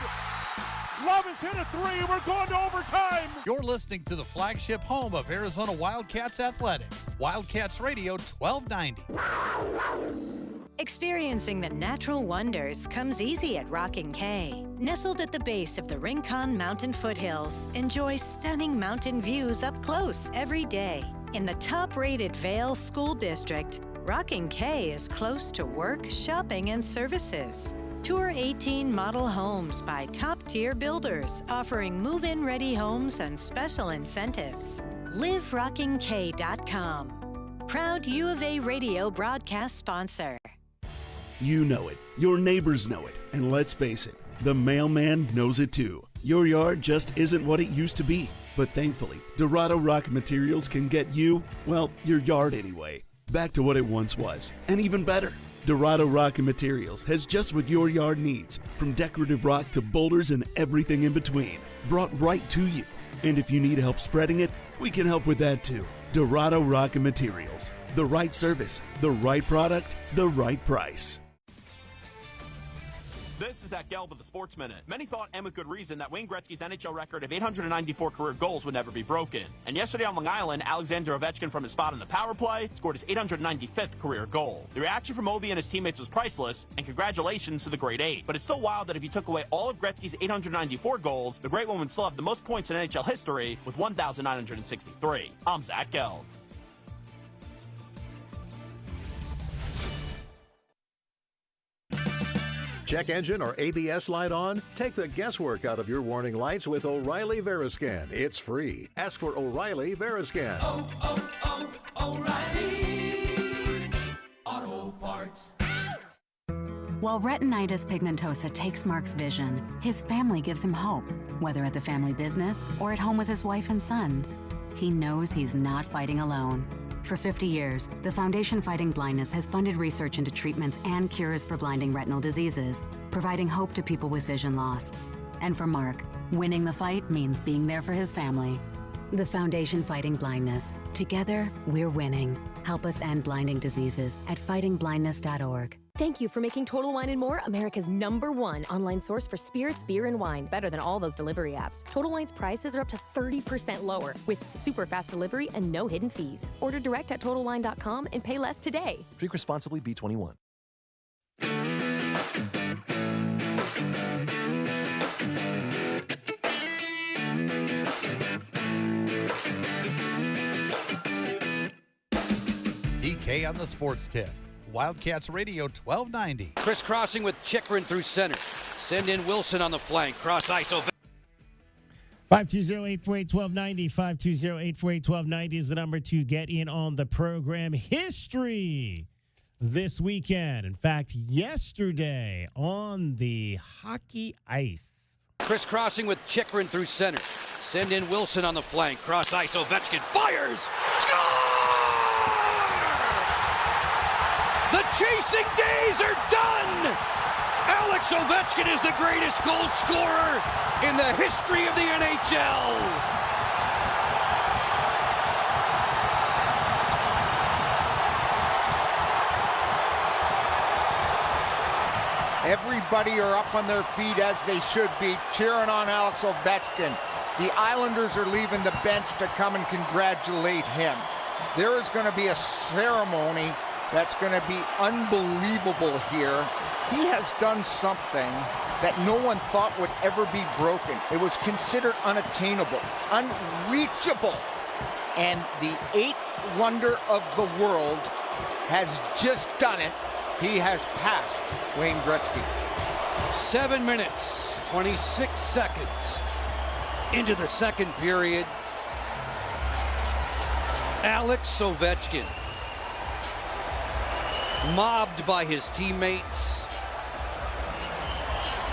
Love has hit a three. We're going to overtime. You're listening to the flagship home of Arizona Wildcats Athletics. Wildcats Radio 1290. Experiencing the natural wonders comes easy at Rockin' K. Nestled at the base of the Rincon Mountain foothills, enjoy stunning mountain views up close every day. In the top-rated Vail School District, Rockin' K is close to work, shopping, and services. Tour 18 model homes by top-tier builders offering move-in ready homes and special incentives. LiveRockingK.com. Proud U of A radio broadcast sponsor. You know it, your neighbors know it, and let's face it, the mailman knows it too. Your yard just isn't what it used to be, but thankfully, Dorado Rock Materials can get you, well, your yard anyway, back to what it once was, and even better. Dorado Rock Materials has just what your yard needs, from decorative rock to boulders and everything in between, brought right to you. And if you need help spreading it, we can help with that too. Dorado Rock Materials. The right service, the right product, the right price. This is Zach Gelb with the Sports Minute. Many thought, and with good reason, that Wayne Gretzky's NHL record of 894 career goals would never be broken. And yesterday on Long Island, Alexander Ovechkin, from his spot in the power play, scored his 895th career goal. The reaction from Ovi and his teammates was priceless, and congratulations to the Great Eight. But it's still wild that if you took away all of Gretzky's 894 goals, the Great One would still have the most points in NHL history with 1,963. I'm Zach Gelb. Check engine or ABS light on? Take the guesswork out of your warning lights with O'Reilly Veriscan. It's free. Ask for O'Reilly Veriscan. O'Reilly Auto Parts. While retinitis pigmentosa takes Mark's vision, his family gives him hope, whether at the family business or at home with his wife and sons. He knows he's not fighting alone. For 50 years, the Foundation Fighting Blindness has funded research into treatments and cures for blinding retinal diseases, providing hope to people with vision loss. And for Mark, winning the fight means being there for his family. The Foundation Fighting Blindness. Together, we're winning. Help us end blinding diseases at fightingblindness.org. Thank you for making Total Wine & More America's #1 online source for spirits, beer, and wine. Better than all those delivery apps. Total Wine's prices are up to 30% lower with super fast delivery and no hidden fees. Order direct at TotalWine.com and pay less today. Drink responsibly, B21. DK on the Sports Tip. Wildcats Radio 1290. Crisscrossing with Chikrin through center. Send in Wilson on the flank. Cross ice. 520-848-1290. 520-848-1290 is the number to get in on the program. History this weekend. In fact, yesterday on the hockey ice. Crisscrossing with Chikrin through center. Send in Wilson on the flank. Cross ice. Ovechkin fires. Score! The chasing days are done! Alex Ovechkin is the greatest goal scorer in the history of the NHL! Everybody are up on their feet as they should be, cheering on Alex Ovechkin. The Islanders are leaving the bench to come and congratulate him. There is going to be a ceremony that's going to be unbelievable here. He has done something that no one thought would ever be broken. It was considered unattainable, unreachable. And the eighth wonder of the world has just done it. He has passed Wayne Gretzky. 7 minutes, 26 seconds into the second period. Alex Ovechkin, mobbed by his teammates.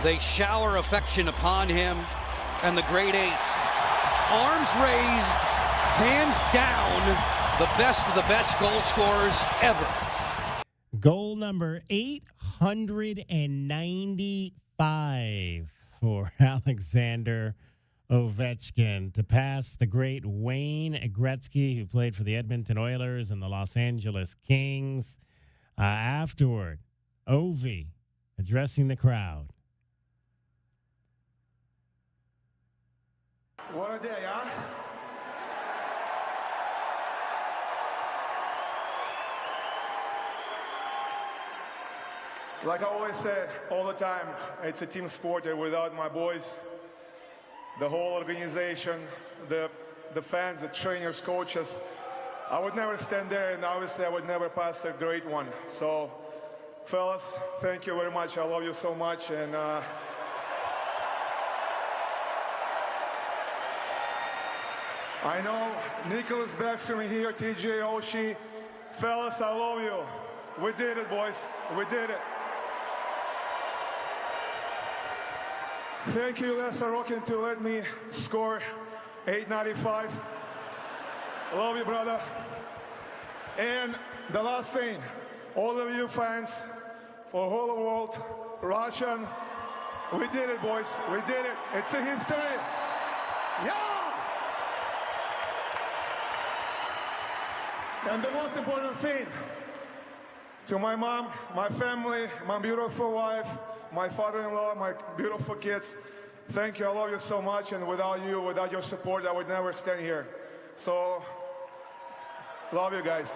They shower affection upon him, and the Great Eight, arms raised, hands down, the best of the best goal scorers ever. Goal number 895 for Alexander Ovechkin to pass the great Wayne Gretzky, who played for the Edmonton Oilers and the Los Angeles Kings. Afterward, Ovi addressing the crowd. What a day, huh? Like I always said all the time, it's a team sport, and without my boys, the whole organization, the fans, the trainers, coaches, I would never stand there, and obviously I would never pass a great one. So, fellas, thank you very much. I love you so much, and I know Nicholas Backstrom here, TJ Oshie. Fellas, I love you. We did it, boys. We did it. Thank you, Les Sorokin, to let me score 895. Love you, brother. And the last thing, all of you fans, for the whole world, Russian, we did it, boys. We did it. It's a history. Yeah! And the most important thing, to my mom, my family, my beautiful wife, my father-in-law, my beautiful kids, thank you. I love you so much. And without you, without your support, I would never stand here. So, love you guys.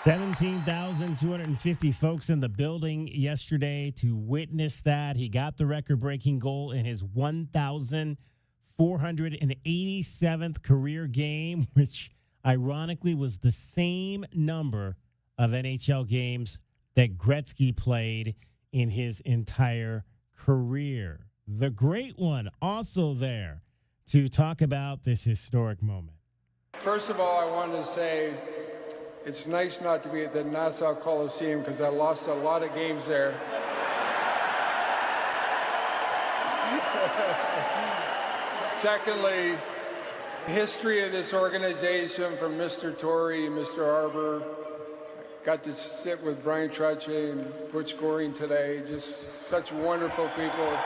17,250 folks in the building yesterday to witness that. He got the record-breaking goal in his 1,487th career game, which ironically was the same number of NHL games that Gretzky played in his entire career. The great one also there to talk about this historic moment. First of all, I wanted to say it's nice not to be at the Nassau Coliseum because I lost a lot of games there. Secondly, history of this organization from Mr. Torrey, Mr. Arbor. Got to sit with Brian Trottier and Butch Goring today. Just such wonderful people.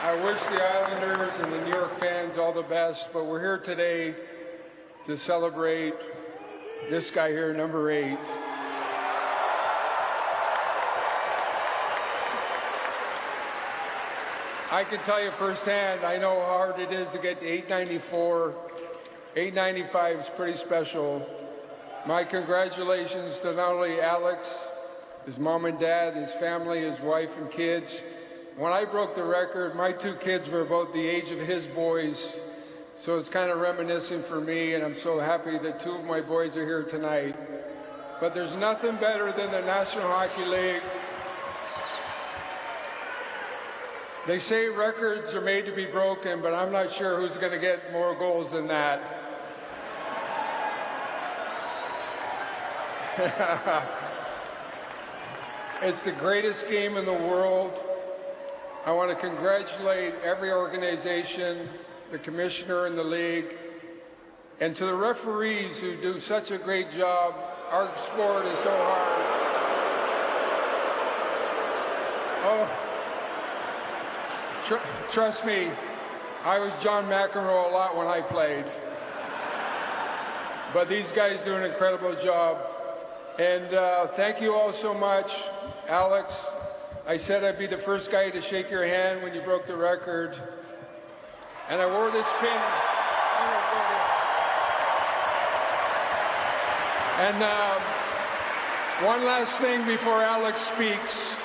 I wish the Islanders and the New York fans all the best, but we're here today to celebrate this guy here, number 8. I can tell you firsthand, I know how hard it is to get to 894. 895 is pretty special. My congratulations to not only Alex, his mom and dad, his family, his wife and kids. When I broke the record, my 2 kids were about the age of his boys, so it's kind of reminiscent for me, and I'm so happy that 2 of my boys are here tonight. But there's nothing better than the National Hockey League. They say records are made to be broken, but I'm not sure who's going to get more goals than that. It's the greatest game in the world. I want to congratulate every organization, the commissioner and the league, and to the referees who do such a great job. Our sport is so hard. Trust me, I was John McEnroe a lot when I played. But these guys do an incredible job. And thank you all so much. Alex, I said I'd be the first guy to shake your hand when you broke the record. And I wore this pin. And one last thing before Alex speaks.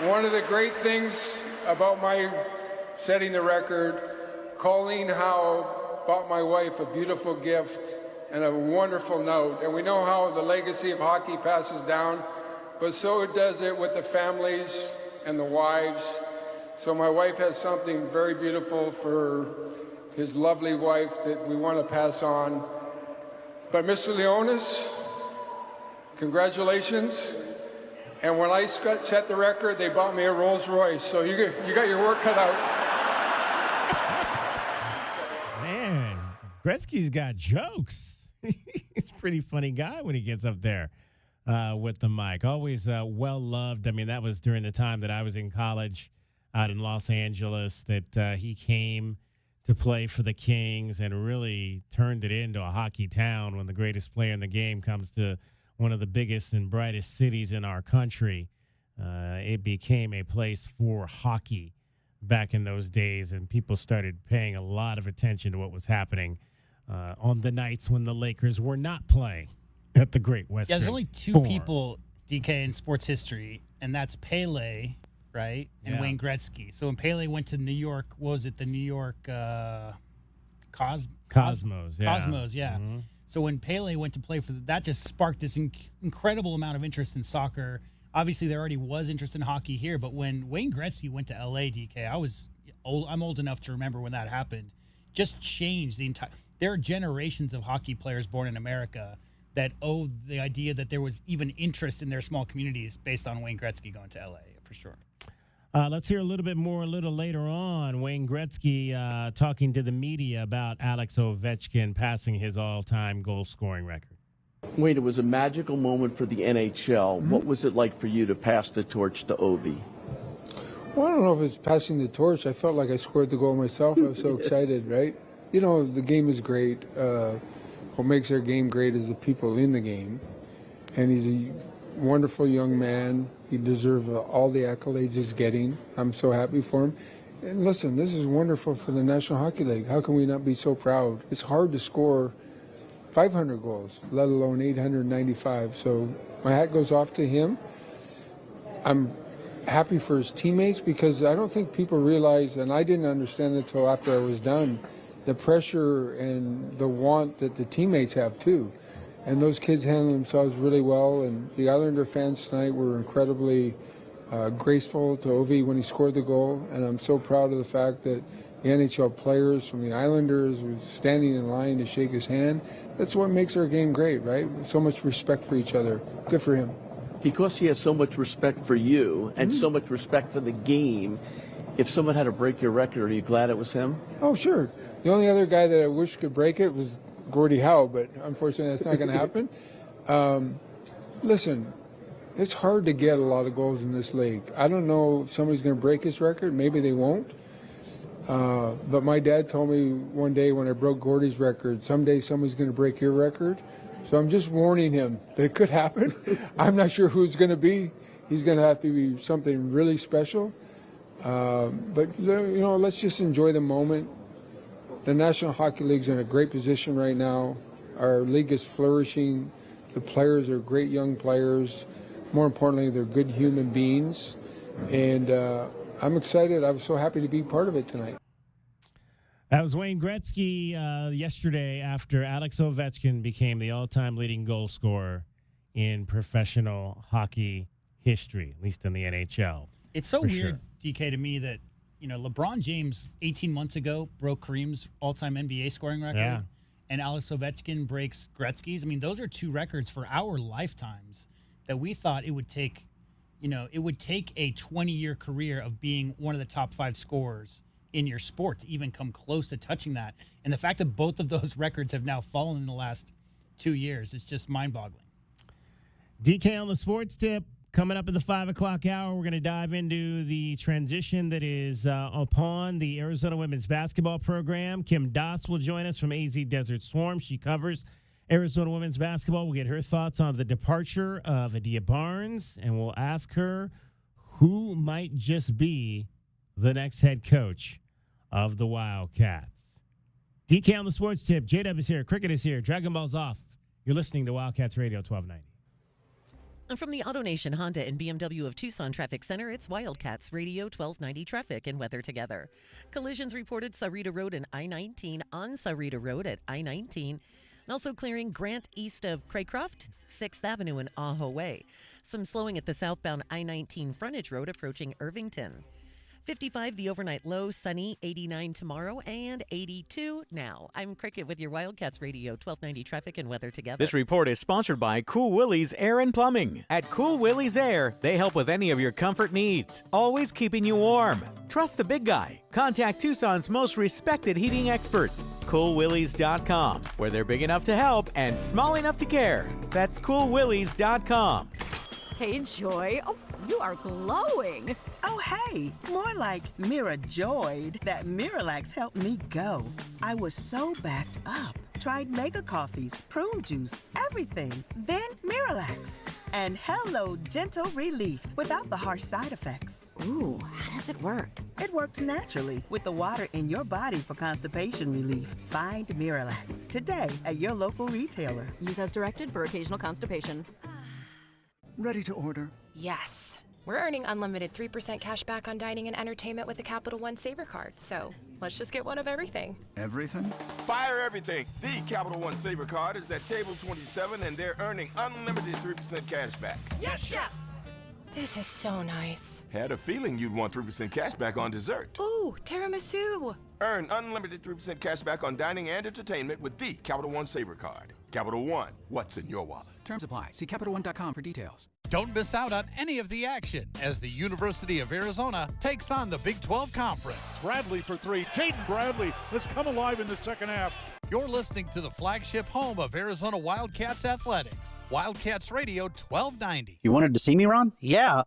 One of the great things about my setting the record, Colleen Howe bought my wife a beautiful gift and a wonderful note. And we know how the legacy of hockey passes down, but so does it with the families and the wives. So my wife has something very beautiful for his lovely wife that we want to pass on. But Mr. Leonis, congratulations. And when I set the record, they bought me a Rolls Royce. So you got your work cut out. Man, Gretzky's got jokes. He's a pretty funny guy when he gets up there with the mic. Always well-loved. I mean, that was during the time that I was in college out in Los Angeles that he came to play for the Kings and really turned it into a hockey town when the greatest player in the game comes to one of the biggest and brightest cities in our country. It became a place for hockey back in those days, and people started paying a lot of attention to what was happening on the nights when the Lakers were not playing at the Great Western. Yeah, there's only two Forum. people, DK, in sports history, and that's Pele, right, and Wayne Gretzky. So when Pele went to New York, what was it, the New York Cosmos, yeah. Cosmos, yeah. Mhm. So when Pele went to play for that, just sparked this incredible amount of interest in soccer. Obviously, there already was interest in hockey here, but when Wayne Gretzky went to LA, DK, I'm old enough to remember when that happened. Just changed the entire. There are generations of hockey players born in America that owe the idea that there was even interest in their small communities based on Wayne Gretzky going to LA, for sure. Let's hear a little bit more a little later on. Wayne Gretzky talking to the media about Alex Ovechkin passing his all-time goal-scoring record. Wayne, it was a magical moment for the NHL. What was it like for you to pass the torch to Ovi? Well, I don't know if it's passing the torch. I felt like I scored the goal myself. I was so excited, right? You know, the game is great. What makes our game great is the people in the game. And he's a wonderful young man. He deserves all the accolades he's getting. I'm so happy for him. And listen, this is wonderful for the National Hockey League. How can we not be so proud? It's hard to score 500 goals, let alone 895. So my hat goes off to him. I'm happy for his teammates because I don't think people realize, and I didn't understand it until after I was done, the pressure and the want that the teammates have too. And those kids handle themselves really well. And the Islander fans tonight were incredibly graceful to Ovi when he scored the goal. And I'm so proud of the fact that the NHL players from the Islanders were standing in line to shake his hand. That's what makes our game great, right? So much respect for each other. Good for him. Because he has so much respect for you and so much respect for the game, if someone had to break your record, are you glad it was him? Oh, sure. The only other guy that I wish could break it was Gordie Howe, but unfortunately that's not going to happen. Listen, it's hard to get a lot of goals in this league. I don't know if somebody's going to break his record. Maybe they won't. But my dad told me one day when I broke Gordie's record, someday somebody's going to break your record. So I'm just warning him that it could happen. I'm not sure who it's going to be. He's going to have to be something really special. But, you know, let's just enjoy the moment. The National Hockey League's in a great position right now. Our league is flourishing. The players are great young players. More importantly, they're good human beings. And I'm excited. I was so happy to be part of it tonight. That was Wayne Gretzky yesterday after Alex Ovechkin became the all-time leading goal scorer in professional hockey history, at least in the NHL. It's so weird, DK, to me that, you know, LeBron James 18 months ago broke Kareem's all-time NBA scoring record, and Alex Ovechkin breaks Gretzky's. I mean, those are two records for our lifetimes that we thought it would take, you know, it would take a 20-year career of being one of the top 5 scorers in your sport to even come close to touching that. And the fact that both of those records have now fallen in the last 2 years is just mind-boggling. DK on the sports tip. Coming up in the 5 o'clock hour, we're going to dive into the transition that is upon the Arizona women's basketball program. Kim Doss will join us from AZ Desert Swarm. She covers Arizona women's basketball. We'll get her thoughts on the departure of Adia Barnes, and we'll ask her who might just be the next head coach of the Wildcats. DK on the sports tip. J-Dub is here. Cricket is here. Dragon Ball's off. You're listening to Wildcats Radio 1290. And from the AutoNation Honda and BMW of Tucson Traffic Center, it's Wildcats Radio 1290 traffic and weather together. Collisions reported Sahuarita Road and I-19 on Sahuarita Road at I-19. And also clearing Grant east of Craycroft, 6th Avenue and Ajo Way. Some slowing at the southbound I-19 frontage road approaching Irvington. 55 the overnight low, sunny, 89 tomorrow, and 82 now. I'm Cricket with your Wildcats Radio 1290 traffic and weather together. This report is sponsored by Cool Willie's Air and Plumbing. At Cool Willie's Air, they help with any of your comfort needs, always keeping you warm. Trust the big guy. Contact Tucson's most respected heating experts, CoolWillies.com, where they're big enough to help and small enough to care. That's CoolWillies.com. Hey, Joy. Oh, you are glowing. Oh, hey, more like Mirajoyed. That Miralax helped me go. I was so backed up. Tried mega coffees, prune juice, everything. Then Miralax. And hello, gentle relief without the harsh side effects. Ooh, how does it work? It works naturally with the water in your body for constipation relief. Find Miralax today at your local retailer. Use as directed for occasional constipation. Ready to order? Yes. We're earning unlimited 3% cash back on dining and entertainment with the Capital One Saver card, so let's just get one of everything. Everything? Fire everything. The Capital One Saver card is at table 27, and they're earning unlimited 3% cash back. Yes, Chef! This is so nice. Had a feeling you'd want 3% cash back on dessert. Ooh, tiramisu. Earn unlimited 3% cash back on dining and entertainment with the Capital One Saver card. Capital One, what's in your wallet? Terms apply. See CapitalOne.com for details. Don't miss out on any of the action as the University of Arizona takes on the Big 12 Conference. Bradley for three. Jaden Bradley has come alive in the second half. You're listening to the flagship home of Arizona Wildcats athletics. Wildcats Radio 1290. You wanted to see me, Ron? Yeah,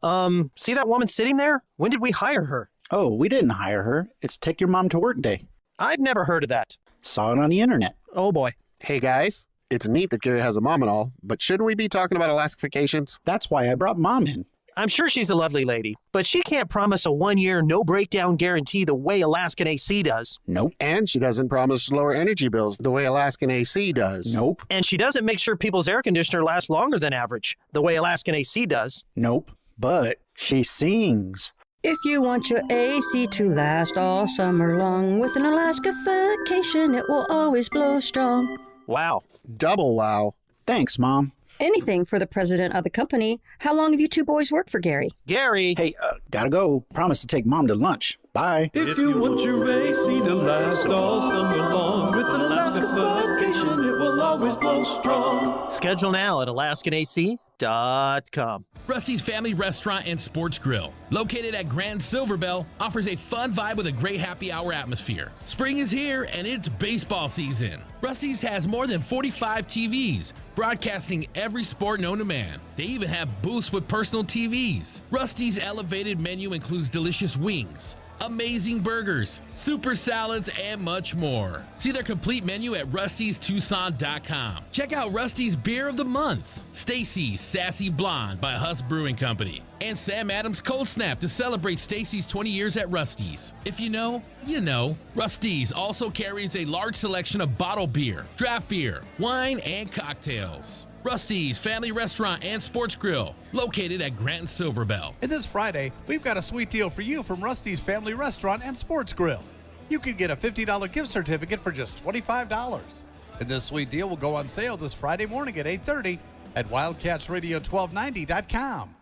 see that woman sitting there? When did we hire her? Oh, we didn't hire her. It's Take Your Mom to Work Day. I've never heard of that. Saw it on the internet. Oh, boy. Hey, guys. It's neat that Gary has a mom and all, but shouldn't we be talking about Alaska vacations? That's why I brought Mom in. I'm sure she's a lovely lady, but she can't promise a 1-year no-breakdown guarantee the way Alaskan AC does. Nope. And she doesn't promise lower energy bills the way Alaskan AC does. Nope. And she doesn't make sure people's air conditioner lasts longer than average, the way Alaskan AC does. Nope. But she sings. If you want your AC to last all summer long, with an Alaska vacation, it will always blow strong. Wow. Double wow. Thanks, Mom. Anything for the president of the company. How long have you two boys worked for Gary? Gary! Hey, gotta go. Promise to take Mom to lunch. Bye. If you want your AC to last all summer long, with an Alaska vacation, it will always blow strong. Schedule now at AlaskanAC.com. Rusty's Family Restaurant and Sports Grill, located at Grand Silver Bell, offers a fun vibe with a great happy hour atmosphere. Spring is here and it's baseball season. Rusty's has more than 45 TVs, broadcasting every sport known to man. They even have booths with personal TVs. Rusty's elevated menu includes delicious wings, amazing burgers, super salads, and much more. See their complete menu at rustystucson.com. Check out Rusty's Beer of the Month, Stacy's Sassy Blonde by Huss Brewing Company, and Sam Adams Cold Snap to celebrate Stacy's 20 years at Rusty's. If you know, you know. Rusty's also carries a large selection of bottled beer, draft beer, wine, and cocktails. Rusty's Family Restaurant and Sports Grill, located at Grant Silver Bell. And this Friday, we've got a sweet deal for you from Rusty's Family Restaurant and Sports Grill. You can get a $50 gift certificate for just $25. And this sweet deal will go on sale this Friday morning at 8:30 at WildcatsRadio1290.com.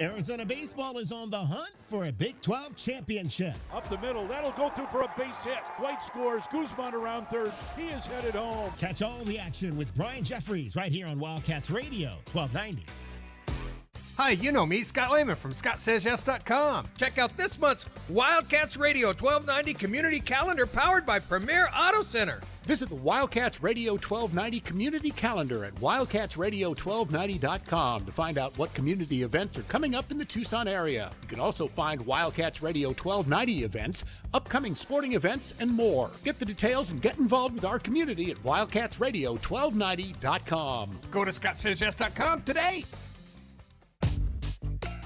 Arizona baseball is on the hunt for a Big 12 championship. Up the middle, that'll go through for a base hit. White scores, Guzman around third. He is headed home. Catch all the action with Brian Jeffries right here on Wildcats Radio 1290. Hi, you know me, Scott Lehman from ScottSaysYes.com. Check out this month's Wildcats Radio 1290 Community Calendar powered by Premier Auto Center. Visit the Wildcats Radio 1290 Community Calendar at wildcatsradio1290.com to find out what community events are coming up in the Tucson area. You can also find Wildcats Radio 1290 events, upcoming sporting events, and more. Get the details and get involved with our community at wildcatsradio1290.com. Go to ScottSaysYes.com today.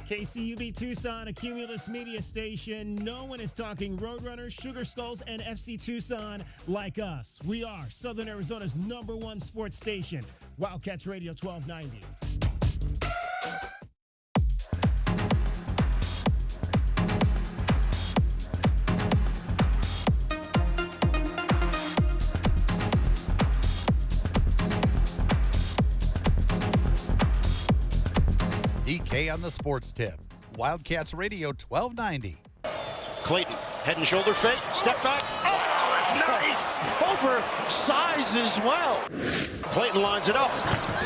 KCUB Tucson, a Cumulus media station. No one is talking Roadrunners, Sugar Skulls, and FC Tucson like us. We are Southern Arizona's #1 sports station, Wildcats Radio 1290. DK on the sports tip. Wildcats Radio 1290. Clayton, head and shoulder fake, step back. Oh, that's nice. Oversized as well. Clayton lines it up.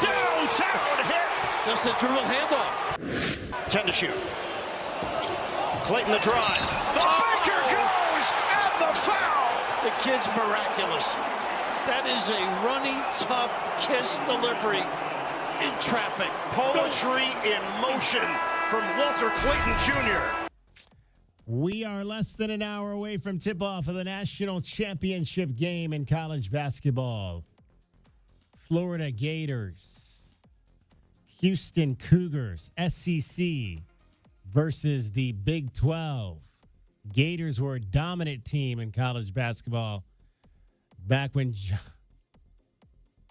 Downtown hit. Just a dribble handoff. 10 to shoot. Clayton the drive. The banker goes and the foul. The kid's miraculous. That is a running, tough kiss delivery in traffic. Poetry in motion from Walter Clayton Jr. We are less than an hour away from tip-off of the national championship game in college basketball. Florida Gators, Houston Cougars, SEC versus the Big 12. Gators were a dominant team in college basketball back when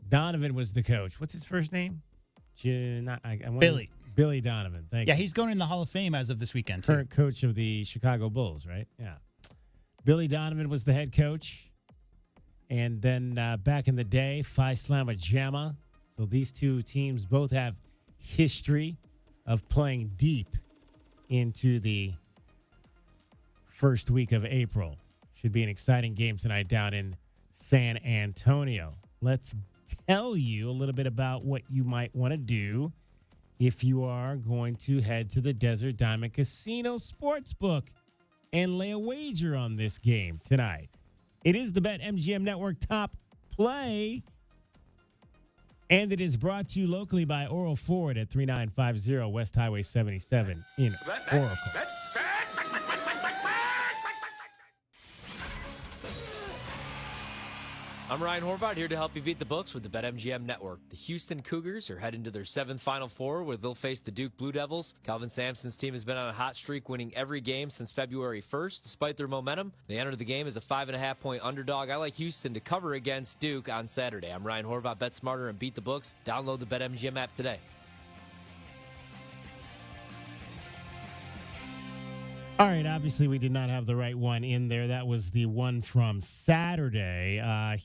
Donovan was the coach. What's his first name? Billy. Billy Donovan. Thank you. Yeah, he's going in the Hall of Fame as of this weekend, too. Current coach of the Chicago Bulls, right? Yeah. Billy Donovan was the head coach. And then back in the day, Phi Slama Jama. So these two teams both have history of playing deep into the first week of April. Should be an exciting game tonight down in San Antonio. Let's tell you a little bit about what you might want to do if you are going to head to the Desert Diamond Casino Sportsbook and lay a wager on this game tonight. It is the BetMGM Network Top Play, and it is brought to you locally by Oral Ford at 3950 West Highway 77 in Oracle. I'm Ryan Horvath, here to help you beat the books with the BetMGM Network. The Houston Cougars are heading to their 7th Final Four, where they'll face the Duke Blue Devils. Calvin Sampson's team has been on a hot streak, winning every game since February 1st. Despite their momentum, they entered the game as a 5.5-point underdog. I like Houston to cover against Duke on Saturday. I'm Ryan Horvath. Bet smarter and beat the books. Download the BetMGM app today. All right, obviously we did not have the right one in there. That was the one from Saturday.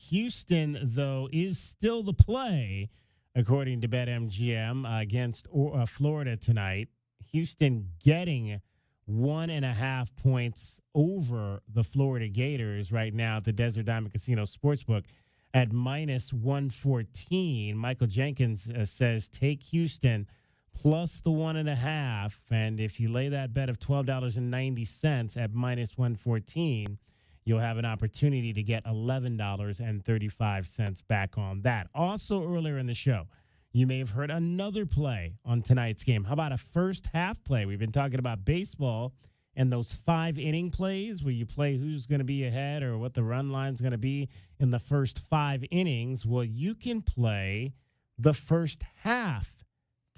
Houston, though, is still the play, according to BetMGM, against Florida tonight. Houston getting 1.5 points over the Florida Gators right now at the Desert Diamond Casino Sportsbook at minus 114. Michael Jenkins says take Houston plus the 1.5, and if you lay that bet of $12.90 at minus 114, you'll have an opportunity to get $11.35 back on that. Also, earlier in the show, you may have heard another play on tonight's game. How about a first half play? We've been talking about baseball and those 5-inning plays where you play who's going to be ahead or what the run line's going to be in the first 5 innings. Well, you can play the first half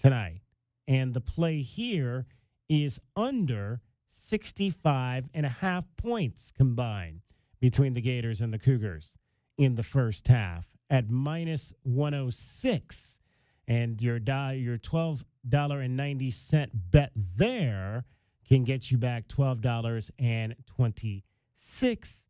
tonight. And the play here is under 65.5 points combined between the Gators and the Cougars in the first half at minus 106. And your $12.90 bet there can get you back $12.26.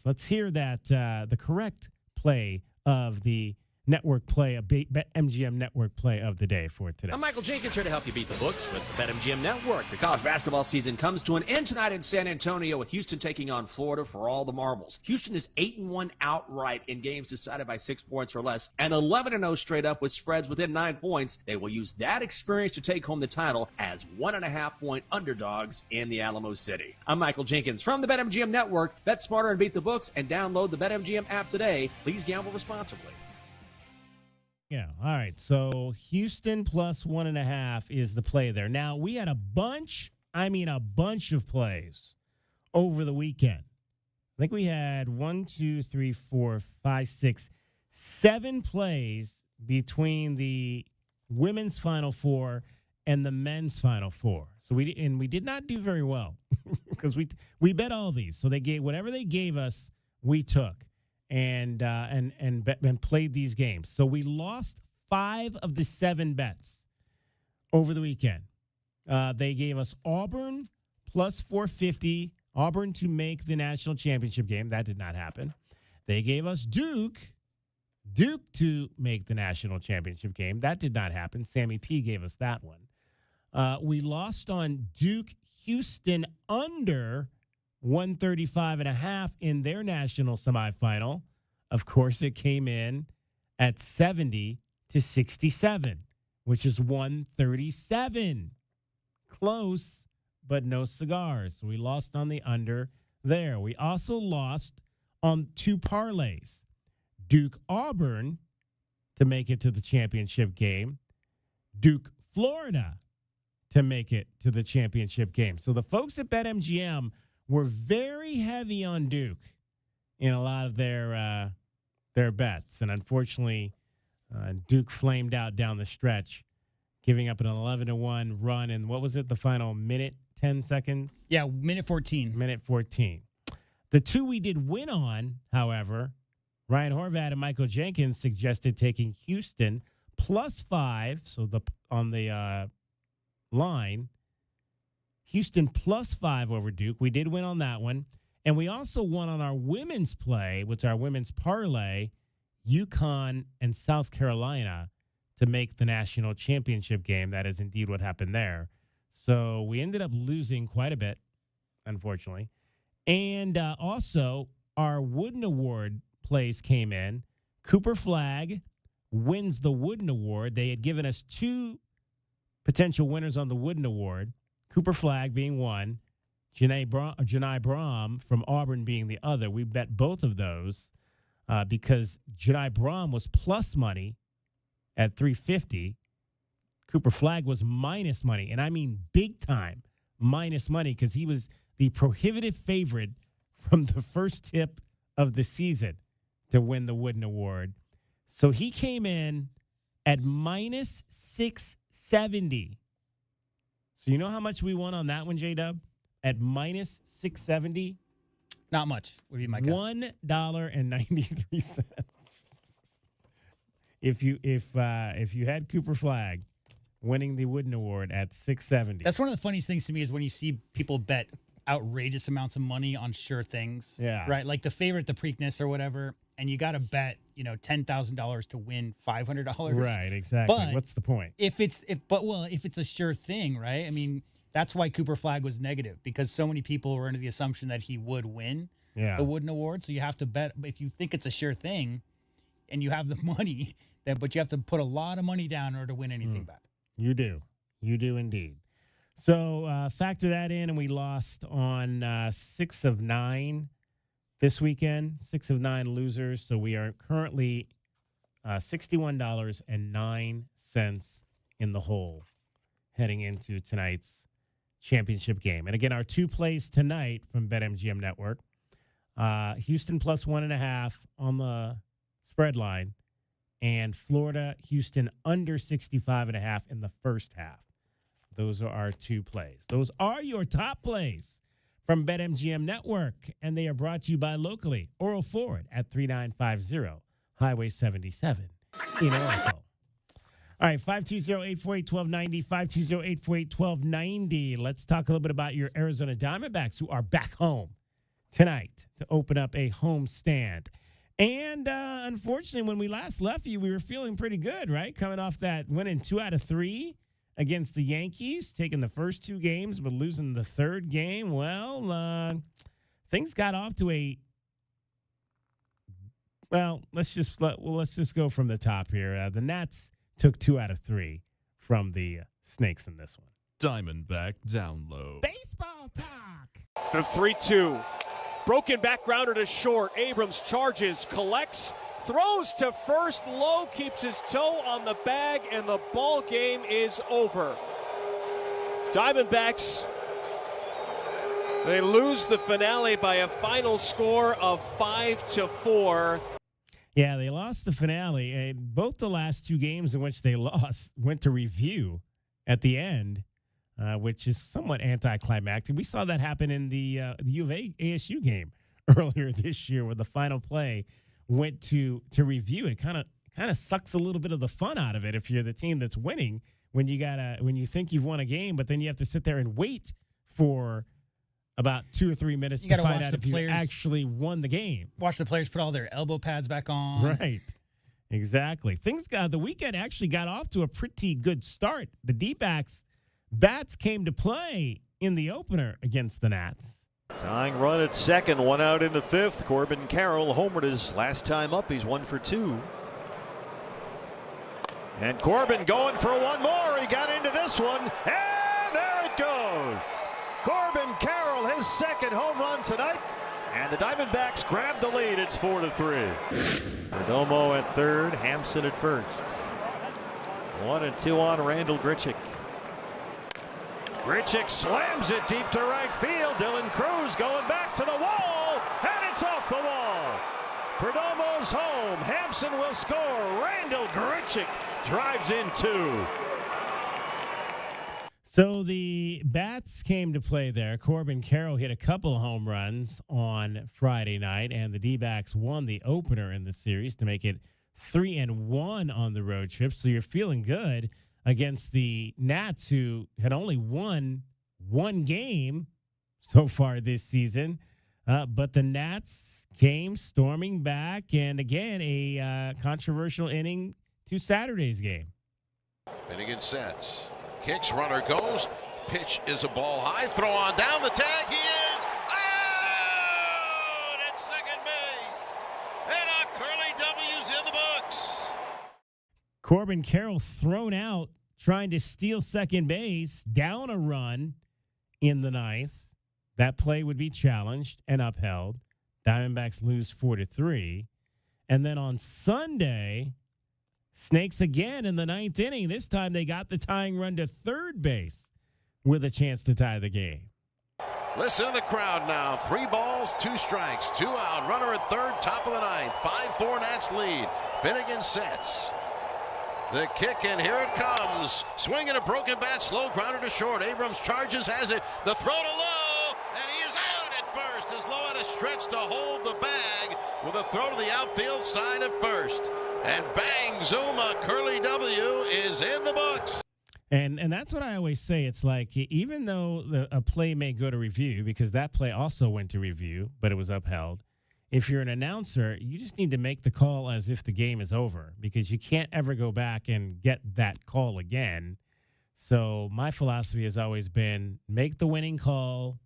Let's hear that the correct play of the network play, a BetMGM network play of the day for today. I'm Michael Jenkins, here to help you beat the books with the BetMGM Network. The college basketball season comes to an end tonight in San Antonio with Houston taking on Florida for all the marbles. Houston is 8-1 outright in games decided by 6 points or less, and 11-0 straight up with spreads within 9 points. They will use that experience to take home the title as 1.5-point underdogs in the Alamo City. I'm Michael Jenkins from the BetMGM Network. Bet smarter and beat the books, and download the BetMGM app today. Please gamble responsibly. Yeah. All right. So Houston plus 1.5 is the play there. Now, we had a bunch of plays over the weekend. I think we had 7 plays between the women's Final Four and the men's Final Four. So we did not do very well because we bet all these. So they gave whatever they gave us, we took. And played these games. So we lost 5 of the 7 bets over the weekend. They gave us Auburn plus 450, Auburn to make the national championship game. That did not happen. They gave us Duke to make the national championship game. That did not happen. Sammy P gave us that one. We lost on Duke Houston under 135.5 in their national semifinal. Of course, it came in at 70-67, which is 137. Close, but no cigars. So we lost on the under there. We also lost on 2 parlays. Duke Auburn to make it to the championship game. Duke Florida to make it to the championship game. So the folks at BetMGM were very heavy on Duke in a lot of their bets. And unfortunately, Duke flamed out down the stretch, giving up an 11-1 run. And what was it, the final minute, 10 seconds? Yeah, minute 14. Minute 14. The 2 we did win on, however, Ryan Horvath and Michael Jenkins suggested taking Houston +5. So on the line, Houston +5 over Duke. We did win on that one. And we also won on our women's play, which our women's parlay, UConn and South Carolina to make the national championship game. That is indeed what happened there. So we ended up losing quite a bit, unfortunately. And also, our Wooden Award plays came in. Cooper Flagg wins the Wooden Award. They had given us 2 potential winners on the Wooden Award, Cooper Flagg being one, Janai Brahm from Auburn being the other. We bet both of those because Janai Brahm was plus money at 350. Cooper Flagg was minus money, and I mean big time minus money because he was the prohibitive favorite from the first tip of the season to win the Wooden Award. So he came in at minus 670. So you know how much we won on that one, J-Dub? At minus 670? Not much would be my guess. $1.93. If you had Cooper Flagg winning the Wooden Award at 670. That's one of the funniest things to me is when you see people bet outrageous amounts of money on sure things. Yeah. Right? Like the favorite, the Preakness or whatever, and you got to bet, $10,000 to win $500. Right, exactly. But what's the point? If it's a sure thing, right? I mean, that's why Cooper Flagg was negative, because so many people were under the assumption that he would win the Wooden Award. So you have to bet if you think it's a sure thing and you have the money, but you have to put a lot of money down in order to win anything back. You do. You do indeed. So factor that in, and we lost on 6 of 9 this weekend, 6 of 9 losers. So we are currently $61.09 in the hole heading into tonight's championship game. And again, our 2 plays tonight from BetMGM Network, Houston +1.5 on the spread line, and Florida, Houston under 65.5 in the first half. Those are our 2 plays. Those are your top plays from BetMGM Network, and they are brought to you by locally Oral Ford at 3950 Highway 77 in Oracle. All right, 520-848-1290, 520-848-1290. Let's talk a little bit about your Arizona Diamondbacks, who are back home tonight to open up a home stand. And unfortunately, when we last left you, we were feeling pretty good, right? Coming off that winning 2 out of 3 against the Yankees, taking the first 2 games, but losing the third game. Well, things got off to let's just go from the top here. The Nats took 2 out of 3 from the Snakes in this one. Diamondback down low. Baseball talk. The 3-2. Broken back grounder to short. Abrams charges, collects, throws to first, low, keeps his toe on the bag, and the ball game is over. Diamondbacks, they lose the finale by a final score of 5-4. Yeah, they lost the finale. And both the last 2 games in which they lost went to review at the end, which is somewhat anticlimactic. We saw that happen in the U of A ASU game earlier this year, where the final play went to review. It kind of sucks a little bit of the fun out of it if you're the team that's winning, when you think you've won a game, but then you have to sit there and wait for about 2 or 3 minutes to find out if you actually won the game. Watch the players put all their elbow pads back on. Right. Exactly. The weekend actually got off to a pretty good start. The D-backs bats came to play in the opener against the Nats. Tying run at second, one out in the fifth. Corbin Carroll homered his last time up. He's 1 for 2. And Corbin going for one more. He got into this one, and there it goes. Corbin Carroll, his second home run tonight. And the Diamondbacks grab the lead. It's 4-3. Perdomo at third, Hampson at first. 1 and 2 on Randall Grichuk. Grichuk slams it deep to right field. Dylan Cruz going back to the wall, and it's off the wall. Perdomo's home. Hampson will score. Randall Grichuk drives in 2. So the bats came to play there. Corbin Carroll hit a couple of home runs on Friday night, and the D-backs won the opener in the series to make it 3-1 on the road trip. So you're feeling good against the Nats, who had only won one game so far this season. But the Nats came storming back, and again, a controversial inning to Saturday's game. Finnegan sets. Kicks, runner goes. Pitch is a ball high. Throw on down the tag. He is out at second base. And a Curly W's in the books. Corbin Carroll thrown out trying to steal second base, down a run in the ninth. That play would be challenged and upheld. Diamondbacks lose 4-3. And then on Sunday, Snakes again in the ninth inning. This time they got the tying run to third base with a chance to tie the game. Listen to the crowd now. 3 balls, 2 strikes, 2 out. Runner at third, top of the ninth. 5-4 Nats lead. Finnegan sets. The kick, and here it comes. Swinging a broken bat, slow grounder to short. Abrams charges, has it. The throw to Lowe, and he is out at first as Lowe had a stretch to hold the bag with a throw to the outfield side at first. And bang, zoom, a Curly W is in the books. And that's what I always say. It's like, even though a play may go to review, because that play also went to review, but it was upheld, if you're an announcer, you just need to make the call as if the game is over, because you can't ever go back and get that call again. So my philosophy has always been make the winning call,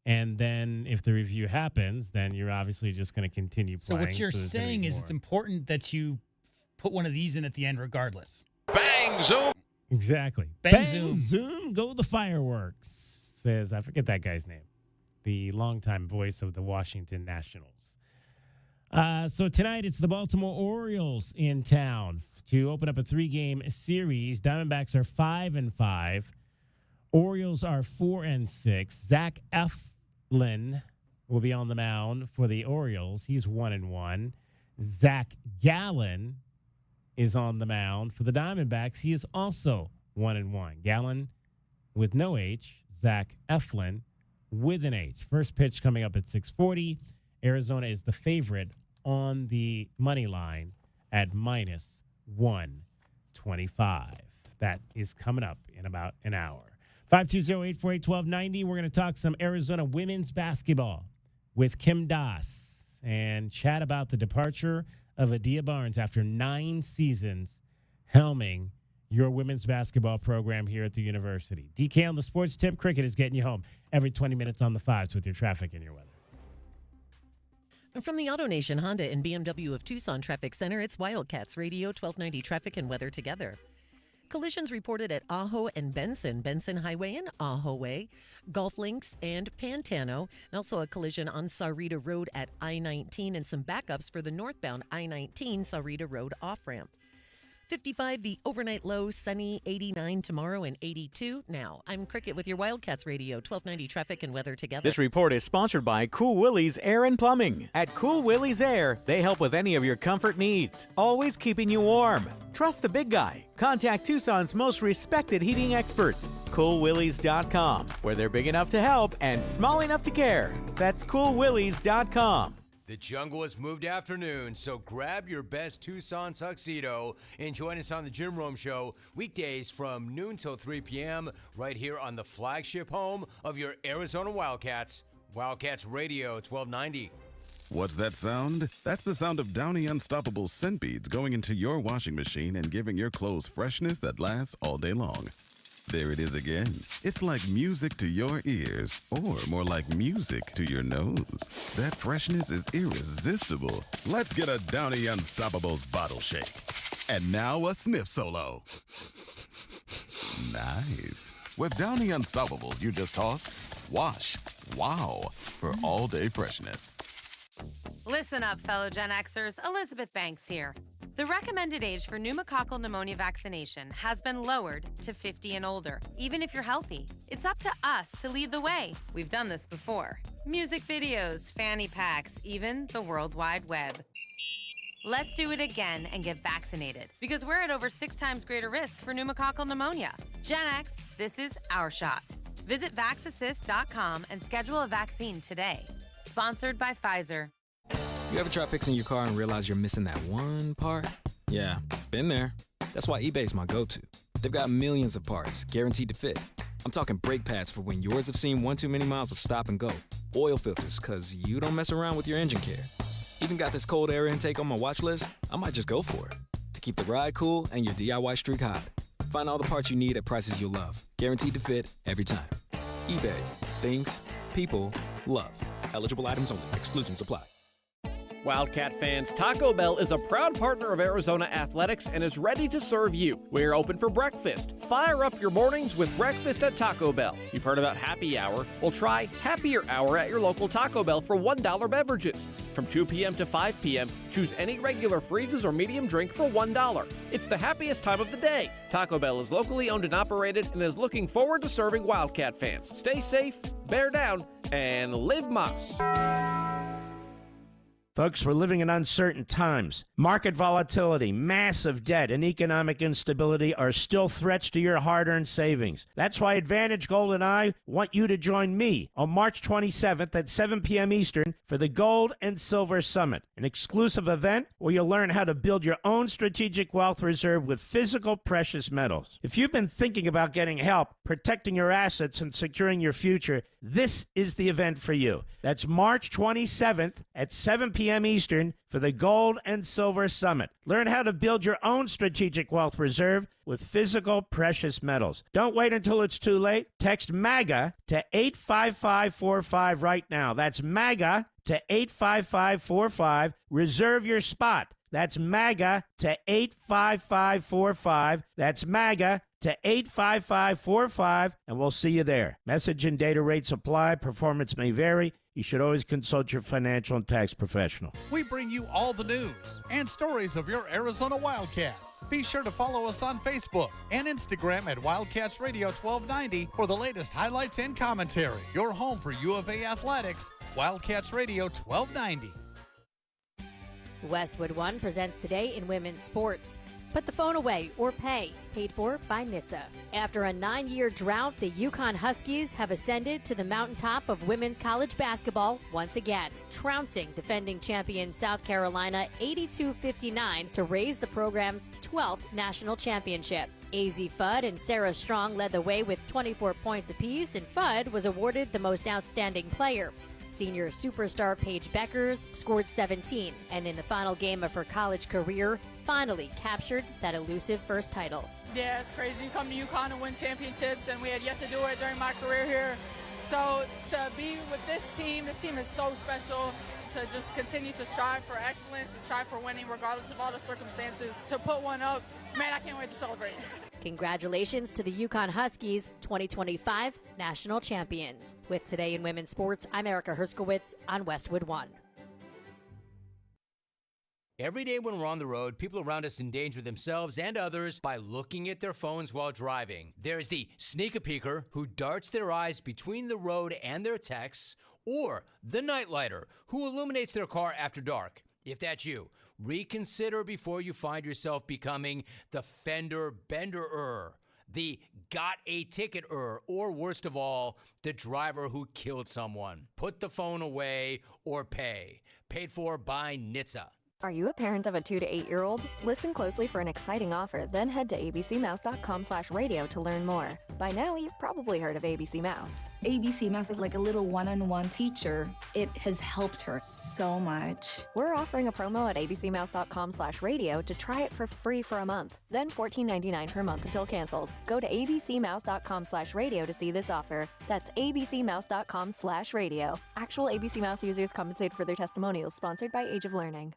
and then if the review happens, then you're obviously just going to continue playing. So what you're saying is it's important that you put one of these in at the end regardless. Bang, zoom. Exactly. Bang, zoom, go the fireworks, says, I forget that guy's name, the longtime voice of the Washington Nationals. So tonight it's the Baltimore Orioles in town to open up a 3-game series. Diamondbacks are 5-5. Orioles are 4-6. Zach Eflin will be on the mound for the Orioles. He's 1-1. Zach Gallen is on the mound for the Diamondbacks. He is also 1-1. Gallen with no H. Zach Eflin with an H. First pitch coming up at 6:40. Arizona is the favorite on the money line at -125. That is coming up in about an hour. 520-848-1290. We're going to talk some Arizona women's basketball with Kim Das and chat about the departure of Adia Barnes after 9 seasons helming your women's basketball program here at the university. DK on the Sports Tip. Cricket is getting you home every 20 minutes on the 5s with your traffic and your weather. From the AutoNation Honda and BMW of Tucson Traffic Center, it's Wildcats Radio 1290 Traffic and Weather together. Collisions reported at Ajo and Benson Highway and Ajo Way, Golf Links and Pantano, and also a collision on Sahuarita Road at I-19 and some backups for the northbound I-19 Sahuarita Road off-ramp. 55, the overnight low, sunny, 89 tomorrow and 82 now. I'm Cricket with your Wildcats Radio 1290 Traffic and Weather together. This report is sponsored by Cool Willie's Air and Plumbing. At Cool Willie's Air, they help with any of your comfort needs, always keeping you warm. Trust the big guy. Contact Tucson's most respected heating experts, CoolWillies.com, where they're big enough to help and small enough to care. That's CoolWillies.com. The jungle has moved afternoon, so grab your best Tucson tuxedo and join us on the Jim Rome Show weekdays from noon till 3 p.m. right here on the flagship home of your Arizona Wildcats, Wildcats Radio 1290. What's that sound? That's the sound of Downy Unstoppable scent beads going into your washing machine and giving your clothes freshness that lasts all day long. There it is again. It's like music to your ears, or more like music to your nose. That freshness is irresistible. Let's get a Downy Unstoppables bottle shake. And now a sniff solo. Nice. With Downy Unstoppables, you just toss, wash, wow, for all-day freshness. Listen up, fellow Gen Xers. Elizabeth Banks here. The recommended age for pneumococcal pneumonia vaccination has been lowered to 50 and older, even if you're healthy. It's up to us to lead the way. We've done this before. Music videos, fanny packs, even the World Wide Web. Let's do it again and get vaccinated, because we're at over 6 times greater risk for pneumococcal pneumonia. Gen X, this is our shot. Visit VaxAssist.com and schedule a vaccine today. Sponsored by Pfizer. You ever try fixing your car and realize you're missing that one part? Yeah, been there. That's why eBay's my go-to. They've got millions of parts, guaranteed to fit. I'm talking brake pads for when yours have seen one too many miles of stop and go. Oil filters, because you don't mess around with your engine care. Even got this cold air intake on my watch list. I might just go for it. To keep the ride cool and your DIY streak hot. Find all the parts you need at prices you'll love. Guaranteed to fit every time. eBay. Things, people, love. Eligible items only. Exclusions apply. Wildcat fans, Taco Bell is a proud partner of Arizona Athletics and is ready to serve you. We're open for breakfast. Fire up your mornings with breakfast at Taco Bell. You've heard about Happy Hour? Well, try Happier Hour at your local Taco Bell for $1 beverages. From 2 p.m. to 5 p.m., choose any regular freezes or medium drink for $1. It's the happiest time of the day. Taco Bell is locally owned and operated and is looking forward to serving Wildcat fans. Stay safe, bear down, and live Moss. Folks, we're living in uncertain times. Market volatility, massive debt, and economic instability are still threats to your hard-earned savings. That's why Advantage Gold and I want you to join me on March 27th at 7 p.m. Eastern for the Gold and Silver Summit, an exclusive event where you'll learn how to build your own strategic wealth reserve with physical precious metals. If you've been thinking about getting help, protecting your assets, and securing your future, this is the event for you. That's March 27th at 7 p.m. Eastern for the Gold and Silver Summit. Learn how to build your own strategic wealth reserve with physical precious metals. Don't wait until it's too late. Text MAGA to 85545 right now. That's MAGA to 85545. Reserve your spot. That's MAGA to 85545. That's MAGA to 85545, and we'll see you there. Message and data rates apply. Performance may vary. You should always consult your financial and tax professional. We bring you all the news and stories of your Arizona Wildcats. Be sure to follow us on Facebook and Instagram at Wildcats Radio 1290 for the latest highlights and commentary. Your home for U of A athletics, Wildcats Radio 1290. Westwood One presents Today in Women's Sports. Put the phone away or pay. Paid for by NHTSA. After a 9-year drought, the UConn Huskies have ascended to the mountaintop of women's college basketball once again, trouncing defending champion South Carolina 82-59 to raise the program's 12th national championship. AZ Fudd and Sarah Strong led the way with 24 points apiece, and Fudd was awarded the most outstanding player. Senior superstar Paige Beckers scored 17, and in the final game of her college career, finally captured that elusive first title. Yeah, it's crazy. You come to UConn and win championships, and we had yet to do it during my career here. So to be with this team is so special. To just continue to strive for excellence and strive for winning regardless of all the circumstances. To put one up, man, I can't wait to celebrate. Congratulations to the UConn Huskies, 2025 national champions. With Today in Women's Sports, I'm Erica Herskowitz on Westwood One. Every day when we're on the road, people around us endanger themselves and others by looking at their phones while driving. There's the sneak-a-peeker who darts their eyes between the road and their texts, or the nightlighter who illuminates their car after dark. If that's you, reconsider before you find yourself becoming the fender bender-er, the got a ticket-er, or worst of all, the driver who killed someone. Put the phone away or pay. Paid for by NHTSA. Are you a parent of a 2 to 8-year-old? Listen closely for an exciting offer, then head to abcmouse.com/radio to learn more. By now, you've probably heard of ABC Mouse. ABC Mouse is like a little one-on-one teacher. It has helped her so much. We're offering a promo at abcmouse.com/radio to try it for free for a month, then $14.99 per month until canceled. Go to abcmouse.com/radio to see this offer. That's abcmouse.com/radio. Actual ABC Mouse users compensated for their testimonials, sponsored by Age of Learning.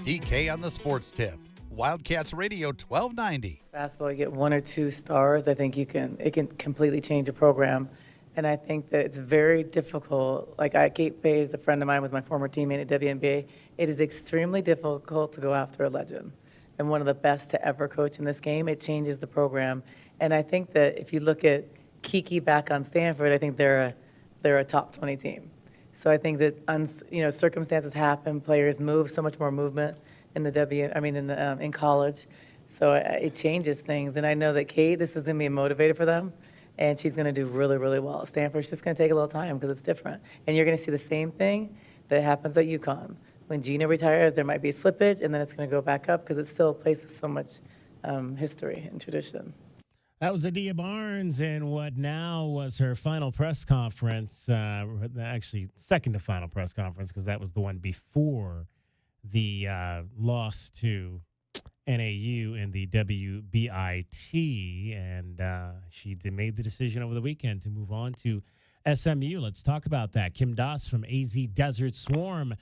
DK on the sports tip. Wildcats Radio 1290. Basketball, you get 1 or 2 stars. I think it can completely change a program. And I think that it's very difficult. Like Kate Bay is a friend of mine, was my former teammate at WNBA. It is extremely difficult to go after a legend and one of the best to ever coach in this game. It changes the program. And I think that if you look at Kiki back on Stanford, I think they're a top 20 team. So I think that circumstances happen, players move, so much more movement in in college. So it changes things. And I know that Kate, this is going to be a motivator for them, and she's going to do really, really well at Stanford. It's just going to take a little time because it's different. And you're going to see the same thing that happens at UConn. When Gina retires, there might be slippage, and then it's going to go back up because it's still a place with so much history and tradition. That was Adia Barnes in what now was her final press conference, actually second to final press conference, because that was the one before the loss to NAU in the WBIT. And she made the decision over the weekend to move on to SMU. Let's talk about that. Kim Doss from AZ Desert Swarm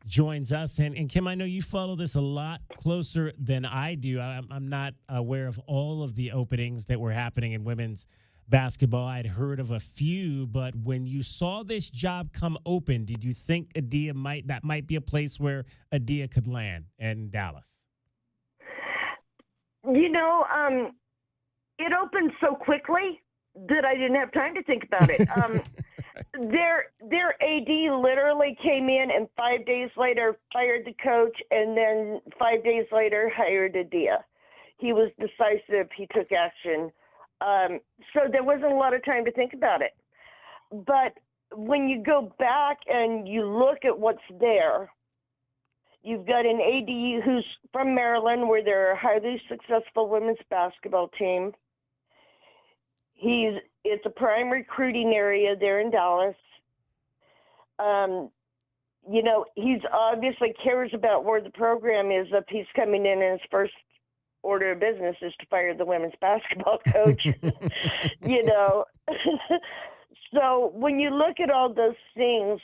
joins us. And Kim, I know you follow this a lot closer than I do. I'm not aware of all of the openings that were happening in women's basketball. I'd heard of a few, but when you saw this job come open, did you think that might be a place where Adia could land in Dallas? It opened so quickly that I didn't have time to think about it. Their AD literally came in and 5 days later fired the coach, and then 5 days later hired Adia. He was decisive. He took action. So there wasn't a lot of time to think about it. But when you go back and you look at what's there, you've got an AD who's from Maryland, where they're a highly successful women's basketball team. It's a prime recruiting area there in Dallas. He's obviously cares about where the program is. If he's coming in and his first order of business is to fire the women's basketball coach, So when you look at all those things,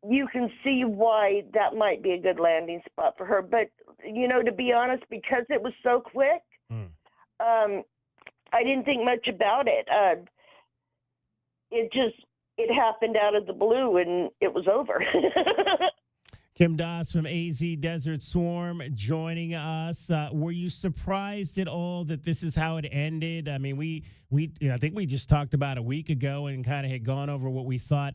you can see why that might be a good landing spot for her. But, to be honest, because it was so quick, I didn't think much about it. It happened out of the blue and it was over. Kim Doss from AZ Desert Swarm joining us. Were you surprised at all that this is how it ended? I mean, I think we just talked about a week ago and kind of had gone over what we thought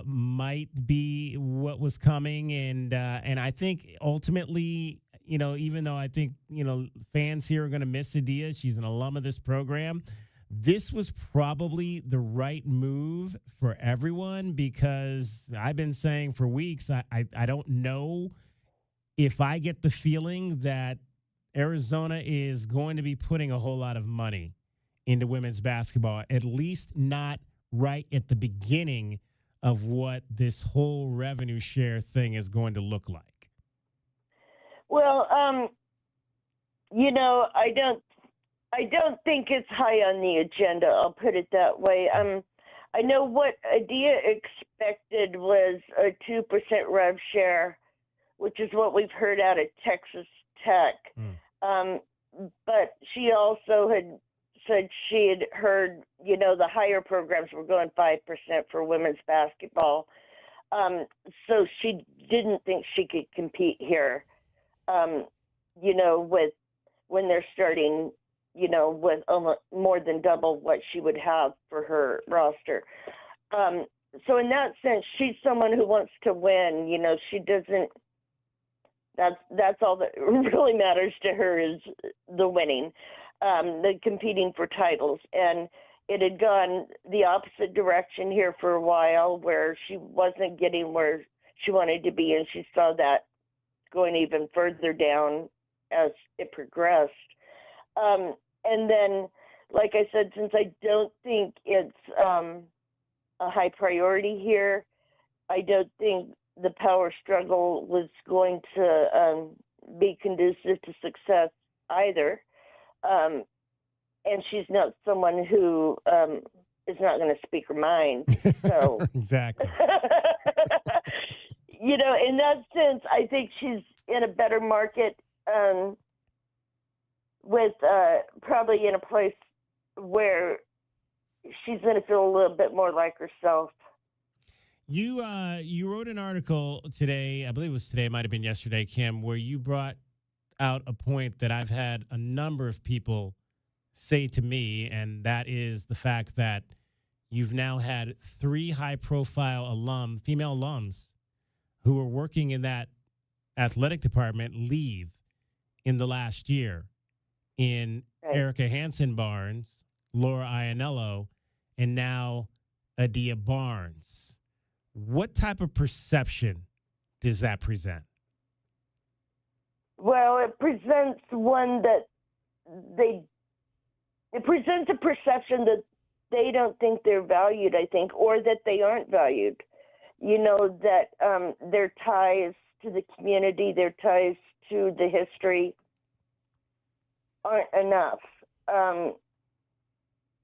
might be what was coming, and I think ultimately, even though I think fans here are going to miss Adia, she's an alum of this program. This was probably the right move for everyone, because I've been saying for weeks, I don't know if I get the feeling that Arizona is going to be putting a whole lot of money into women's basketball, at least not right at the beginning of what this whole revenue share thing is going to look like. Well, I don't think it's high on the agenda. I'll put it that way. I know what Adia expected was a 2% rev share, which is what we've heard out of Texas Tech. But she also had said she had heard, the higher programs were going 5% for women's basketball. So she didn't think she could compete here, with when they're starting, with almost more than double what she would have for her roster. So in that sense, she's someone who wants to win. She doesn't. That's all that really matters to her is the winning, the competing for titles. And it had gone the opposite direction here for a while, where she wasn't getting where she wanted to be, and she saw that going even further down as it progressed. And then, like I said, since I don't think it's a high priority here, I don't think the power struggle was going to be conducive to success either. And she's not someone who is not going to speak her mind. So exactly. You know, in that sense, I think she's in a better market with probably in a place where she's going to feel a little bit more like herself. You wrote an article today, I believe it was today, it might have been yesterday, Kim, where you brought out a point that I've had a number of people say to me, and that is the fact that you've now had 3 high-profile female alums who were working in that athletic department leave in the last year in Erica Hansen-Barnes, Laura Ianello, and now Adia Barnes. What type of perception does that present? Well, it presents one that it presents a perception that they don't think they're valued, I think, or that they aren't valued. You know, that their ties to the community, their ties to the history aren't enough.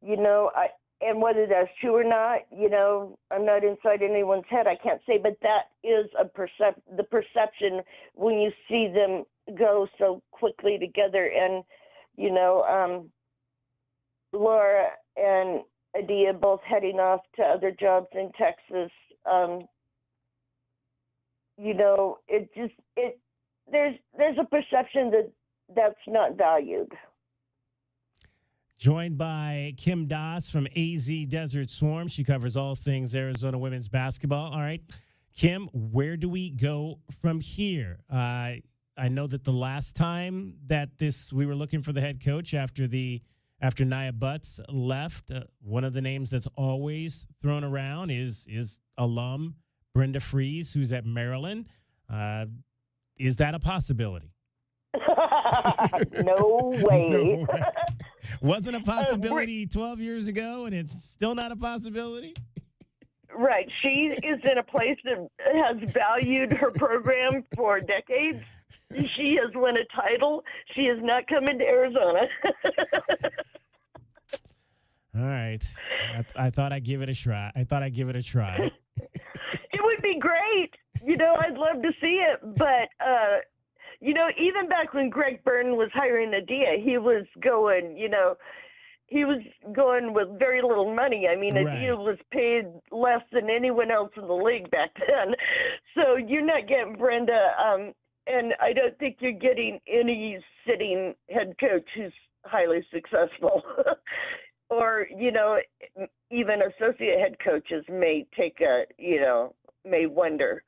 You know, and whether that's true or not, you know, I'm not inside anyone's head. I can't say, but that is the perception when you see them go so quickly together. And, you know, Laura and Adia both heading off to other jobs in Texas. You know, there's a perception that that's not valued. Joined by Kim Doss from AZ Desert Swarm. She covers all things Arizona women's basketball. All right, Kim, where do we go from here? I know that the last time that we were looking for the head coach after Nia Butts left, one of the names that's always thrown around is alum Brenda Fries, who's at Maryland. Is that a possibility? No way. No way. Wasn't a possibility 12 years ago, and it's still not a possibility? Right. She is in a place that has valued her program for decades. She has won a title. She is not coming to Arizona. All right. I thought I'd give it a try. It would be great. You know, I'd love to see it. But, you know, even back when Greg Byrne was hiring Adia, he was going with very little money. I mean, Adia was paid less than anyone else in the league back then. So you're not getting Brenda. And I don't think you're getting any sitting head coach who's highly successful. Or, you know, even associate head coaches may may wonder.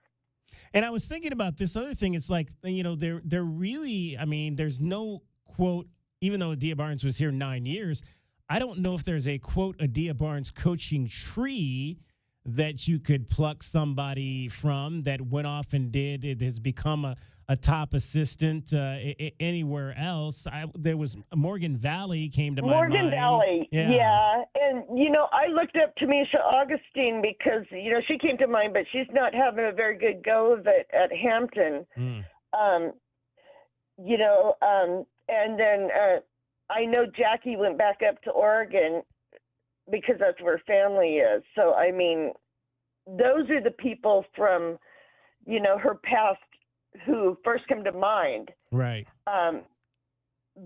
And I was thinking about this other thing. It's like, you know, they're really, I mean, there's no quote, even though Adia Barnes was here 9 years, I don't know if there's a quote Adia Barnes coaching tree that you could pluck somebody from that went off and it has become a top assistant anywhere else. There was Morgan Valley came to my mind. Morgan Valley, yeah. And, you know, I looked up Tamisha Augustine because, you know, she came to mind, but she's not having a very good go of it at Hampton. You know, and then I know Jackie went back up to Oregon because that's where her family is. So, I mean, those are the people from, you know, her past who first come to mind. Right.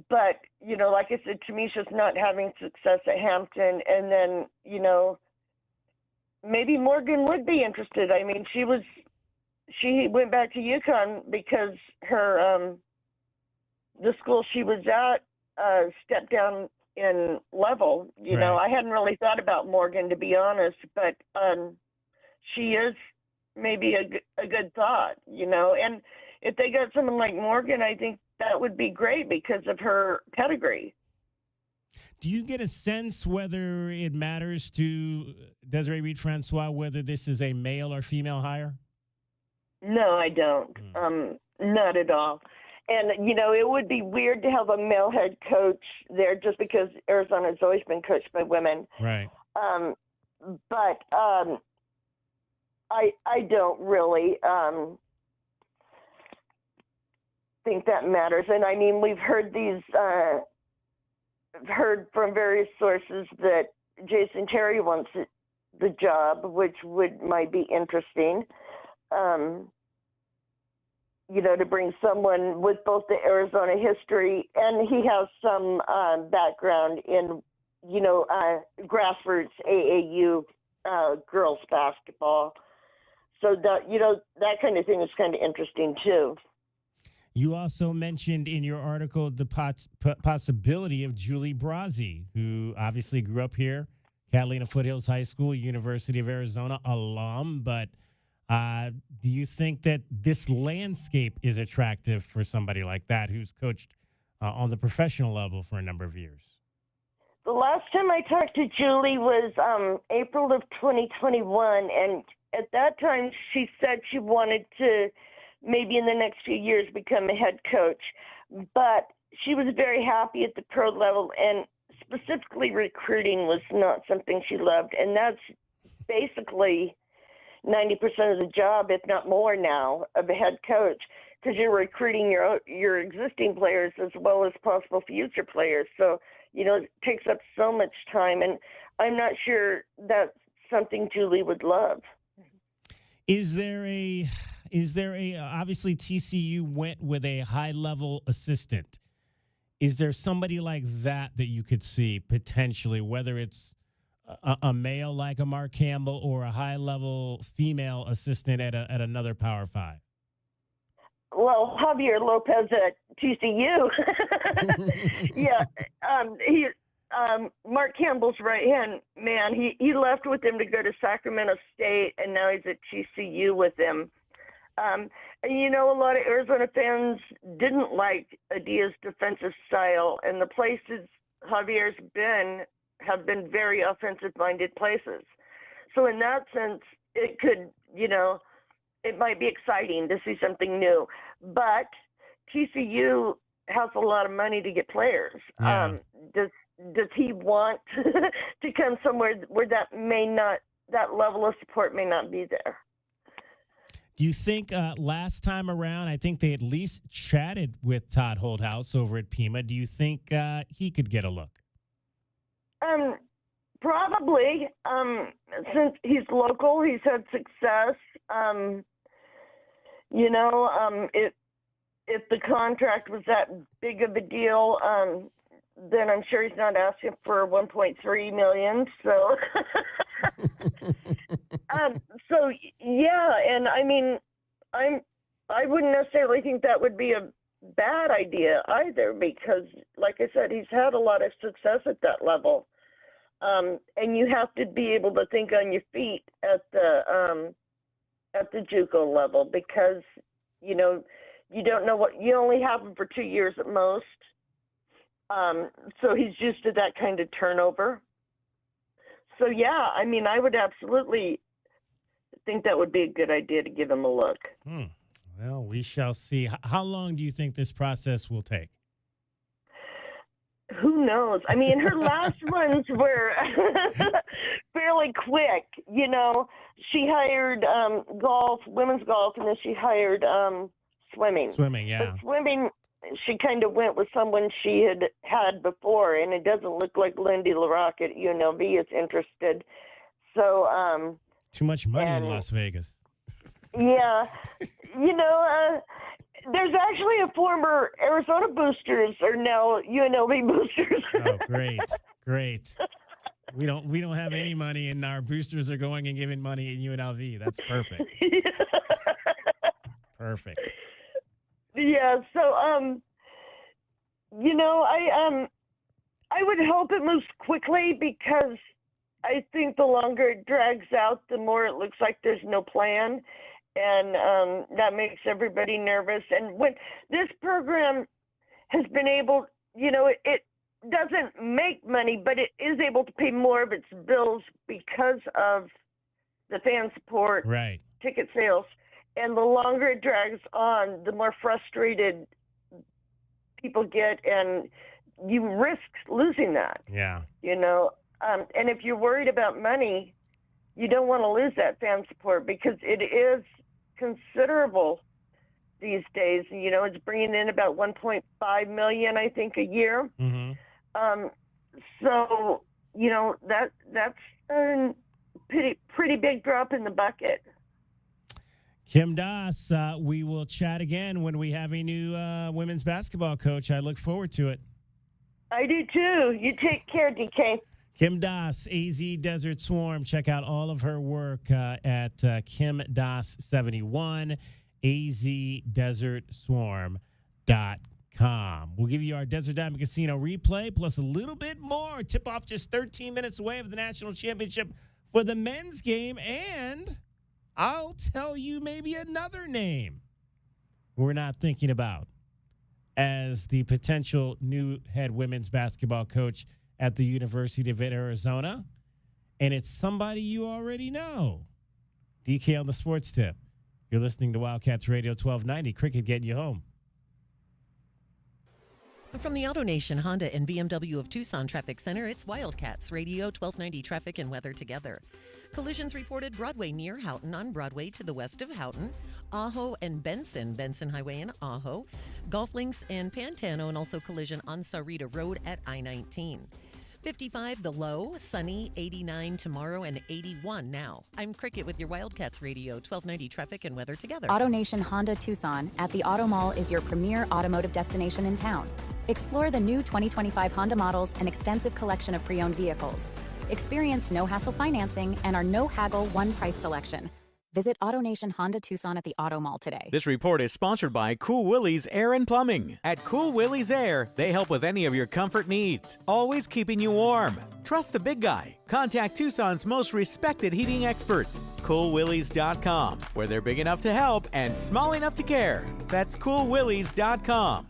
But, you know, like I said, Tamisha's not having success at Hampton. And then, you know, maybe Morgan would be interested. I mean, she went back to UConn because her, the school she was at stepped down in level. You know, I hadn't really thought about Morgan, to be honest, but she is maybe a good thought, you know. And if they got someone like Morgan, I think that would be great because of her pedigree. Do you get a sense whether it matters to Desiree Reed-Francois whether this is a male or female hire? No, I don't. Not at all. And, it would be weird to have a male head coach there just because Arizona's always been coached by women. Right. But I don't really think that matters. And I mean, we've heard heard from various sources that Jason Terry wants the job, which might be interesting. To bring someone with both the Arizona history and he has some background in, grassroots AAU girls basketball. So that kind of thing is kind of interesting too. You also mentioned in your article the possibility of Julie Brazzi, who obviously grew up here, Catalina Foothills High School, University of Arizona alum, but do you think that this landscape is attractive for somebody like that who's coached on the professional level for a number of years? The last time I talked to Julie was April of 2021, and at that time she said she wanted to maybe in the next few years become a head coach, but she was very happy at the pro level, and specifically recruiting was not something she loved, and that's basically 90% of the job, if not more now, of a head coach, because you're recruiting your existing players as well as possible future players. So, it takes up so much time, and I'm not sure that's something Julie would love. Is there a obviously TCU went with a high-level assistant. Is there somebody like that you could see potentially, whether it's a male like a Mark Campbell or a high-level female assistant at another Power 5? Well, Javier Lopez at TCU. Yeah, Mark Campbell's right-hand man. He left with him to go to Sacramento State, and now he's at TCU with him. And a lot of Arizona fans didn't like Adia's defensive style, and the places Javier's been have been very offensive-minded places. So in that sense, it could, it might be exciting to see something new. But TCU has a lot of money to get players. Yeah. Does he want to come somewhere where that level of support may not be there? Do you think last time around, I think they at least chatted with Todd Holdhouse over at Pima. Do you think he could get a look? Probably. Since he's local, he's had success. If the contract was that big of a deal, then I'm sure he's not asking for $1.3 million. So, so yeah, and I mean, I wouldn't necessarily think that would be a bad idea either, because, like I said, he's had a lot of success at that level, and you have to be able to think on your feet at the JUCO level, because you don't know what you only have him for 2 years at most. So he's used to that kind of turnover. So, yeah, I mean, I would absolutely think that would be a good idea to give him a look. Well, we shall see. How long do you think this process will take? Who knows? I mean, her last ones were fairly quick. She hired women's golf, and then she hired swimming. Swimming, yeah. But swimming, she kind of went with someone she had before, and it doesn't look like Lindy LaRocque at UNLV is interested. So, too much money in Las Vegas. Yeah. There's actually a former Arizona Boosters are now UNLV Boosters. Oh, great. We don't have any money, and our boosters are going and giving money at UNLV. That's perfect. Perfect. Yeah. So, I would hope it moves quickly, because I think the longer it drags out, the more it looks like there's no plan. And that makes everybody nervous. And when this program has been able, doesn't make money, but it is able to pay more of its bills because of the fan support, right, ticket sales. And the longer it drags on, the more frustrated people get, and you risk losing that. Yeah. You know, and if you're worried about money, you don't want to lose that fan support because it is considerable these days. You know, it's bringing in about 1.5 million, I think, a year. Mm-hmm. So, you know, that's a pretty big drop in the bucket. Kim Doss, we will chat again when we have a new women's basketball coach. I look forward to it. I do too. You take care, DK. Kim Doss, AZ Desert Swarm. Check out all of her work at Kim Doss 71, azdesertswarm.com. We'll give you our Desert Diamond Casino replay plus a little bit more. Tip off just 13 minutes away of the national championship for the men's game, and I'll tell you maybe another name we're not thinking about as the potential new head women's basketball coach at the University of Arizona. And it's somebody you already know. DK on the Sports Tip. You're listening to Wildcats Radio 1290. Cricket getting you home. From the AutoNation Honda and BMW of Tucson Traffic Center, it's Wildcats Radio 1290 Traffic and Weather Together. Collisions reported Broadway near Houghton on Broadway to the west of Houghton, Ajo and Benson Highway in Ajo, Golf Links and Pantano, and also collision on Sarita Road at I-19. 55 the low, sunny, 89 tomorrow, and 81 now. I'm Cricket with your Wildcats Radio 1290 Traffic and Weather Together. AutoNation Honda Tucson at the Auto Mall is your premier automotive destination in town. Explore the new 2025 Honda models and extensive collection of pre-owned vehicles. Experience no-hassle financing and our no-haggle one-price selection. Visit AutoNation Honda Tucson at the Auto Mall today. This report is sponsored by Cool Willie's Air and Plumbing. At Cool Willie's Air, they help with any of your comfort needs, always keeping you warm. Trust the big guy. Contact Tucson's most respected heating experts, CoolWillies.com, where they're big enough to help and small enough to care. That's CoolWillies.com.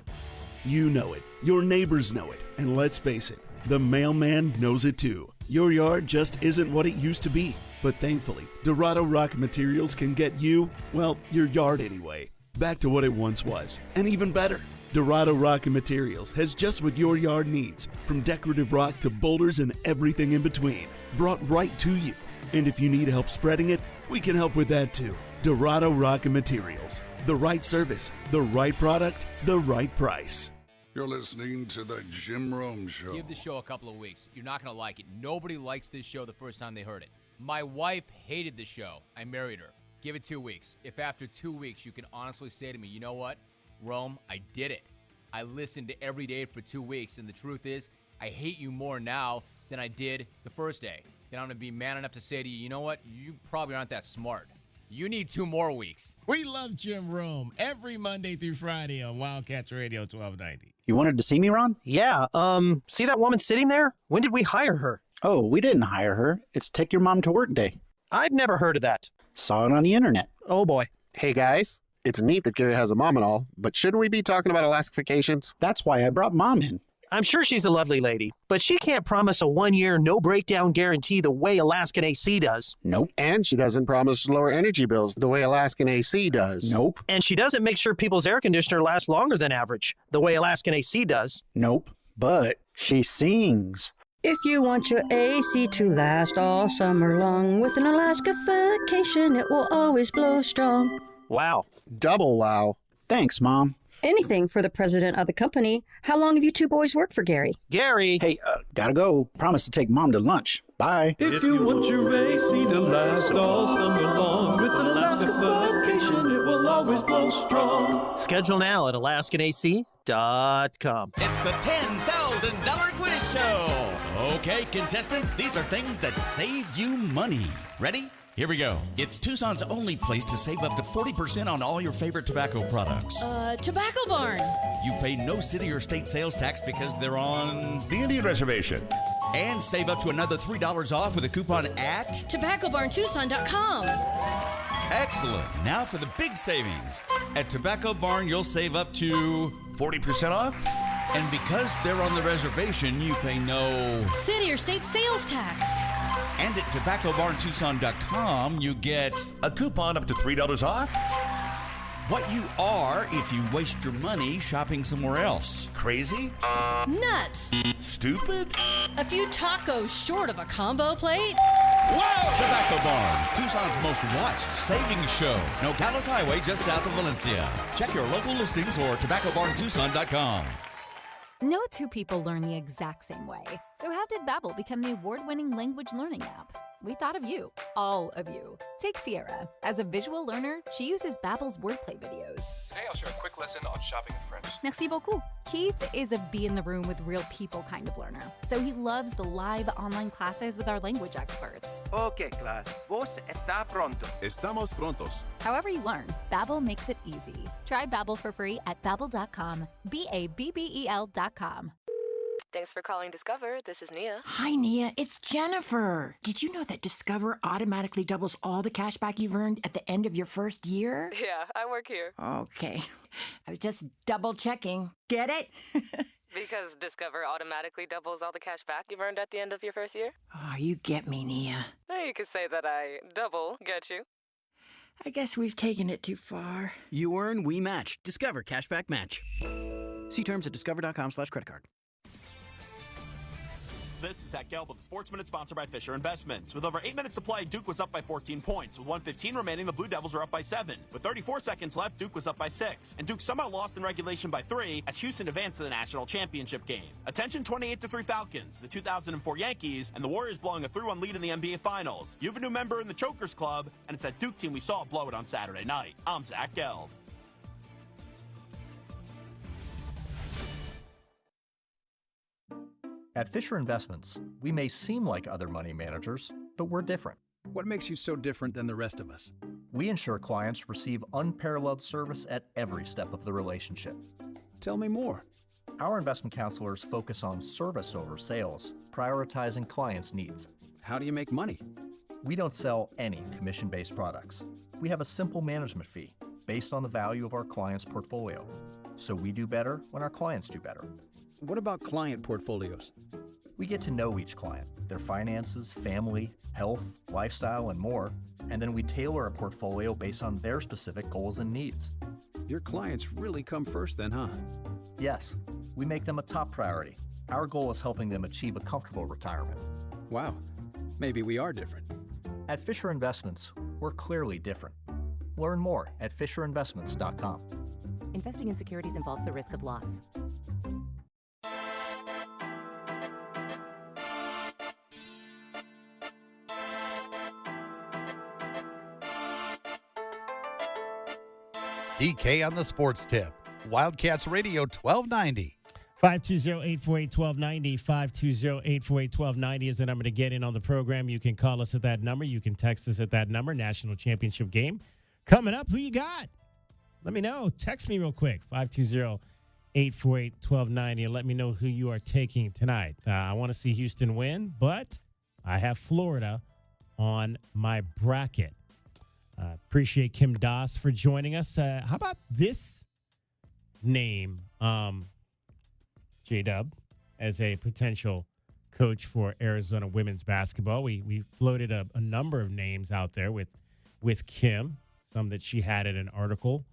You know it. Your neighbors know it. And let's face it, the mailman knows it too. Your yard just isn't what it used to be. But thankfully, Dorado Rock Materials can get you, well, your yard anyway, back to what it once was, and even better. Dorado Rock Materials has just what your yard needs, from decorative rock to boulders and everything in between, brought right to you. And if you need help spreading it, we can help with that too. Dorado Rock Materials. The right service, the right product, the right price. You're listening to the Jim Rome Show. Give the show a couple of weeks. You're not going to like it. Nobody likes this show the first time they heard it. My wife hated the show. I married her. Give it 2 weeks. If after 2 weeks you can honestly say to me, you know what, Rome, I did it. I listened to every day for 2 weeks, and the truth is, I hate you more now than I did the first day. Then I'm going to be man enough to say to you, you know what, you probably aren't that smart. You need 2 more weeks. We love Jim Rome every Monday through Friday on Wildcats Radio 1290. You wanted to see me, Ron? Yeah, see that woman sitting there? When did we hire her? Oh, we didn't hire her. It's Take Your Mom to Work Day. I've never heard of that. Saw it on the internet. Oh, boy. Hey, guys. It's neat that Gary has a mom and all, but shouldn't we be talking about Alaskifications? That's why I brought Mom in. I'm sure she's a lovely lady, but she can't promise a 1-year no-breakdown guarantee the way Alaskan AC does. Nope. And she doesn't promise to lower energy bills the way Alaskan AC does. Nope. And she doesn't make sure people's air conditioner lasts longer than average, the way Alaskan AC does. Nope. But she sings. If you want your AC to last all summer long, with an Alaska vacation, it will always blow strong. Wow. Double wow. Thanks, Mom. Anything for the president of the company. How long have you two boys worked for Gary? Gary! Hey, gotta go. Promise to take Mom to lunch. Bye. If you want your AC to last all summer long, with an Alaska vacation, it will always blow strong. Schedule now at AlaskanAC.com. It's the $10,000 quiz show. Okay, contestants, these are things that save you money. Ready? Here we go. It's Tucson's only place to save up to 40% on all your favorite tobacco products. Tobacco Barn. You pay no city or state sales tax because they're on the Indian Reservation. And save up to another $3 off with a coupon at TobaccoBarnTucson.com. Excellent. Now for the big savings. At Tobacco Barn, you'll save up to 40% off? And because they're on the reservation, you pay no... city or state sales tax. And at TobaccoBarnTucson.com, you get... a coupon up to $3 off? what you are if you waste your money shopping somewhere else. Crazy? Nuts. Stupid? A few tacos short of a combo plate? Whoa! Tobacco Barn, Tucson's most watched savings show. Nogales Highway, just south of Valencia. Check your local listings or TobaccoBarnTucson.com. No two people learn the exact same way. So how did Babbel become the award-winning language learning app? We thought of you, all of you. Take Sierra. As a visual learner, she uses Babbel's wordplay videos. Today I'll share a quick lesson on shopping in French. Merci beaucoup. Keith is a be-in-the-room with real people kind of learner. So he loves the live online classes with our language experts. Okay, class. Vos está pronto. Estamos prontos. However you learn, Babbel makes it easy. Try Babbel for free at Babbel.com. Babbel.com. Thanks for calling Discover. This is Nia. Hi, Nia. It's Jennifer. Did you know that Discover automatically doubles all the cash back you've earned at the end of your first year? Yeah, I work here. Okay. I was just double checking. Get it? Because Discover automatically doubles all the cash back you've earned at the end of your first year? Oh, you get me, Nia. You could say that I double get you. I guess we've taken it too far. You earn, we match. Discover Cashback Match. See terms at discover.com/creditcard. This is Zach Gelb with the Sports Minute, sponsored by Fisher Investments. With over 8 minutes to play, Duke was up by 14 points. With 1:15 remaining, the Blue Devils were up by 7. With 34 seconds left, Duke was up by 6. And Duke somehow lost in regulation by 3 as Houston advanced to the national championship game. Attention 28-3 Falcons, the 2004 Yankees, and the Warriors blowing a 3-1 lead in the NBA Finals. You have a new member in the Chokers Club, and it's that Duke team we saw blow it on Saturday night. I'm Zach Gelb. At Fisher Investments, we may seem like other money managers, but we're different. What makes you so different than the rest of us? We ensure clients receive unparalleled service at every step of the relationship. Tell me more. Our investment counselors focus on service over sales, prioritizing clients' needs. How do you make money? We don't sell any commission-based products. We have a simple management fee based on the value of our client's portfolio. So we do better when our clients do better. What about client portfolios? We get to know each client, their finances, family, health, lifestyle, and more, and then we tailor a portfolio based on their specific goals and needs. Your clients really come first then, huh? Yes, we make them a top priority. Our goal is helping them achieve a comfortable retirement. Wow, maybe we are different. At Fisher Investments, we're clearly different. Learn more at FisherInvestments.com. Investing in securities involves the risk of loss. DK on the Sports Tip. Wildcats Radio 1290. 520-848-1290. 520-848-1290 is the number to get in on the program. You can call us at that number. You can text us at that number. National Championship game coming up. Who you got? Let me know. Text me real quick. 520-848-1290 and let me know who you are taking tonight. I want to see Houston win, but I have Florida on my bracket. Appreciate Kim Doss for joining us. How about this name, J-Dub, as a potential coach for Arizona women's basketball? We floated a number of names out there with Kim, some that she had in an article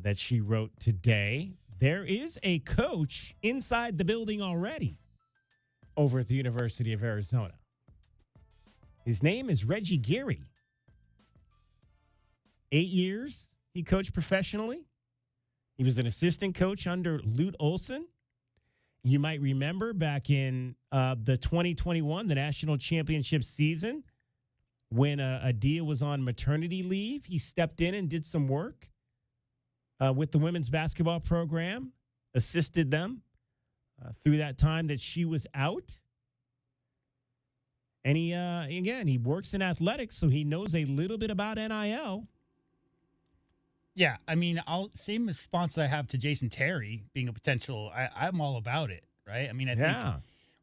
that she wrote today. There is a coach inside the building already over at the University of Arizona. His name is Reggie Geary. 8 years he coached professionally. He was an assistant coach under Lute Olson. You might remember back in the 2021, the national championship season, when Adia was on maternity leave, he stepped in and did some work with the women's basketball program, assisted them through that time that she was out. And he works in athletics, so he knows a little bit about NIL. Yeah, I mean, same response I have to Jason Terry being a potential. I'm all about it, right? I mean, I think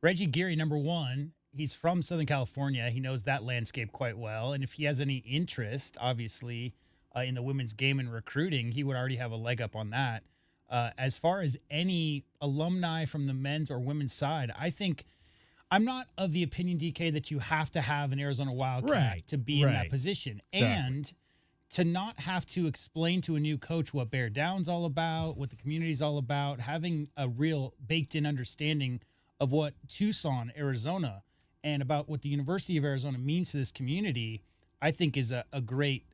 Reggie Geary, number one, he's from Southern California. He knows that landscape quite well. And if he has any interest, obviously, in the women's game and recruiting, he would already have a leg up on that. As far as any alumni from the men's or women's side, I think I'm not of the opinion, DK, that you have to have an Arizona Wildcat to be in that position. And to not have to explain to a new coach what Bear Down's all about, what the community's all about, having a real baked-in understanding of what Tucson, Arizona, and about what the University of Arizona means to this community, I think is a great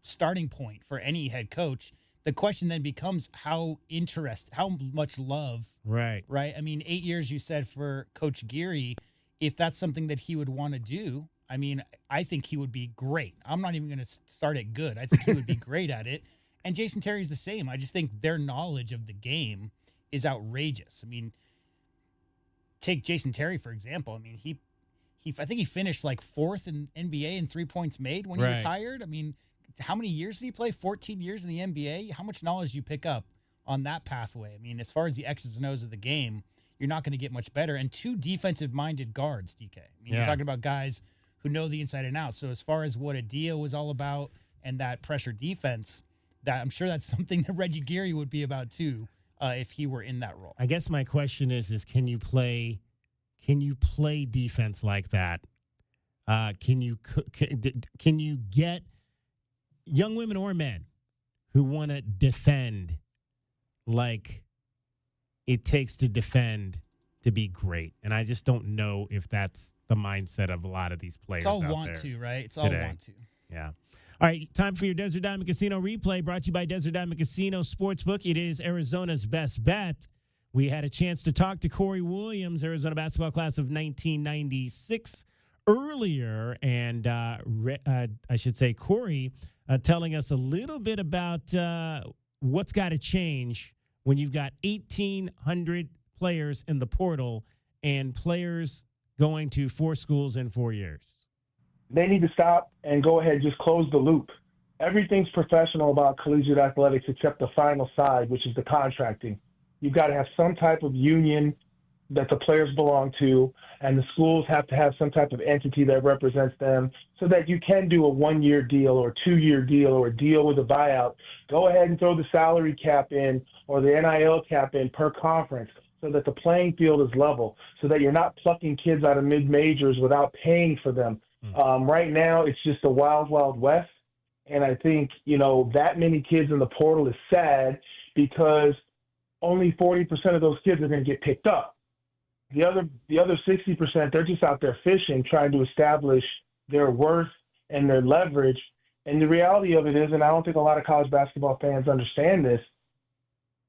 starting point for any head coach. The question then becomes how much love. Right. I mean, 8 years you said for Coach Geary, if that's something that he would want to do, I mean, I think he would be great. I'm not even going to start at good. I think he would be great at it. And Jason Terry's the same. I just think their knowledge of the game is outrageous. I mean, take Jason Terry, for example. I mean, I think he finished like 4th in NBA in 3 points made when he retired. I mean, how many years did he play? 14 years in the NBA? How much knowledge do you pick up on that pathway? I mean, as far as the X's and O's of the game, you're not going to get much better. And 2 defensive-minded guards, DK. I mean, you're talking about guys who know the inside and out. So as far as what Adia was all about and that pressure defense, that I'm sure that's something that Reggie Geary would be about too if he were in that role. I guess my question is can you play defense like that? Can you get young women or men who want to defend like it takes to defend to be great? And I just don't know if that's the mindset of a lot of these players. It's all want to, right? It's all want to. Yeah. All right, time for your Desert Diamond Casino replay, brought to you by Desert Diamond Casino Sportsbook. It is Arizona's best bet. We had a chance to talk to Corey Williams, Arizona basketball class of 1996, earlier, and I should say Corey telling us a little bit about what's got to change when you've got 1,800 players in the portal and players going to 4 schools in 4 years. They need to stop and go ahead and just close the loop. Everything's professional about collegiate athletics except the final side, which is the contracting. You've got to have some type of union that the players belong to, and the schools have to have some type of entity that represents them so that you can do a 1-year deal or 2-year deal or a deal with a buyout. Go ahead and throw the salary cap in or the NIL cap in per conference so that the playing field is level, so that you're not plucking kids out of mid-majors without paying for them. Right now, it's just a wild, wild west. And I think, that many kids in the portal is sad because only 40% of those kids are going to get picked up. The other 60%, they're just out there fishing, trying to establish their worth and their leverage. And the reality of it is, and I don't think a lot of college basketball fans understand this,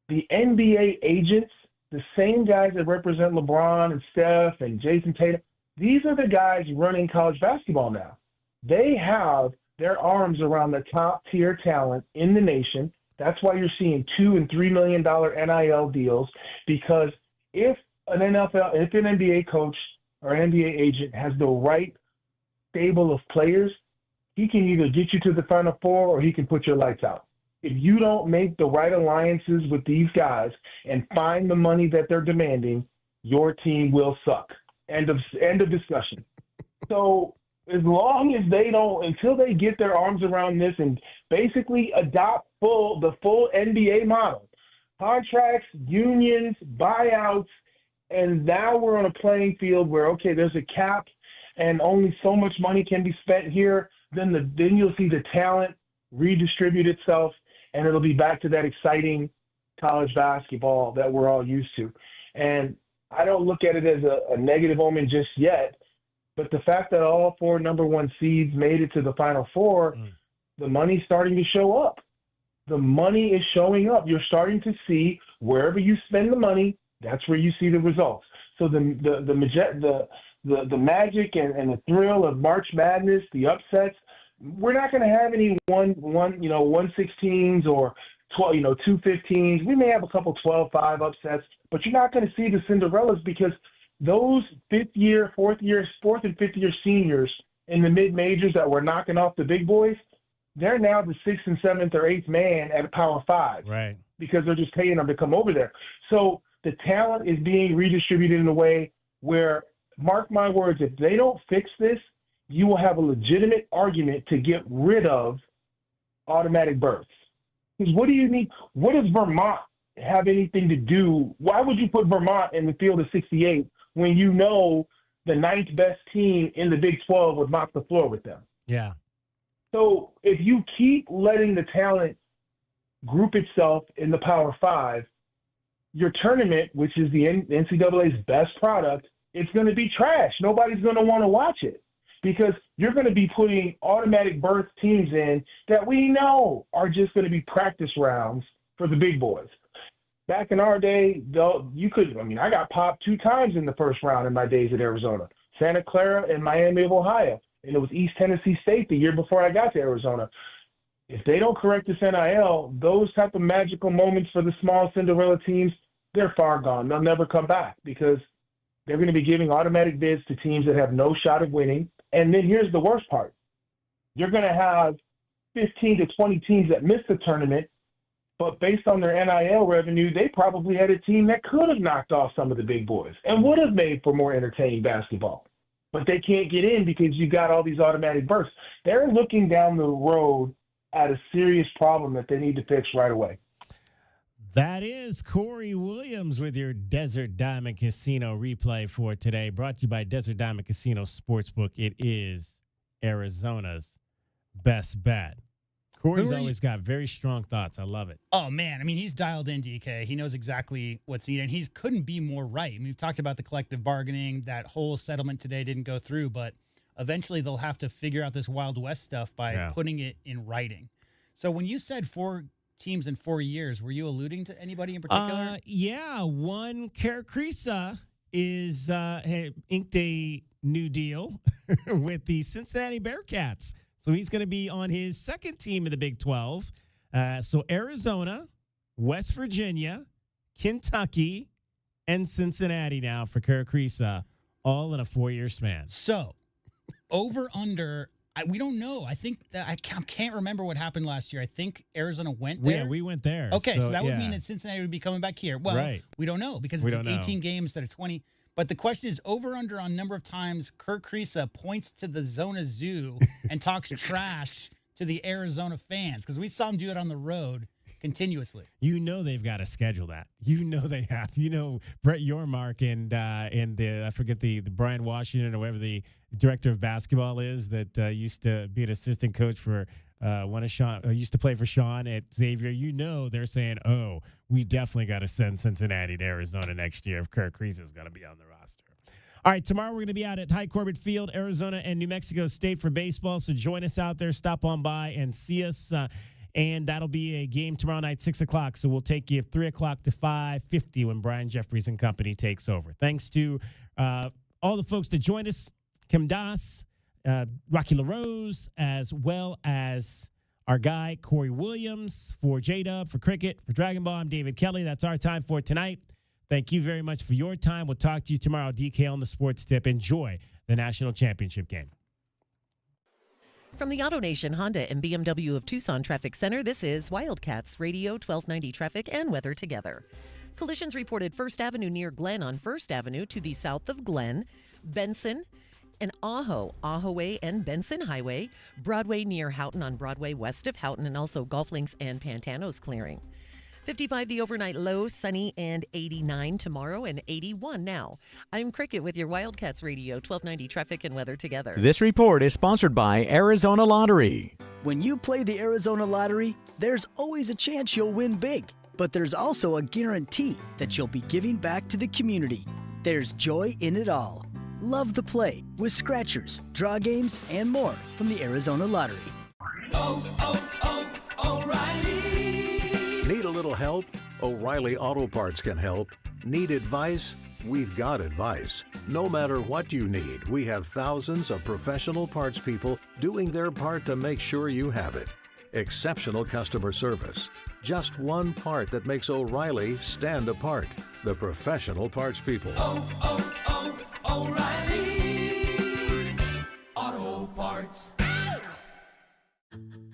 the NBA agents, the same guys that represent LeBron and Steph and Jason Tatum, these are the guys running college basketball now. They have their arms around the top-tier talent in the nation. That's why you're seeing $2 and $3 million NIL deals, because if an NBA coach or an NBA agent has the right stable of players, he can either get you to the Final Four or he can put your lights out. If you don't make the right alliances with these guys and find the money that they're demanding, your team will suck. End of discussion. So as long as they don't, until they get their arms around this and basically adopt the full NBA model, contracts, unions, buyouts, and now we're on a playing field where, okay, there's a cap and only so much money can be spent here, then you'll see the talent redistribute itself, and it'll be back to that exciting college basketball that we're all used to. And I don't look at it as a negative omen just yet, but the fact that all 4 number 1 seeds made it to the Final Four, the money's starting to show up. The money is showing up. You're starting to see wherever you spend the money, that's where you see the results. So the magic and the thrill of March Madness, the upsets, we're not going to have any 116s or 215s. We may have a couple 12-5 upsets, but you're not going to see the Cinderellas because those 4th and 5th year seniors in the mid-majors that were knocking off the big boys, they're now the 6th and 7th or 8th man at a Power 5. Right. Because they're just paying them to come over there. So the talent is being redistributed in a way where, mark my words, if they don't fix this, you will have a legitimate argument to get rid of automatic berths. Because what do you need? What does Vermont have anything to do? Why would you put Vermont in the field of 68 when you know the ninth best team in the Big 12 would mop the floor with them? Yeah. So if you keep letting the talent group itself in the Power Five, your tournament, which is the NCAA's best product, it's going to be trash. Nobody's going to want to watch it because you're going to be putting automatic berth teams in that we know are just going to be practice rounds for the big boys. Back in our day, though, I got popped 2 times in the first round in my days at Arizona. Santa Clara and Miami of Ohio. And it was East Tennessee State the year before I got to Arizona. If they don't correct this NIL, those type of magical moments for the small Cinderella teams, they're far gone. They'll never come back because they're going to be giving automatic bids to teams that have no shot of winning. And then here's the worst part. You're going to have 15 to 20 teams that miss the tournament, but based on their NIL revenue, they probably had a team that could have knocked off some of the big boys and would have made for more entertaining basketball. But they can't get in because you got all these automatic berths. They're looking down the road at a serious problem that they need to fix right away. That is Corey Williams with your Desert Diamond Casino replay for today. Brought to you by Desert Diamond Casino Sportsbook. It is Arizona's best bet. Corey's always got very strong thoughts. I love it. Oh, man. I mean, he's dialed in, DK. He knows exactly what's needed. And he couldn't be more right. I mean, we've talked about the collective bargaining. That whole settlement today didn't go through, but eventually they'll have to figure out this Wild West stuff by putting it in writing. So when you said 4 teams in 4 years, were you alluding to anybody in particular? One, Caracrisa is inked a new deal with the Cincinnati Bearcats. So he's going to be on his second team in the Big 12. So Arizona, West Virginia, Kentucky, and Cincinnati now for Caracrisa, all in a 4-year span. So over, under, we don't know. I think that I can't remember what happened last year. I think Arizona went there. Yeah, we went there. Okay, so that would mean that Cincinnati would be coming back here. Well, we don't know because it's 18 games that are 20. But the question is over under on number of times Kirk Kriisa points to the Zona Zoo and talks trash to the Arizona fans because we saw him do it on the road continuously. You know they've got to schedule that. You know they have. You know Brett Yormark and the I forget the Brian Washington or whatever the director of basketball is that used to be an assistant coach for used to play for Sean at Xavier. You know they're saying, oh, we definitely got to send Cincinnati to Arizona next year if Kirk Kriisa is going to be on the roster. All right, tomorrow we're going to be out at High Corbett Field, Arizona and New Mexico State for baseball. So join us out there. Stop on by and see us. And that'll be a game tomorrow night, 6 o'clock. So we'll take you 3 o'clock to 5:50 when Brian Jeffries and company takes over. Thanks to all the folks that joined us, Kim Das, Rocky LaRose, as well as our guy, Corey Williams, for J-Dub, for Cricket, for Dragon Ball. I'm David Kelly. That's our time for tonight. Thank you very much for your time. We'll talk to you tomorrow. DK on the Sports Tip. Enjoy the National Championship game. From the AutoNation Honda and BMW of Tucson Traffic Center, this is Wildcats Radio 1290 Traffic and Weather Together. Collisions reported 1st Avenue near Glen on 1st Avenue to the south of Glen, Benson, and Ahoway and Benson Highway, Broadway near Houghton on Broadway west of Houghton, and also Golf Links and Pantanos clearing. 55 the overnight low, sunny and 89 tomorrow and 81 now. I'm Cricket with your Wildcats Radio 1290 Traffic and Weather Together. This report is sponsored by Arizona Lottery. When you play the Arizona Lottery, there's always a chance you'll win big, but there's also a guarantee that you'll be giving back to the community. There's joy in it all. Love the play with scratchers, draw games, and more from the Arizona Lottery. O'Reilly! Need a little help? O'Reilly Auto Parts can help. Need advice? We've got advice. No matter what you need, we have thousands of professional parts people doing their part to make sure you have it. Exceptional customer service. Just one part that makes O'Reilly stand apart. The professional parts people. O'Reilly Auto Parts.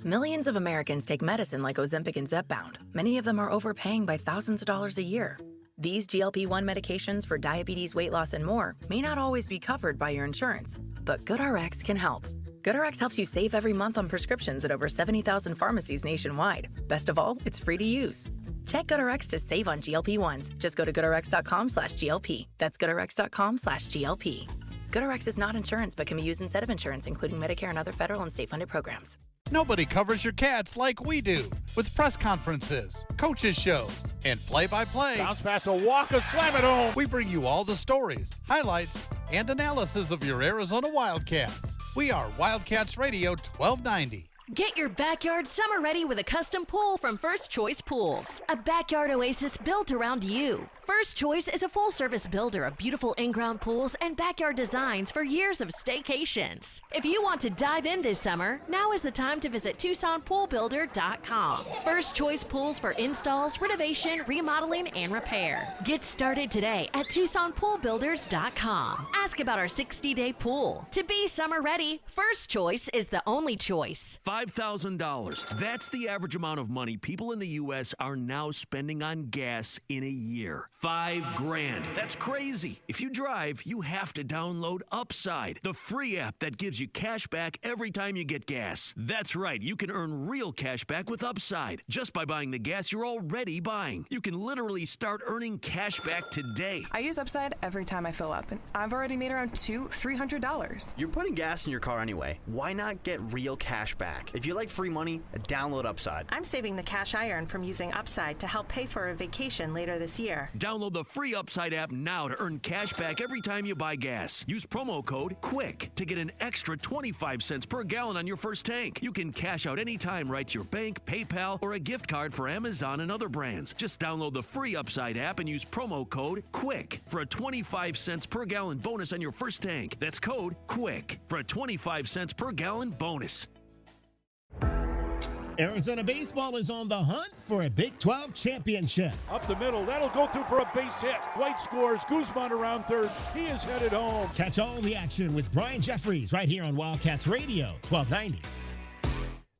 Millions of Americans take medicine like Ozempic and Zepbound. Many of them are overpaying by thousands of dollars a year. These GLP-1 medications for diabetes, weight loss, and more may not always be covered by your insurance, but GoodRx can help. GoodRx helps you save every month on prescriptions at over 70,000 pharmacies nationwide. Best of all, it's free to use. Check GoodRx to save on GLP-1s. Just go to GoodRx.com/GLP. That's GoodRx.com/GLP. GoodRx is not insurance, but can be used instead of insurance, including Medicare and other federal and state-funded programs. Nobody covers your cats like we do. With press conferences, coaches shows, and play-by-play. Bounce pass, a walk, a slam it home. We bring you all the stories, highlights, and analysis of your Arizona Wildcats. We are Wildcats Radio 1290. Get your backyard summer ready with a custom pool from First Choice Pools. A backyard oasis built around you. First Choice is a full-service builder of beautiful in-ground pools and backyard designs for years of staycations. If you want to dive in this summer, now is the time to visit TucsonPoolBuilder.com. First Choice Pools for installs, renovation, remodeling, and repair. Get started today at TucsonPoolBuilders.com. Ask about our 60-day pool. To be summer ready, First Choice is the only choice. $5,000. That's the average amount of money people in the U.S. are now spending on gas in a year. $5,000. That's crazy. If you drive, you have to download Upside, the free app that gives you cash back every time you get gas. That's right. You can earn real cash back with Upside just by buying the gas you're already buying. You can literally start earning cash back today. I use Upside every time I fill up, and I've already made around $200-$300. You're putting gas in your car anyway. Why not get real cash back? If you like free money, download Upside. I'm saving the cash I earn from using Upside to help pay for a vacation later this year. Download the free Upside app now to earn cash back every time you buy gas. Use promo code QUICK to get an extra 25 cents per gallon on your first tank. You can cash out anytime right to your bank, PayPal, or a gift card for Amazon and other brands. Just download the free Upside app and use promo code QUICK for a 25 cents per gallon bonus on your first tank. That's code QUICK for a 25 cents per gallon bonus. Arizona baseball is on the hunt for a Big 12 championship. Up the middle, that'll go through for a base hit. White scores, Guzman around third. He is headed home. Catch all the action with Brian Jeffries right here on Wildcats Radio 1290.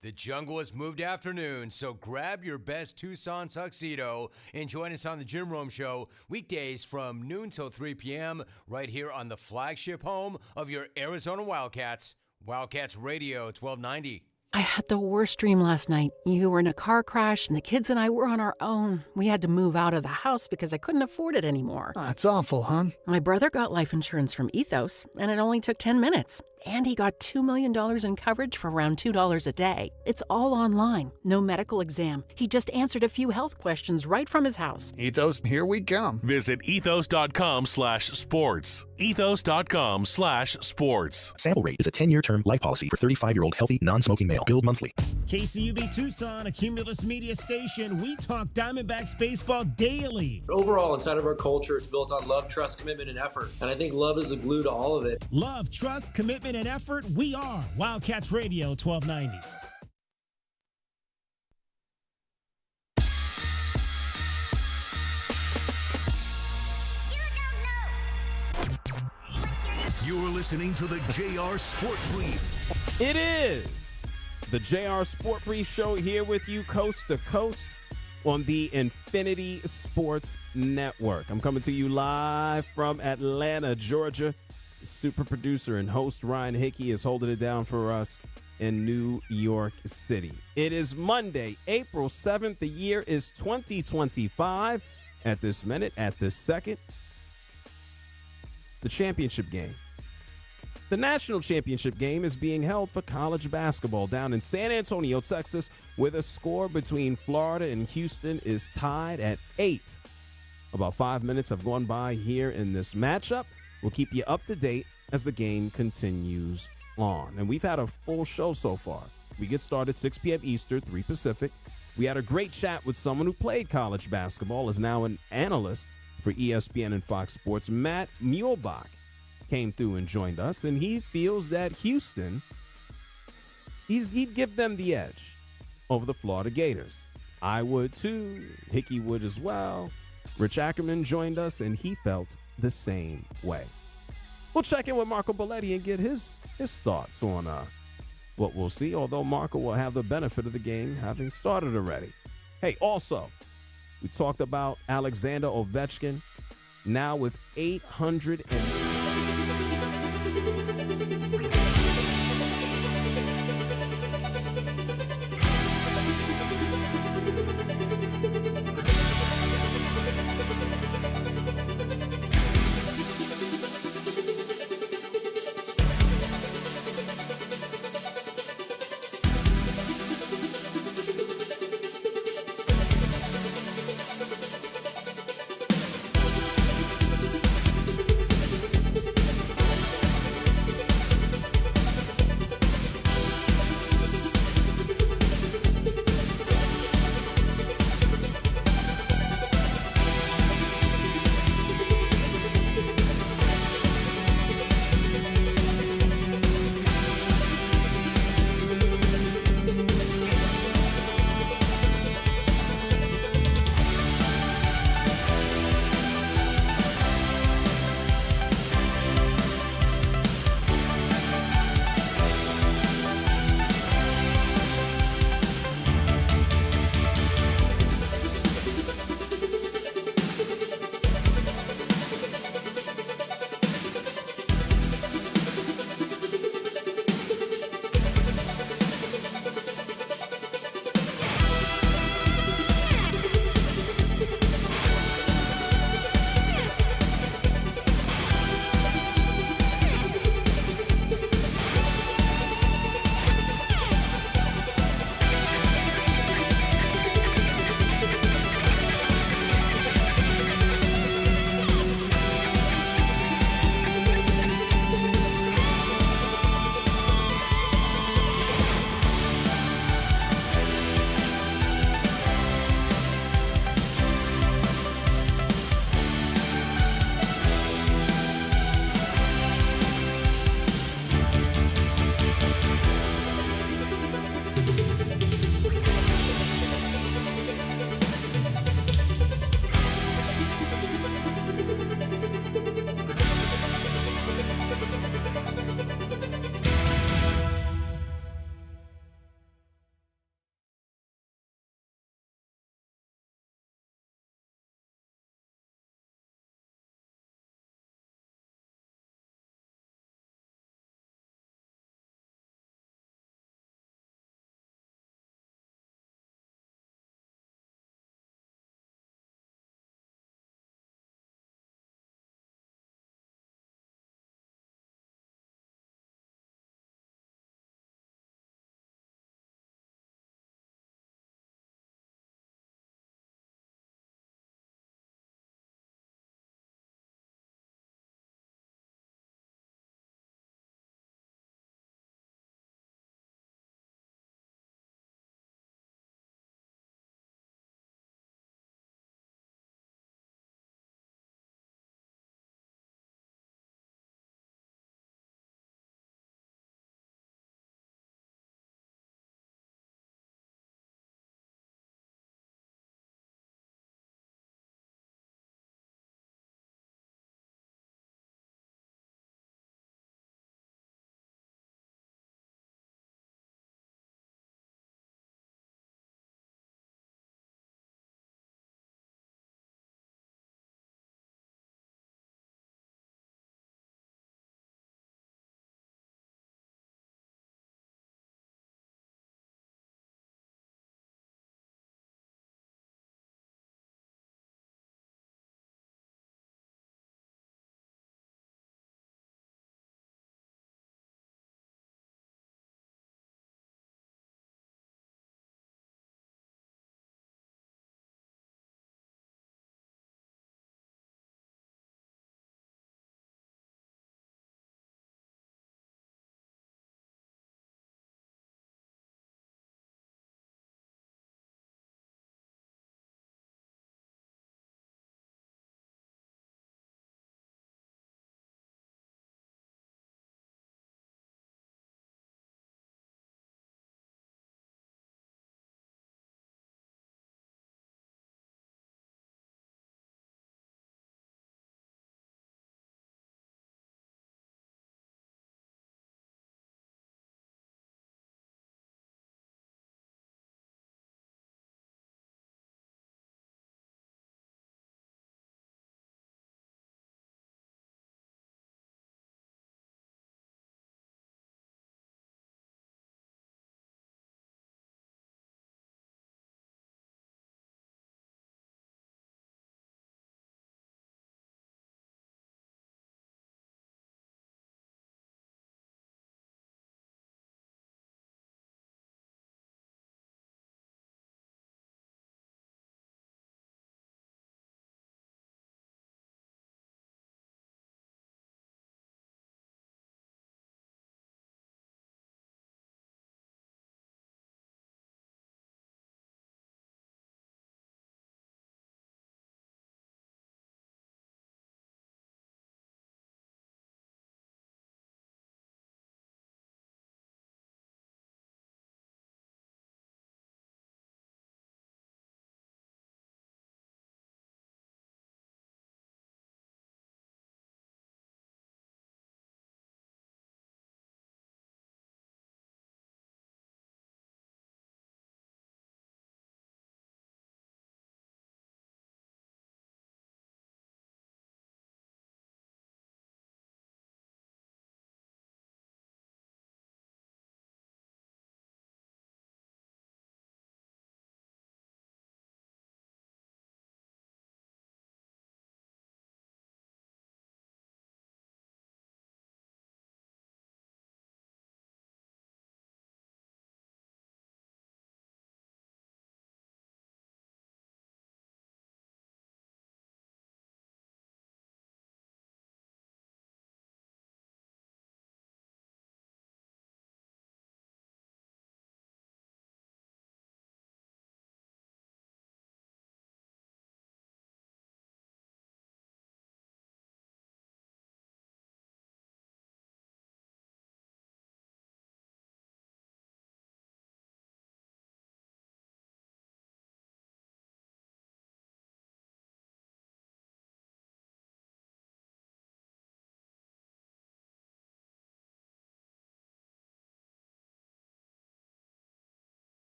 The jungle has moved afternoon, so grab your best Tucson tuxedo and join us on the Jim Rome Show weekdays from noon till 3 p.m. right here on the flagship home of your Arizona Wildcats, Wildcats Radio 1290. I had the worst dream last night. You were in a car crash, and the kids and I were on our own. We had to move out of the house because I couldn't afford it anymore. That's awful, hon. My brother got life insurance from Ethos, and it only took 10 minutes. And he got $2 million in coverage for around $2 a day. It's all online, no medical exam. He just answered a few health questions right from his house. Ethos, here we come. Visit ethos.com/sports. Ethos.com/sports. Sample rate is a 10-year term life policy for 35-year-old healthy, non-smoking male. Billed monthly. KCUB Tucson, a Cumulus media station. We talk Diamondbacks baseball daily. Overall, inside of our culture, it's built on love, trust, commitment, and effort. And I think love is the glue to all of it. Love, trust, commitment, and effort. We are Wildcats Radio 1290. You're listening to the JR Sport Brief. It is the JR Sport Brief Show here with you coast to coast on the Infinity Sports Network. I'm coming to you live from Atlanta, Georgia. Super producer and host Ryan Hickey is holding it down for us in New York City. It is Monday, April 7th. The year is 2025. At this minute, at this second, the championship game. The national championship game is being held for college basketball down in San Antonio, Texas, where the score between Florida and Houston is tied at 8. About 5 minutes have gone by here in this matchup. We'll keep you up to date as the game continues on. And we've had a full show so far. We get started 6 p.m. Eastern, 3 Pacific. We had a great chat with someone who played college basketball, is now an analyst for ESPN and Fox Sports. Matt Muehlbach came through and joined us, and he feels that Houston, he'd give them the edge over the Florida Gators. I would too. Hickey would as well. Rich Ackerman joined us, and he felt the same way. We'll check in with Marco Belletti and get his thoughts on what we'll see, although Marco will have the benefit of the game having started already. Hey, also, we talked about Alexander Ovechkin, now with 809